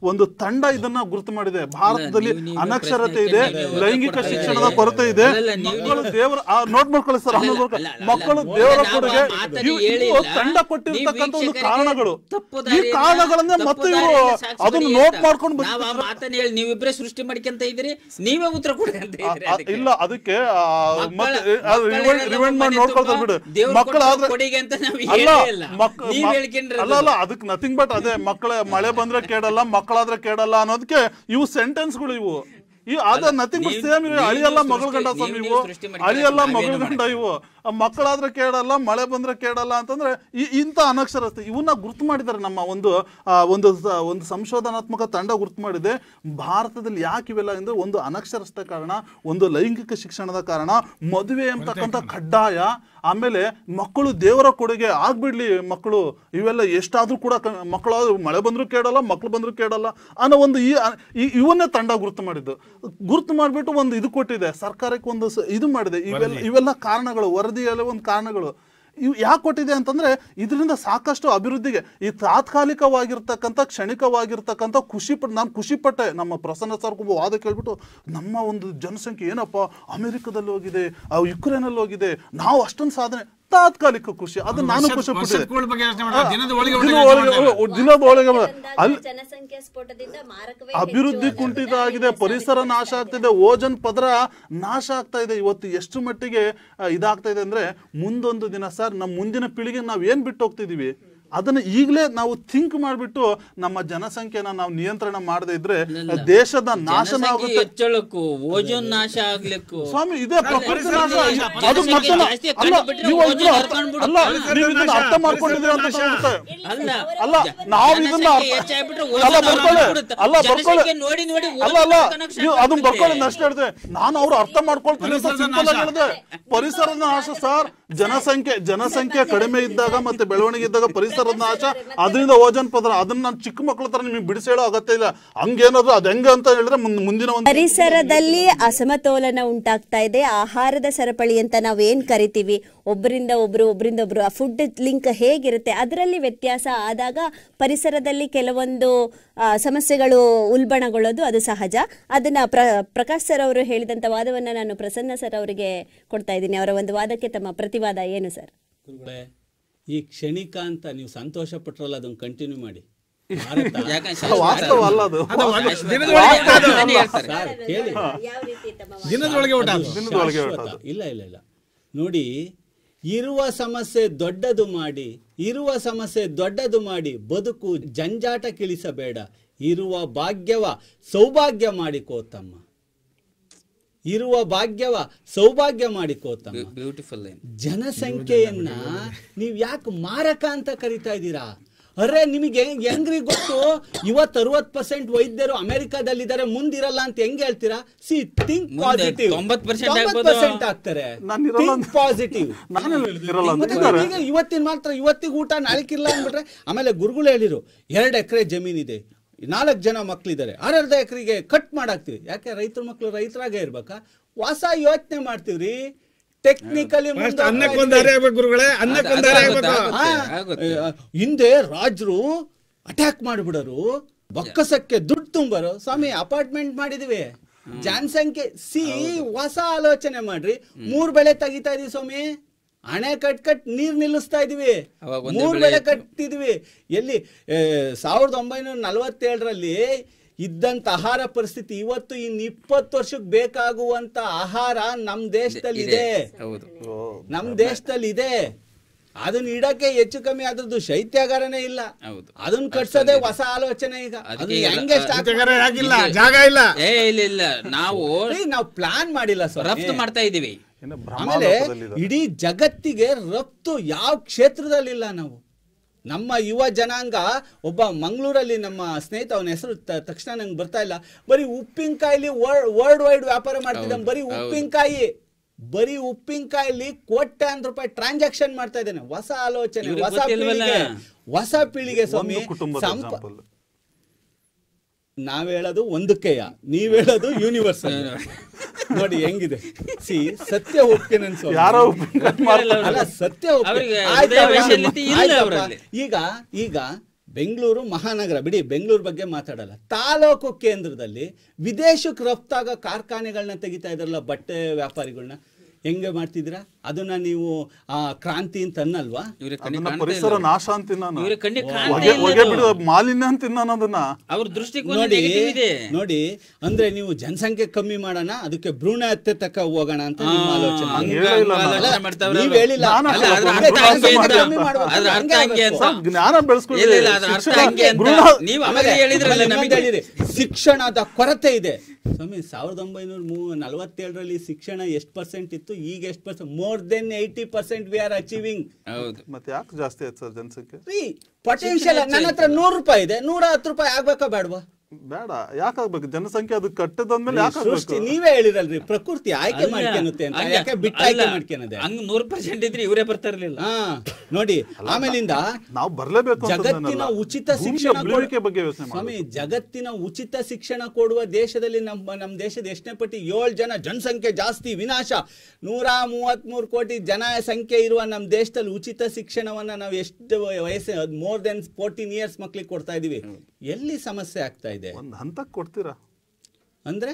ಒಂದು ತಂಡ ಇದನ್ನ ಗುರುತು ಮಾಡಿದೆ. ಭಾರತದಲ್ಲಿ ಅನಕ್ಷರತೆ ಇದೆ, ಲೈಂಗಿಕ ಶಿಕ್ಷಣದ ಕೊರತೆ ಇದೆ, ಮಕ್ಕಳು ದೇವರ ನೋಟ್ ಮಾಡ್ಕೊಳ್ಳಿ ಸರ್, ಮಕ್ಕಳು ದೇವರ ಕೊಡುಗೆ, ತಂಡ ಕೊಟ್ಟಿರ್ತಕ್ಕಂಥ ಒಂದು ಕಾರಣಗಳು. ಈ ಕಾರಣಗಳನ್ನೇ ಮತ್ತೆ ಇವರು ಅದನ್ನು ನೋಟ್ ಮಾಡ್ಕೊಂಡು ನೀವಿಬ್ಬರೇ ಸೃಷ್ಟಿ ಮಾಡ್ಕೊಂತ ಇದ್ರಿ, ನೀವೇ ಉತ್ತರ ಕೊಡಿ ಅಂತ ಇಲ್ಲ. ಅದಕ್ಕೆ ರಿವೈಂಡ್ ಮಾಡಿ ನೋಡ್ಕೊಳ್ತಾರೆ ಬಿಡು. ಮಕ್ಕಳಾದ್ರೆ ಅಲ್ಲ ಅದಕ್ಕೆ ನಥಿಂಗ್ ಬಟ್ ಅದೇ ಮಕ್ಕಳ ಮಳೆ ಬಂದ್ರೆ ಕೇಳಲ್ಲ, ಮಕ್ಕಳಾದ್ರೆ ಕೇಳಲ್ಲ ಅನ್ನೋದಕ್ಕೆ ಇವು ಸೆಂಟೆನ್ಸ್ಗಳು. ಇವು ಅದ ನಥಿಂಗ್ ಬಟ್ ಸೇಮ್. ಅಳಿಯಲ್ಲ ಮಗಳ ಗಂಡ ಸ್ವಾಮಿ, ಇವು ಅಳಿಯಲ್ಲ ಮಗಳ ಗಂಡ, ಇವು ಮಕ್ಕಳಾದ್ರೆ ಕೇಳಲ್ಲ, ಮಳೆ ಬಂದ್ರೆ ಕೇಳಲ್ಲ ಅಂತಂದ್ರೆ ಇಂಥ ಅನಕ್ಷರತೆ ಇವನ್ನ ಗುರ್ತು ಮಾಡಿದ್ದಾರೆ. ನಮ್ಮ ಒಂದು ಸಂಶೋಧನಾತ್ಮಕ ತಂಡ ಗುರ್ತು ಮಾಡಿದೆ. ಭಾರತದಲ್ಲಿ ಯಾಕೆ ಇವೆಲ್ಲ ಅಂದ್ರೆ ಒಂದು ಅನಕ್ಷರತೆ ಕಾರಣ, ಒಂದು ಲೈಂಗಿಕ ಶಿಕ್ಷಣದ ಕಾರಣ, ಮದುವೆ ಅಂತಕ್ಕಂಥ ಕಡ್ಡಾಯ, ಆಮೇಲೆ ಮಕ್ಕಳು ದೇವರ ಕೊಡುಗೆ ಆಗ್ಬಿಡ್ಲಿ ಮಕ್ಕಳು, ಇವೆಲ್ಲ ಎಷ್ಟಾದ್ರೂ ಕೂಡ ಮಕ್ಕಳು ಮಳೆ ಬಂದ್ರು ಕೇಳಲ್ಲ, ಮಕ್ಕಳು ಬಂದ್ರು ಕೇಳಲ್ಲ ಅನ್ನೋ ಒಂದು ಇವನ್ನೇ ತಂಡ ಗುರ್ತು ಮಾಡಿದ್ದು. ಗುರ್ತು ಮಾಡಿಬಿಟ್ಟು ಒಂದು ಇದು ಕೊಟ್ಟಿದೆ ಸರ್ಕಾರಕ್ಕೆ, ಒಂದು ಇದು ಮಾಡಿದೆ. ಇವೆಲ್ಲ ಕಾರಣಗಳು, ವರದಿಯಲ್ಲಿ ಒಂದು ಕಾರಣಗಳು. ಇವು ಯಾಕೆ ಕೊಟ್ಟಿದೆ ಅಂತಂದ್ರೆ, ಇದರಿಂದ ಸಾಕಷ್ಟು ಅಭಿವೃದ್ಧಿಗೆ ಈ ತಾತ್ಕಾಲಿಕವಾಗಿರ್ತಕ್ಕಂಥ ಕ್ಷಣಿಕವಾಗಿರ್ತಕ್ಕಂಥ ನಾನು ಖುಷಿಪಟ್ಟೆ. ನಮ್ಮ ಪ್ರಸನ್ನ ಸರ್ ಒಬ್ಬ ವಾದ ಕೇಳ್ಬಿಟ್ಟು, ನಮ್ಮ ಒಂದು ಜನಸಂಖ್ಯೆ ಏನಪ್ಪ ಅಮೆರಿಕದಲ್ಲಿ ಹೋಗಿದೆ, ಯುಕ್ರೇನಲ್ಲಿ ಹೋಗಿದೆ, ನಾವು ಅಷ್ಟೊಂದು ಸಾಧನೆ, ತಾತ್ಕಾಲಿಕ ಖುಷಿ, ಅದು ನಾನು ಖುಷಿ ಪಟ್ಟೆ. ಅಭಿವೃದ್ಧಿ ಕುಂಠಿತ ಆಗಿದೆ, ಪರಿಸರ ನಾಶ ಆಗ್ತಿದೆ, ಓಜನ್ ಪದರ ನಾಶ ಆಗ್ತಾ ಇದೆ. ಇವತ್ತು ಎಷ್ಟು ಮಟ್ಟಿಗೆ ಇದಾಗ್ತಾ ಇದೆ ಅಂದ್ರೆ, ಮುಂದೊಂದು ದಿನ ಸರ್ ನಮ್ಮ ಮುಂದಿನ ಪೀಳಿಗೆ ನಾವ್ ಏನ್ ಬಿಟ್ಟು ಹೋಗ್ತಿದೀವಿ ಅದನ್ನ ಈಗಲೇ ನಾವು ಥಿಂಕ್ ಮಾಡಿಬಿಟ್ಟು ನಮ್ಮ ಜನಸಂಖ್ಯೆನ ನಾವು ನಿಯಂತ್ರಣ ಮಾಡದೇ ಇದ್ರೆ ದೇಶದ ನಾಶನ ಆಗುತ್ತೆ. ಹೆಚ್ಚಳಕ್ಕೂ ಓಜೋನ್ ನಾಶ ಆಗ್ಲಿಕ್ಕೂ ಸ್ವಾಮಿ ಇದೇ ಪ್ರಕೃತಿ ನಾಶ. ಅದು ಮತ್ತೆ ಅರ್ಥ ಮಾಡ್ಕೊಂಡಿದ್ರೆ ಅಂತ ಅಲ್ಲ, ನಾವು ಇದನ್ನ ಅದನ್ನ ಬರ್ಕೊಳ್ಳಿ ಅಷ್ಟೇ ಹೇಳಿದೆ. ನಾನು ಅವ್ರು ಅರ್ಥ ಮಾಡ್ಕೊಳ್ತೀನಿ ಅಂತ ಸಿಂಪಲ್ ಆಗಿ ಹೇಳಿದೆ. ಪರಿಸರದ ನಾಶ ಸರ್, ಜನಸಂಖ್ಯೆ ಕಡಿಮೆ ಇದ್ದಾಗ ಮತ್ತೆ ಬೆಳವಣಿಗೆ ಇದ್ದಾಗ ಪರಿಸರದ ನಾಶ, ಅದರಿಂದ ಓಜನ್ ಪದರ, ಅದನ್ನ ನಾನು ಚಿಕ್ಕ ಮಕ್ಕಳ ತರ ನಿಮಗೆ ಬಿಡಿಸಿ ಹೇಳೋ ಅಗತ್ಯ ಇಲ್ಲ. ಹಂಗೇನಾದ್ರು ಅದ್ ಹೆಂಗ ಅಂತ ಹೇಳಿದ್ರೆ ಮುಂದಿನ ಒಂದು ಪರಿಸರದಲ್ಲಿ ಅಸಮತೋಲನ ಉಂಟಾಗ್ತಾ ಇದೆ. ಆಹಾರದ ಸರಪಳಿ ಅಂತ ನಾವೇನ್ ಕರಿತೀವಿ, ಒಬ್ಬರಿಂದ ಒಬ್ರು ಆ ಫುಡ್ ಲಿಂಕ್ ಹೇಗಿರುತ್ತೆ ಅದರಲ್ಲಿ ವ್ಯತ್ಯಾಸ ಆದಾಗ ಪರಿಸರದಲ್ಲಿ ಕೆಲವೊಂದು ಸಮಸ್ಯೆಗಳು ಉಲ್ಬಣಗೊಳ್ಳೋದು ಅದು ಸಹಜ. ಅದನ್ನ ಪ್ರಕಾಶ್ ಸರ್ ಅವರು ಹೇಳಿದಂತ ವಾದವನ್ನ ನಾನು ಪ್ರಸನ್ನ ಸರ್ ಅವರಿಗೆ ಕೊಡ್ತಾ ಇದ್ದೀನಿ. ಅವರ ಒಂದು ವಾದಕ್ಕೆ ತಮ್ಮ ಪ್ರತಿವಾದ ಏನು ಸರ್? ಈ ಕ್ಷಣಿಕ ಅಂತ ನೀವು ಸಂತೋಷ ಪಟ್ರಲ್ಲ, ಅದನ್ನು ಕಂಟಿನ್ಯೂ ಮಾಡಿ. ಇಲ್ಲ ನೋಡಿ, ಇರುವ ಸಮಸ್ಯೆ ದೊಡ್ಡದು ಮಾಡಿ ಬದುಕು ಜಂಜಾಟ ಕಿಳಿಸಬೇಡ, ಇರುವ ಭಾಗ್ಯವ ಸೌಭಾಗ್ಯ ಮಾಡಿಕೋತಮ್ಮ, ಬ್ಯೂಟಿಫುಲ್. ಜನಸಂಖ್ಯೆಯನ್ನ ನೀವ್ ಯಾಕೆ ಮಾರಕ ಅಂತ ಕರಿತಾ ಇದ್ದೀರಾ? ಅರೆ ನಿಮಗೆ ಹೆಂಗ್ರಿ ಗೊತ್ತು? ಇವತ್ತು 60% ವೈದ್ಯರು ಅಮೆರಿಕಾದಲ್ಲಿದ್ದಾರೆ, ಮುಂದಿರಲ್ಲ ಅಂತ ಹೆಂಗ್ ಹೇಳ್ತೀರಾ? C think positive. 90% ಆಗ್ತಾರೆ. Think positive. ಇವತ್ತಿನ ಮಾತ್ರ ಇವತ್ತಿಗೆ ಊಟ ನಾಳೆಕಿಲ್ಲ ಅಂದ್ಬಿಟ್ರೆ. ಆಮೇಲೆ ಗುರುಗಳು ಹೇಳಿರು, 2 ಎಕರೆ ಜಮೀನಿದೆ, 4 ಜನ ಮಕ್ಳಿದ್ದಾರೆ, 6 ಎಕರೆಗೆ ಕಟ್ ಮಾಡಾಕ್ತಿವಿ. ಯಾಕೆ? ರೈತರ ಮಕ್ಳು ರೈತರಾಗೆ ಇರ್ಬೇಕಾ? ಹೊಸ ಯೋಚನೆ ಮಾಡ್ತೀವ್ರಿ. ಟೆಕ್ನಿಕಲಿ ಹಿಂದೆ ರಾಜರು ಅಟ್ಯಾಕ್ ಮಾಡಿಬಿಡರು, ಬೊಕ್ಕಸಕ್ಕೆ ದುಡ್ಡು ತುಂಬರು ಸ್ವಾಮಿ ಅಪಾರ್ಟ್ಮೆಂಟ್ ಮಾಡಿದಿವಿ. ಜನಸಂಖ್ಯೆ ಹೊಸ ಆಲೋಚನೆ ಮಾಡ್ರಿ. 3 ಬೆಳೆ ತೆಗಿತಾ ಇದೀವಿ ಸ್ವಾಮಿ, ಹಣೆ ಕಟ್ ನೀರ್ ನಿಲ್ಲಿಸ್ತಾ ಇದೀವಿ, 3 ಬೆಳೆ ಕಟ್ಟಿದ್ವಿ. ಎಲ್ಲಿ 1947ರಲ್ಲಿ ಇದ್ದಂತ ಆಹಾರ ಪರಿಸ್ಥಿತಿ ಇವತ್ತು ಇನ್ 20 ವರ್ಷಕ್ಕೆ ಬೇಕಾಗುವಂತ ಆಹಾರ ನಮ್ ದೇಶದಲ್ಲಿ ಇದೆ, ನಮ್ ದೇಶದಲ್ಲಿ ಇದೆ. ಅದನ್ನ ಇಡಕ್ಕೆ ಹೆಚ್ಚು ಕಮ್ಮಿ ಅದ್ರದ್ದು ಶೈತ್ಯಾಗಾರನೇ ಇಲ್ಲ. ಅದನ್ನ ಕಟ್ಸೋದೇ ಹೊಸ ಆಲೋಚನೆ. ಈಗ ಹೆಂಗೆ ಜಾಗ ಇಲ್ಲ, ಇಲ್ಲ ನಾವು ಪ್ಲಾನ್ ಮಾಡಿಲ್ಲ ಸರ್, ರಫ್ತು ಮಾಡ್ತಾ ಇದೀವಿ. ಆಮೇಲೆ ಇಡೀ ಜಗತ್ತಿಗೆ ರಫ್ತು ಯಾವ ಕ್ಷೇತ್ರದಲ್ಲಿಲ್ಲ. ನಾವು ನಮ್ಮ ಯುವ ಜನಾಂಗ ಒಬ್ಬ ಮಂಗಳೂರಲ್ಲಿ ನಮ್ಮ ಸ್ನೇಹಿತ, ಅವನ ಹೆಸರು ತಕ್ಷಣ ನಂಗೆ ಬರ್ತಾ ಇಲ್ಲ, ಬರೀ ಉಪ್ಪಿನಕಾಯಿಲಿ ವರ್ಲ್ಡ್ ವೈಡ್ ವ್ಯಾಪಾರ ಮಾಡ್ತಿದ್ದಾನೆ. ಬರೀ ಉಪ್ಪಿನಕಾಯಿಲಿ ಕೋಟ್ಯಾಂತರ ರೂಪಾಯಿ ಟ್ರಾನ್ಸಾಕ್ಷನ್ ಮಾಡ್ತಾ ಇದ್ದಾನೆ. ಹೊಸ ಆಲೋಚನೆ, ಹೊಸ ಪೀಳಿಗೆ ಸ್ವಾಮಿ. ನಾವ್ ಹೇಳೋದು ಒಂದಕ್ಕೆಯ, ನೀವ್ ಹೇಳೋದು ಯೂನಿವರ್ಸಲ್. ನೋಡಿ ಹೆಂಗಿದೆ. ಸತ್ಯ ಒಪ್ತೇನೆ ಸತ್ಯ ಈಗ ಬೆಂಗಳೂರು ಮಹಾನಗರ ಬಿಡಿ, ಬೆಂಗಳೂರು ಬಗ್ಗೆ ಮಾತಾಡಲ್ಲ, ತಾಲೂಕು ಕೇಂದ್ರದಲ್ಲಿ ವಿದೇಶಕ್ಕೆ ರಫ್ತಾಗ ಕಾರ್ಖಾನೆಗಳನ್ನ ತೆಗಿತಾ ಇದ್ರಲ್ಲ, ಬಟ್ಟೆ ವ್ಯಾಪಾರಿಗಳನ್ನ ಹೆಂಗೆ ಮಾಡ್ತಿದ್ದೀರಾ? ಅದನ್ನ ನೀವು ಕ್ರಾಂತಿ ಅಂತ ಅನ್ನಲ್ವಾ? ಪರಿಸರ ನಾಶ ಅಂತ ಮಾಲಿನ್ಯ ಅಂತ ಅದನ್ನ ಅವ್ರ ದೃಷ್ಟಿಕೋನ ನೋಡಿ. ಅಂದ್ರೆ ನೀವು ಜನಸಂಖ್ಯೆ ಕಮ್ಮಿ ಮಾಡೋಣ, ಅದಕ್ಕೆ ಭ್ರೂಣ ಹತ್ಯೆ ತಕ್ಕ ಹೋಗೋಣ ಅಂತ ನಿಮ್ಮ ಆಲೋಚನೆ. ನೀವ್ ಹೇಳಿಲ್ಲ, ಜ್ಞಾನ ಬೆಳೆಸ್ಕೊಳ್ಳಿ. ಶಿಕ್ಷಣದ ಕೊರತೆ ಇದೆ ಸ್ವಾಮಿ. 1947ರಲ್ಲಿ ಶಿಕ್ಷಣ ಎಷ್ಟು % ಇತ್ತು, ಈಗ ಎಷ್ಟು %? more than 80% we are achieving. ಮತ್ತೆ ಯಾಕೆ ಜಾಸ್ತಿ ಆಯ್ತು ಸರ್ ಜನಸಂಖ್ಯೆ? ಪೊಟೆನ್ಶಿಯಲ್. ನನ್ನ ಹತ್ರ 100 ರೂಪಾಯಿ ಇದೆ, 110 ರೂಪಾಯಿ ಆಗ್ಬೇಕಾ ಬೇಡವಾ? ಬೇಡ, ಯಾಕಾಗ್ಬೇಕು? ಜನಸಂಖ್ಯೆ ಅದು ಕಟ್ಟದಂದ್ಮೇಲೆ ಯಾಕೆ? ನೀವೇ ಹೇಳಿರಲ್ರಿ, ಪ್ರಕೃತಿ ಆಯ್ಕೆ ಮಾಡ್ಕೊಳುತ್ತೆ ಅಂತ. ಯಾಕೆ ಬಿಟ್ಟು ಆಯ್ಕೆ ಮಾಡ್ಕೊಳದೆ? 100% ಇದ್ರೆ ಇವರೇ ಬರ್ತಾ ಇರ್ಲಿಲ್ಲ. ನೋಡಿ, ಆಮೇಲಿಂದ ನಾವು ಬರ್ಲೇಬೇಕು. ಜಗತ್ತಿನ ಉಚಿತ ಶಿಕ್ಷಣ ಬಗ್ಗೆ ಯೋಚನೆ ಸ್ವಾಮಿ. ಜಗತ್ತಿನ ಉಚಿತ ಶಿಕ್ಷಣ ಕೊಡುವ ದೇಶದಲ್ಲಿ ನಮ್ಮ ದೇಶದ ಎಷ್ಟನೇ ಪಟ್ಟಿ? 7 ಜನ ಜನಸಂಖ್ಯೆ ಜಾಸ್ತಿ, ವಿನಾಶ. 133 ಕೋಟಿ ಜನಸಂಖ್ಯೆ ಇರುವ ನಮ್ಮ ದೇಶದಲ್ಲಿ ಉಚಿತ ಶಿಕ್ಷಣವನ್ನ ನಾವು ಎಷ್ಟು ವಯಸ್ಸು, more than 14 years ಮಕ್ಳಿಗೆ ಕೊಡ್ತಾ ಇದೀವಿ. ಎಲ್ಲಿ ಸಮಸ್ಯೆ ಆಗ್ತಾ ಇದೆ? ಒಂದು ಹಂತಕ್ಕೆ ಕೊಡ್ತೀರಾ ಅಂದ್ರೆ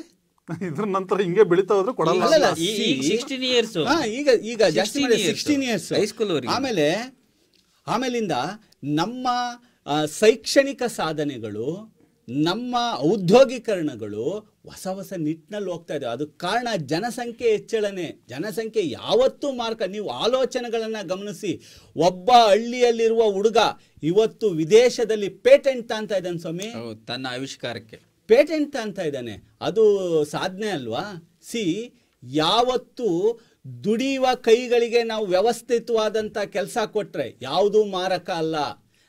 ಇದ್ರ ನಂತರ ಹಿಂಗೆ ಬೆಳಿತಾ ಹೋದ್ರೆ ಕೊಡಲ್ಲ. 16 years ಈಗ ಜಾಸ್ತಿ 16 years ಹೈಸ್ಕೂಲ್. ಆಮೇಲಿಂದ ನಮ್ಮ ಶೈಕ್ಷಣಿಕ ಸಾಧನೆಗಳು, ನಮ್ಮ ಔದ್ಯೋಗೀಕರಣಗಳು ಹೊಸ ನಿಟ್ಟಿನಲ್ಲಿ ಹೋಗ್ತಾ ಇದೆ. ಅದು ಕಾರಣ ಜನಸಂಖ್ಯೆ ಹೆಚ್ಚಳನೆ. ಜನಸಂಖ್ಯೆ ಯಾವತ್ತೂ ಮಾರ್ಕ. ನೀವು ಆಲೋಚನೆಗಳನ್ನ ಗಮನಿಸಿ. ಒಬ್ಬ ಹಳ್ಳಿಯಲ್ಲಿರುವ ಹುಡುಗ ಇವತ್ತು ವಿದೇಶದಲ್ಲಿ ಪೇಟೆಂಟ್ ಅಂತ ಇದ್ದಾನೆ ಸ್ವಾಮಿ. ತನ್ನ ಆವಿಷ್ಕಾರಕ್ಕೆ ಪೇಟೆಂಟ್ ಅಂತ ಇದ್ದಾನೆ. ಅದು ಸಾಧನೆ ಅಲ್ವಾ? ಯಾವತ್ತು ದುಡಿಯುವ ಕೈಗಳಿಗೆ ನಾವು ವ್ಯವಸ್ಥಿತವಾದಂತ ಕೆಲಸ ಕೊಟ್ರೆ ಯಾವುದು ಮಾರಕ ಅಲ್ಲ.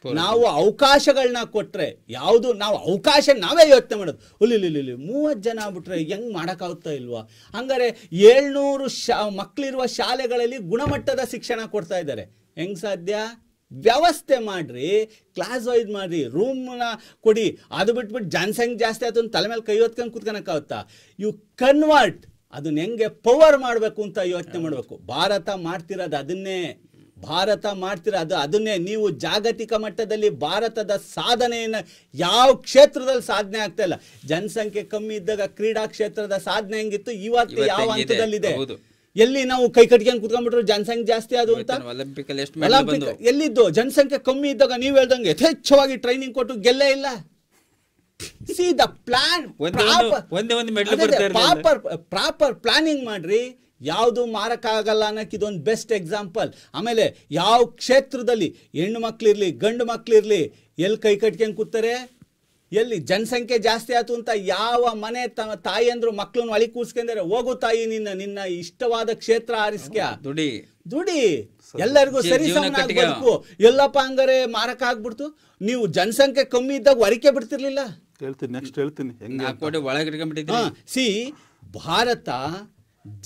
ನಾವು ಅವಕಾಶಗಳನ್ನ ಕೊಟ್ರೆ ಯಾವುದು, ನಾವು ಅವಕಾಶ ನಾವೇ ಯೋಚನೆ ಮಾಡೋದು. 30 ಜನ ಆಗ್ಬಿಟ್ರೆ ಹೆಂಗ್ ಮಾಡಕ್ಕಾಗುತ್ತಾ ಇಲ್ವಾ? ಹಂಗಾರೆ 700 ಮಕ್ಕಳಿರುವ ಶಾಲೆಗಳಲ್ಲಿ ಗುಣಮಟ್ಟದ ಶಿಕ್ಷಣ ಕೊಡ್ತಾ ಇದ್ದಾರೆ. ಹೆಂಗ್ ಸಾಧ್ಯ? ವ್ಯವಸ್ಥೆ ಮಾಡ್ರಿ, ಕ್ಲಾಸ್ ವೈಸ್ ಮಾಡ್ರಿ, ರೂಮ್ನ ಕೊಡಿ. ಅದು ಬಿಟ್ಬಿಟ್ಟು ಜನಸಂಖ್ಯೆ ಜಾಸ್ತಿ ಆಯ್ತು ತಲೆ ಮೇಲೆ ಕೈ ಹೊತ್ಕೊಂಡು ಕುತ್ಕೊಳಕ್ಕಾಗುತ್ತಾ? ಯು ಕನ್ವರ್ಟ್, ಅದನ್ನ ಹೆಂಗೆ ಪವರ್ ಮಾಡಬೇಕು ಅಂತ ಯೋಚನೆ ಮಾಡಬೇಕು. ಭಾರತ ಮಾಡ್ತಿರೋದು ಅದನ್ನೇ. ನೀವು ಜಾಗತಿಕ ಮಟ್ಟದಲ್ಲಿ ಭಾರತದ ಸಾಧನೆಯನ್ನು ಯಾವ ಕ್ಷೇತ್ರದಲ್ಲಿ ಸಾಧನೆ ಆಗ್ತಾ ಇಲ್ಲ. ಜನಸಂಖ್ಯೆ ಕಮ್ಮಿ ಇದ್ದಾಗ ಕ್ರೀಡಾ ಕ್ಷೇತ್ರದ ಸಾಧನೆ ಹೆಂಗಿತ್ತು, ಇವತ್ತು ಯಾವ ಹಂತದಲ್ಲಿದೆ? ಎಲ್ಲಿ ನಾವು ಕೈ ಕಟ್ಕೊಂಡು ಕುತ್ಕೊಂಡ್ಬಿಟ್ರು ಜನಸಂಖ್ಯೆ ಜಾಸ್ತಿ ಅದು ಅಂತ? ಒಲಿಂಪಿಕ್ ಎಲ್ಲಿದ್ದು? ಜನಸಂಖ್ಯೆ ಕಮ್ಮಿ ಇದ್ದಾಗ ನೀವು ಹೇಳ್ದಂಗೆ ಯಥೇಚ್ಛವಾಗಿ ಟ್ರೈನಿಂಗ್ ಕೊಟ್ಟು ಗೆಲ್ಲೇ ಇಲ್ಲ. See the plan, proper planning ಮಾಡ್ರಿ. ಯಾವುದು ಮಾರಕ ಆಗಲ್ಲ ಅನ್ನಕ್ಕೆ ಇದೊಂದು ಬೆಸ್ಟ್ ಎಕ್ಸಾಂಪಲ್. ಆಮೇಲೆ ಯಾವ ಕ್ಷೇತ್ರದಲ್ಲಿ ಹೆಣ್ಣು ಮಕ್ಳಿರ್ಲಿ ಗಂಡು ಮಕ್ಳಿರ್ಲಿ ಎಲ್ಲಿ ಕೈ ಕಟ್ಕೊಂಡು ಕೂತಾರೆ? ಎಲ್ಲಿ ಜನಸಂಖ್ಯೆ ಜಾಸ್ತಿ ಆಯ್ತು ಅಂತ ಯಾವ ಮನೆ ತಾಯಿ ಅಂದ್ರು ಮಕ್ಳನ್ನ ಒಳಗೆ ಕೂರ್ಸ್ಕೊಂಡ್ರೆ, ಹೋಗು ತಾಯಿ, ನಿನ್ನ ಇಷ್ಟವಾದ ಕ್ಷೇತ್ರ ಆರಿಸ್ಕ್ಯಾ, ದುಡಿ, ಎಲ್ಲರಿಗೂ ಸರಿ ಸಮನಾಗಬೇಕು. ಎಲ್ಲಪ್ಪ ಹಂಗಾರೆ ಮಾರಕ ಆಗ್ಬಿಡ್ತು. ನೀವು ಜನಸಂಖ್ಯೆ ಕಮ್ಮಿ ಇದ್ದಾಗ ಹೊರಕೆ ಬಿಡ್ತಿರ್ಲಿಲ್ಲ. ಹೇಳ್ತೀನಿ. ಭಾರತ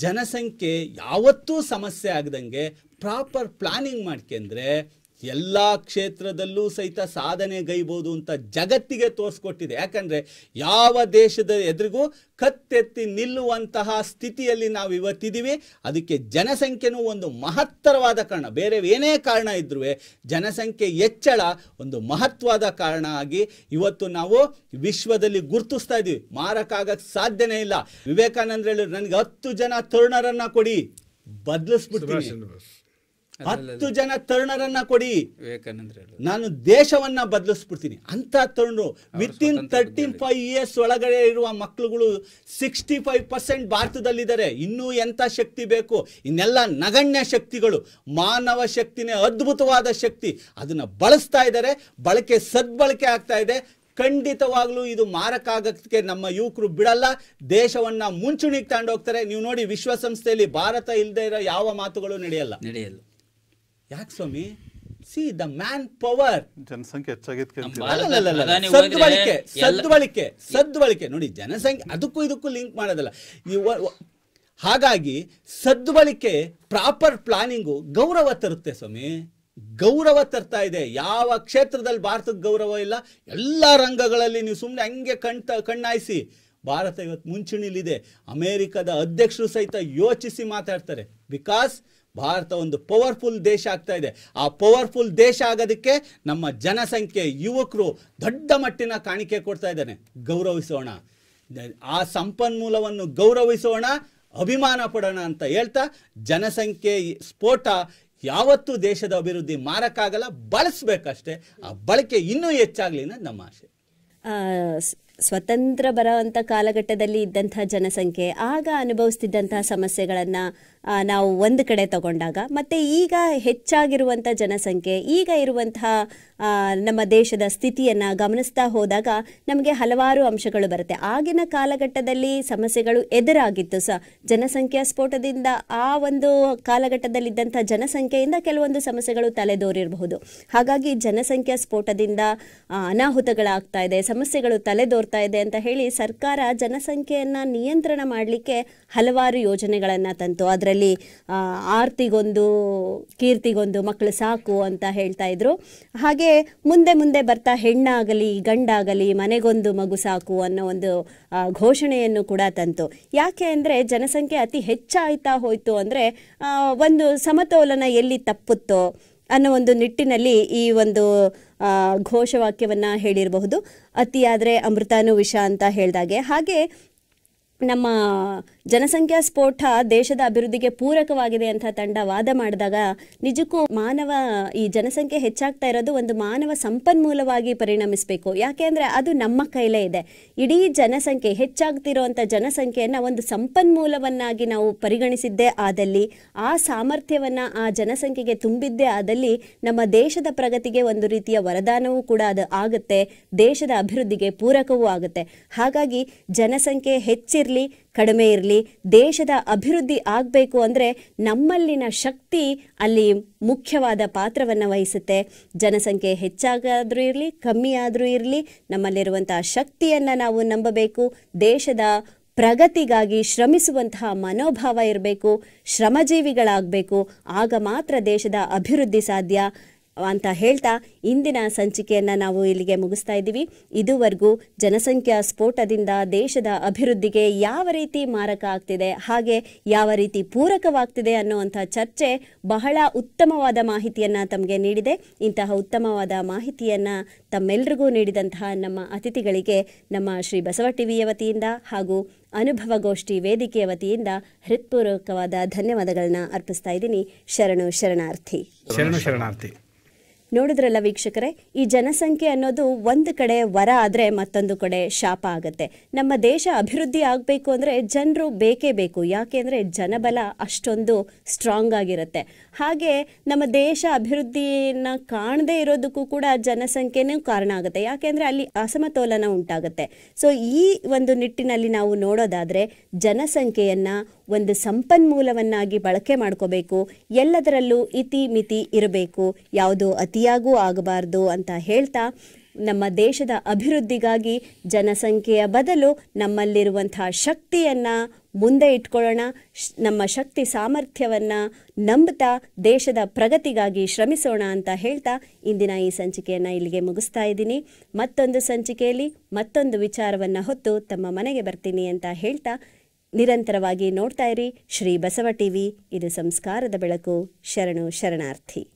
ಜನಸಂಖ್ಯೆ ಯಾವತ್ತೂ ಸಮಸ್ಯೆ ಆಗದಂಗೆ ಪ್ರಾಪರ್ ಪ್ಲಾನಿಂಗ್ ಮಾಡ್ಕೊಂಡ್ರೆ ಎಲ್ಲ ಕ್ಷೇತ್ರದಲ್ಲೂ ಸಹಿತ ಸಾಧನೆಗೈಬೋದು ಅಂತ ಜಗತ್ತಿಗೆ ತೋರಿಸ್ಕೊಟ್ಟಿದೆ. ಯಾಕಂದರೆ ಯಾವ ದೇಶದ ಎದುರಿಗೂ ಕತ್ತೆತ್ತಿ ನಿಲ್ಲುವಂತಹ ಸ್ಥಿತಿಯಲ್ಲಿ ನಾವು ಇವತ್ತಿದ್ದೀವಿ. ಅದಕ್ಕೆ ಜನಸಂಖ್ಯೆನೂ ಒಂದು ಮಹತ್ತರವಾದ ಕಾರಣ. ಬೇರೆ ಏನೇ ಕಾರಣ ಇದ್ರೂ ಜನಸಂಖ್ಯೆ ಹೆಚ್ಚಳ ಒಂದು ಮಹತ್ವದ ಕಾರಣ ಆಗಿ ಇವತ್ತು ನಾವು ವಿಶ್ವದಲ್ಲಿ ಗುರುತಿಸ್ತಾ ಇದ್ದೀವಿ. ಮಾರಕ್ಕಾಗಕ್ಕೆ ಸಾಧ್ಯನೇ ಇಲ್ಲ. ವಿವೇಕಾನಂದ್ರ ಹೇಳಿದ್ರು, ನನಗೆ 10 ಜನ ತರುಣರನ್ನ ಕೊಡಿ, ಬದಲಿಸ್ಬಿಡ್ತೀನಿ. 10 ಜನ ತರುಣರನ್ನ ಕೊಡಿ, ವಿವೇಕಾನಂದ್ರ ನಾನು ದೇಶವನ್ನ ಬದಲಿಸ್ಬಿಡ್ತೀನಿ ಅಂತ ತರುಣರು. ವಿತಿನ್ 35 ಇಯರ್ಸ್ ಒಳಗಡೆ ಇರುವ ಮಕ್ಕಳುಗಳು 65% ಭಾರತದಲ್ಲಿದ್ದಾರೆ. ಇನ್ನೂ ಎಂಥ ಶಕ್ತಿ ಬೇಕು? ಇನ್ನೆಲ್ಲ ನಗಣ್ಯ ಶಕ್ತಿಗಳು. ಮಾನವ ಶಕ್ತಿನೇ ಅದ್ಭುತವಾದ ಶಕ್ತಿ. ಅದನ್ನ ಬಳಸ್ತಾ ಇದ್ದಾರೆ. ಬಳಕೆ ಸದ್ಬಳಕೆ ಆಗ್ತಾ ಇದೆ. ಖಂಡಿತವಾಗ್ಲೂ ಇದು ಮಾರಕ ಆಗಕ್ಕೆ ನಮ್ಮ ಯುವಕರು ಬಿಡಲ್ಲ. ದೇಶವನ್ನ ಮುಂಚೂಣಿಗೆ ತಗೊಂಡೋಗ್ತಾರೆ. ನೀವು ನೋಡಿ, ವಿಶ್ವಸಂಸ್ಥೆಯಲ್ಲಿ ಭಾರತ ಇಲ್ಲದೆ ಇರೋ ಯಾವ ಮಾತುಗಳು ನಡೆಯಲ್ಲ. ಯಾಕೆ ಸ್ವಾಮಿ? See the man power. ಜನಸಂಖ್ಯೆ ಹೆಚ್ಚಾಗಿತ್ತು. ಸದ್ಬಳಕೆ ನೋಡಿ, ಜನಸಂಖ್ಯೆ ಅದಕ್ಕೂ ಇದಕ್ಕೂ ಲಿಂಕ್ ಮಾಡೋದಲ್ಲ. ಹಾಗಾಗಿ ಸದ್ಬಳಕೆ, ಪ್ರಾಪರ್ ಪ್ಲಾನಿಂಗು ಗೌರವ ತರುತ್ತೆ ಸ್ವಾಮಿ. ಗೌರವ ತರ್ತಾ ಇದೆ. ಯಾವ ಕ್ಷೇತ್ರದಲ್ಲಿ ಭಾರತಕ್ಕೆ ಗೌರವ ಇಲ್ಲ? ಎಲ್ಲ ರಂಗಗಳಲ್ಲಿ ನೀವು ಸುಮ್ಮನೆ ಹಂಗೆ ಕಣ್ಣಾಯಿಸಿ. ಭಾರತ ಇವತ್ತು ಮುಂಚೂಣಿಲಿದೆ. ಅಮೇರಿಕದ ಅಧ್ಯಕ್ಷರು ಸಹಿತ ಯೋಚಿಸಿ ಮಾತಾಡ್ತಾರೆ. ಬಿಕಾಸ್ ಭಾರತ ಒಂದು ಪವರ್ಫುಲ್ ದೇಶ ಆಗ್ತಾ ಇದೆ. ಆ ಪವರ್ಫುಲ್ ದೇಶ ಆಗೋದಕ್ಕೆ ನಮ್ಮ ಜನಸಂಖ್ಯೆ, ಯುವಕರು ದೊಡ್ಡ ಮಟ್ಟಿನ ಕಾಣಿಕೆ ಕೊಡ್ತಾ ಇದ್ದಾನೆ. ಗೌರವಿಸೋಣ, ಆ ಸಂಪನ್ಮೂಲವನ್ನು ಗೌರವಿಸೋಣ, ಅಭಿಮಾನ ಪಡೋಣ ಅಂತ ಹೇಳ್ತಾ, ಜನಸಂಖ್ಯೆ ಸ್ಫೋಟ ಯಾವತ್ತೂ ದೇಶದ ಅಭಿವೃದ್ಧಿ ಮಾರಕ್ಕಾಗಲ್ಲ, ಬಳಸಬೇಕಷ್ಟೇ. ಆ ಬಳಕೆ ಇನ್ನೂ ಹೆಚ್ಚಾಗಲಿ ಅನ್ನೋದು ನಮ್ಮ ಆಸೆ. ಸ್ವತಂತ್ರ ಬರೋವಂಥ ಕಾಲಘಟ್ಟದಲ್ಲಿ ಇದ್ದಂಥ ಜನಸಂಖ್ಯೆ, ಆಗ ಅನುಭವಿಸ್ತಿದ್ದಂತಹ ಸಮಸ್ಯೆಗಳನ್ನು ನಾವು ಒಂದು ಕಡೆ ತಗೊಂಡಾಗ, ಮತ್ತು ಈಗ ಹೆಚ್ಚಾಗಿರುವಂಥ ಜನಸಂಖ್ಯೆ, ಈಗ ಇರುವಂತಹ ನಮ್ಮ ದೇಶದ ಸ್ಥಿತಿಯನ್ನು ಗಮನಿಸ್ತಾ ಹೋದಾಗ ನಮಗೆ ಹಲವಾರು ಅಂಶಗಳು ಬರುತ್ತೆ. ಆಗಿನ ಕಾಲಘಟ್ಟದಲ್ಲಿ ಸಮಸ್ಯೆಗಳು ಎದುರಾಗಿತ್ತು ಜನಸಂಖ್ಯಾ ಸ್ಫೋಟದಿಂದ. ಆ ಒಂದು ಕಾಲಘಟ್ಟದಲ್ಲಿದ್ದಂಥ ಜನಸಂಖ್ಯೆಯಿಂದ ಕೆಲವೊಂದು ಸಮಸ್ಯೆಗಳು ತಲೆದೋರಿರಬಹುದು. ಹಾಗಾಗಿ ಜನಸಂಖ್ಯಾ ಸ್ಫೋಟದಿಂದ ಅನಾಹುತಗಳಾಗ್ತಾ ಇದೆ, ಸಮಸ್ಯೆಗಳು ತಲೆದೋರ್ತಾ ಇದೆ ಅಂತ ಹೇಳಿ ಸರ್ಕಾರ ಜನಸಂಖ್ಯೆಯನ್ನು ನಿಯಂತ್ರಣ ಮಾಡಲಿಕ್ಕೆ ಹಲವಾರು ಯೋಜನೆಗಳನ್ನು ತಂತು. ಅದರಲ್ಲಿ ಆರ್ತಿಗೊಂದು ಕೀರ್ತಿಗೊಂದು ಮಕ್ಕಳು ಸಾಕು ಅಂತ ಹೇಳ್ತಾ ಇದ್ರು. ಹಾಗೆ ಮುಂದೆ ಮುಂದೆ ಬರ್ತಾ ಹೆಣ್ಣಾಗಲಿ ಗಂಡಾಗಲಿ ಮನೆಗೊಂದು ಮಗು ಸಾಕು ಅನ್ನೋ ಒಂದು ಘೋಷಣೆಯನ್ನು ಕೂಡ ತಂತು. ಯಾಕೆ ಅಂದರೆ ಜನಸಂಖ್ಯೆ ಅತಿ ಹೆಚ್ಚಾಯ್ತಾ ಹೋಯಿತು ಅಂದರೆ ಒಂದು ಸಮತೋಲನ ಎಲ್ಲಿ ತಪ್ಪುತ್ತೋ ಅನ್ನೋ ಒಂದು ನಿಟ್ಟಿನಲ್ಲಿ ಈ ಒಂದು ಘೋಷವಾಕ್ಯವನ್ನು ಹೇಳಿರಬಹುದು. ಅತಿಯಾದರೆ ಅಮೃತಾನು ವಿಷ ಅಂತ ಹೇಳಿದಾಗೆ. ಹಾಗೆ ನಮ್ಮ ಜನಸಂಖ್ಯಾ ಸ್ಫೋಟ ದೇಶದ ಅಭಿವೃದ್ಧಿಗೆ ಪೂರಕವಾಗಿದೆ ಅಂತ ತಂಡ ವಾದ ಮಾಡಿದಾಗ ನಿಜಕ್ಕೂ ಮಾನವ ಈ ಜನಸಂಖ್ಯೆ ಹೆಚ್ಚಾಗ್ತಾ ಇರೋದು ಒಂದು ಮಾನವ ಸಂಪನ್ಮೂಲವಾಗಿ ಪರಿಣಮಿಸಬೇಕು. ಯಾಕೆ ಅಂದರೆ ಅದು ನಮ್ಮ ಕೈಲೇ ಇದೆ. ಇಡೀ ಜನಸಂಖ್ಯೆ ಹೆಚ್ಚಾಗ್ತಿರೋವಂಥ ಜನಸಂಖ್ಯೆಯನ್ನು ಒಂದು ಸಂಪನ್ಮೂಲವನ್ನಾಗಿ ನಾವು ಪರಿಗಣಿಸಿದ್ದೇ ಆದಲ್ಲಿ, ಆ ಸಾಮರ್ಥ್ಯವನ್ನು ಆ ಜನಸಂಖ್ಯೆಗೆ ತುಂಬಿದ್ದೇ ಆದಲ್ಲಿ ನಮ್ಮ ದೇಶದ ಪ್ರಗತಿಗೆ ಒಂದು ರೀತಿಯ ವರದಾನವೂ ಕೂಡ ಅದು ಆಗುತ್ತೆ, ದೇಶದ ಅಭಿವೃದ್ಧಿಗೆ ಪೂರಕವೂ ಆಗುತ್ತೆ. ಹಾಗಾಗಿ ಜನಸಂಖ್ಯೆ ಹೆಚ್ಚಿರಲಿ ಕಡಿಮೆ ಇರಲಿ, ದೇಶದ ಅಭಿವೃದ್ಧಿ ಆಗಬೇಕು ಅಂದರೆ ನಮ್ಮಲ್ಲಿನ ಶಕ್ತಿ ಅಲ್ಲಿ ಮುಖ್ಯವಾದ ಪಾತ್ರವನ್ನು ವಹಿಸುತ್ತೆ. ಜನಸಂಖ್ಯೆ ಹೆಚ್ಚಾಗಾದರೂ ಇರಲಿ ಕಮ್ಮಿ ಆದರೂ ಇರಲಿ, ನಮ್ಮಲ್ಲಿರುವಂತಹ ಶಕ್ತಿಯನ್ನು ನಾವು ನಂಬಬೇಕು. ದೇಶದ ಪ್ರಗತಿಗಾಗಿ ಶ್ರಮಿಸುವಂತಹ ಮನೋಭಾವ ಇರಬೇಕು, ಶ್ರಮಜೀವಿಗಳಾಗಬೇಕು. ಆಗ ಮಾತ್ರ ದೇಶದ ಅಭಿವೃದ್ಧಿ ಸಾಧ್ಯ ಅಂತ ಹೇಳ್ತಾ ಇಂದಿನ ಸಂಚಿಕೆಯನ್ನು ನಾವು ಇಲ್ಲಿಗೆ ಮುಗಿಸ್ತಾ ಇದ್ದೀವಿ. ಇದುವರೆಗೂ ಜನಸಂಖ್ಯಾ ಸ್ಫೋಟದಿಂದ ದೇಶದ ಅಭಿವೃದ್ಧಿಗೆ ಯಾವ ರೀತಿ ಮಾರಕ ಆಗ್ತಿದೆ, ಹಾಗೆ ಯಾವ ರೀತಿ ಪೂರಕವಾಗ್ತಿದೆ ಅನ್ನುವಂಥ ಚರ್ಚೆ ಬಹಳ ಉತ್ತಮವಾದ ಮಾಹಿತಿಯನ್ನು ತಮಗೆ ನೀಡಿದೆ. ಇಂತಹ ಉತ್ತಮವಾದ ಮಾಹಿತಿಯನ್ನು ತಮ್ಮೆಲ್ಲರಿಗೂ ನೀಡಿದಂತಹ ನಮ್ಮ ಅತಿಥಿಗಳಿಗೆ ನಮ್ಮ ಶ್ರೀ ಬಸವ ಟಿವಿಯ ವತಿಯಿಂದ ಹಾಗೂ ಅನುಭವಗೋಷ್ಠಿ ವೇದಿಕೆಯ ವತಿಯಿಂದ ಹೃತ್ಪೂರ್ವಕವಾದ ಧನ್ಯವಾದಗಳನ್ನ ಅರ್ಪಿಸ್ತಾ ಇದ್ದೀನಿ. ಶರಣು ಶರಣಾರ್ಥಿ. ಶರಣಾರ್ಥಿ. ನೋಡಿದ್ರಲ್ಲ ವೀಕ್ಷಕರೇ, ಈ ಜನಸಂಖ್ಯೆ ಅನ್ನೋದು ಒಂದು ಕಡೆ ವರ ಆದರೆ ಮತ್ತೊಂದು ಕಡೆ ಶಾಪ ಆಗುತ್ತೆ. ನಮ್ಮ ದೇಶ ಅಭಿವೃದ್ಧಿ ಆಗಬೇಕು ಅಂದರೆ ಜನರು ಬೇಕೇ ಬೇಕು. ಯಾಕೆ ಅಂದರೆ ಜನಬಲ ಅಷ್ಟೊಂದು ಸ್ಟ್ರಾಂಗ್ ಆಗಿರುತ್ತೆ. ಹಾಗೆ ನಮ್ಮ ದೇಶ ಅಭಿವೃದ್ಧಿಯನ್ನು ಕಾಣದೇ ಇರೋದಕ್ಕೂ ಕೂಡ ಜನಸಂಖ್ಯೆನೂ ಕಾರಣ ಆಗುತ್ತೆ. ಯಾಕೆಂದರೆ ಅಲ್ಲಿ ಅಸಮತೋಲನ ಉಂಟಾಗುತ್ತೆ. ಸೊ ಈ ಒಂದು ನಿಟ್ಟಿನಲ್ಲಿ ನಾವು ನೋಡೋದಾದರೆ ಜನಸಂಖ್ಯೆಯನ್ನು ಒಂದು ಸಂಪನ್ಮೂಲವನ್ನಾಗಿ ಬಳಕೆ ಮಾಡ್ಕೋಬೇಕು. ಎಲ್ಲದರಲ್ಲೂ ಇತಿ ಮಿತಿ ಇರಬೇಕು, ಯಾವುದೋ ಅತಿಯಾಗೂ ಆಗಬಾರ್ದು ಅಂತ ಹೇಳ್ತಾ ನಮ್ಮ ದೇಶದ ಅಭಿವೃದ್ಧಿಗಾಗಿ ಜನಸಂಖ್ಯೆಯ ಬದಲು ನಮ್ಮಲ್ಲಿರುವಂಥ ಶಕ್ತಿಯನ್ನು ಮುಂದೆ ಇಟ್ಕೊಳ್ಳೋಣ. ನಮ್ಮ ಶಕ್ತಿ ಸಾಮರ್ಥ್ಯವನ್ನು ನಂಬುತ್ತಾ ದೇಶದ ಪ್ರಗತಿಗಾಗಿ ಶ್ರಮಿಸೋಣ ಅಂತ ಹೇಳ್ತಾ ಇಂದಿನ ಈ ಸಂಚಿಕೆಯನ್ನು ಇಲ್ಲಿಗೆ ಮುಗಿಸ್ತಾ ಇದ್ದೀನಿ. ಮತ್ತೊಂದು ಸಂಚಿಕೆಯಲ್ಲಿ ಮತ್ತೊಂದು ವಿಚಾರವನ್ನು ಹೊತ್ತು ತಮ್ಮ ಮನೆಗೆ ಬರ್ತೀನಿ ಅಂತ ಹೇಳ್ತಾ ನಿರಂತರವಾಗಿ ನೋಡ್ತಾ ಇರಿ ಶ್ರೀ ಬಸವ ಟಿವಿ. ಇದು ಸಂಸ್ಕಾರದ ಬೆಳಕು. ಶರಣು ಶರಣಾರ್ಥಿ.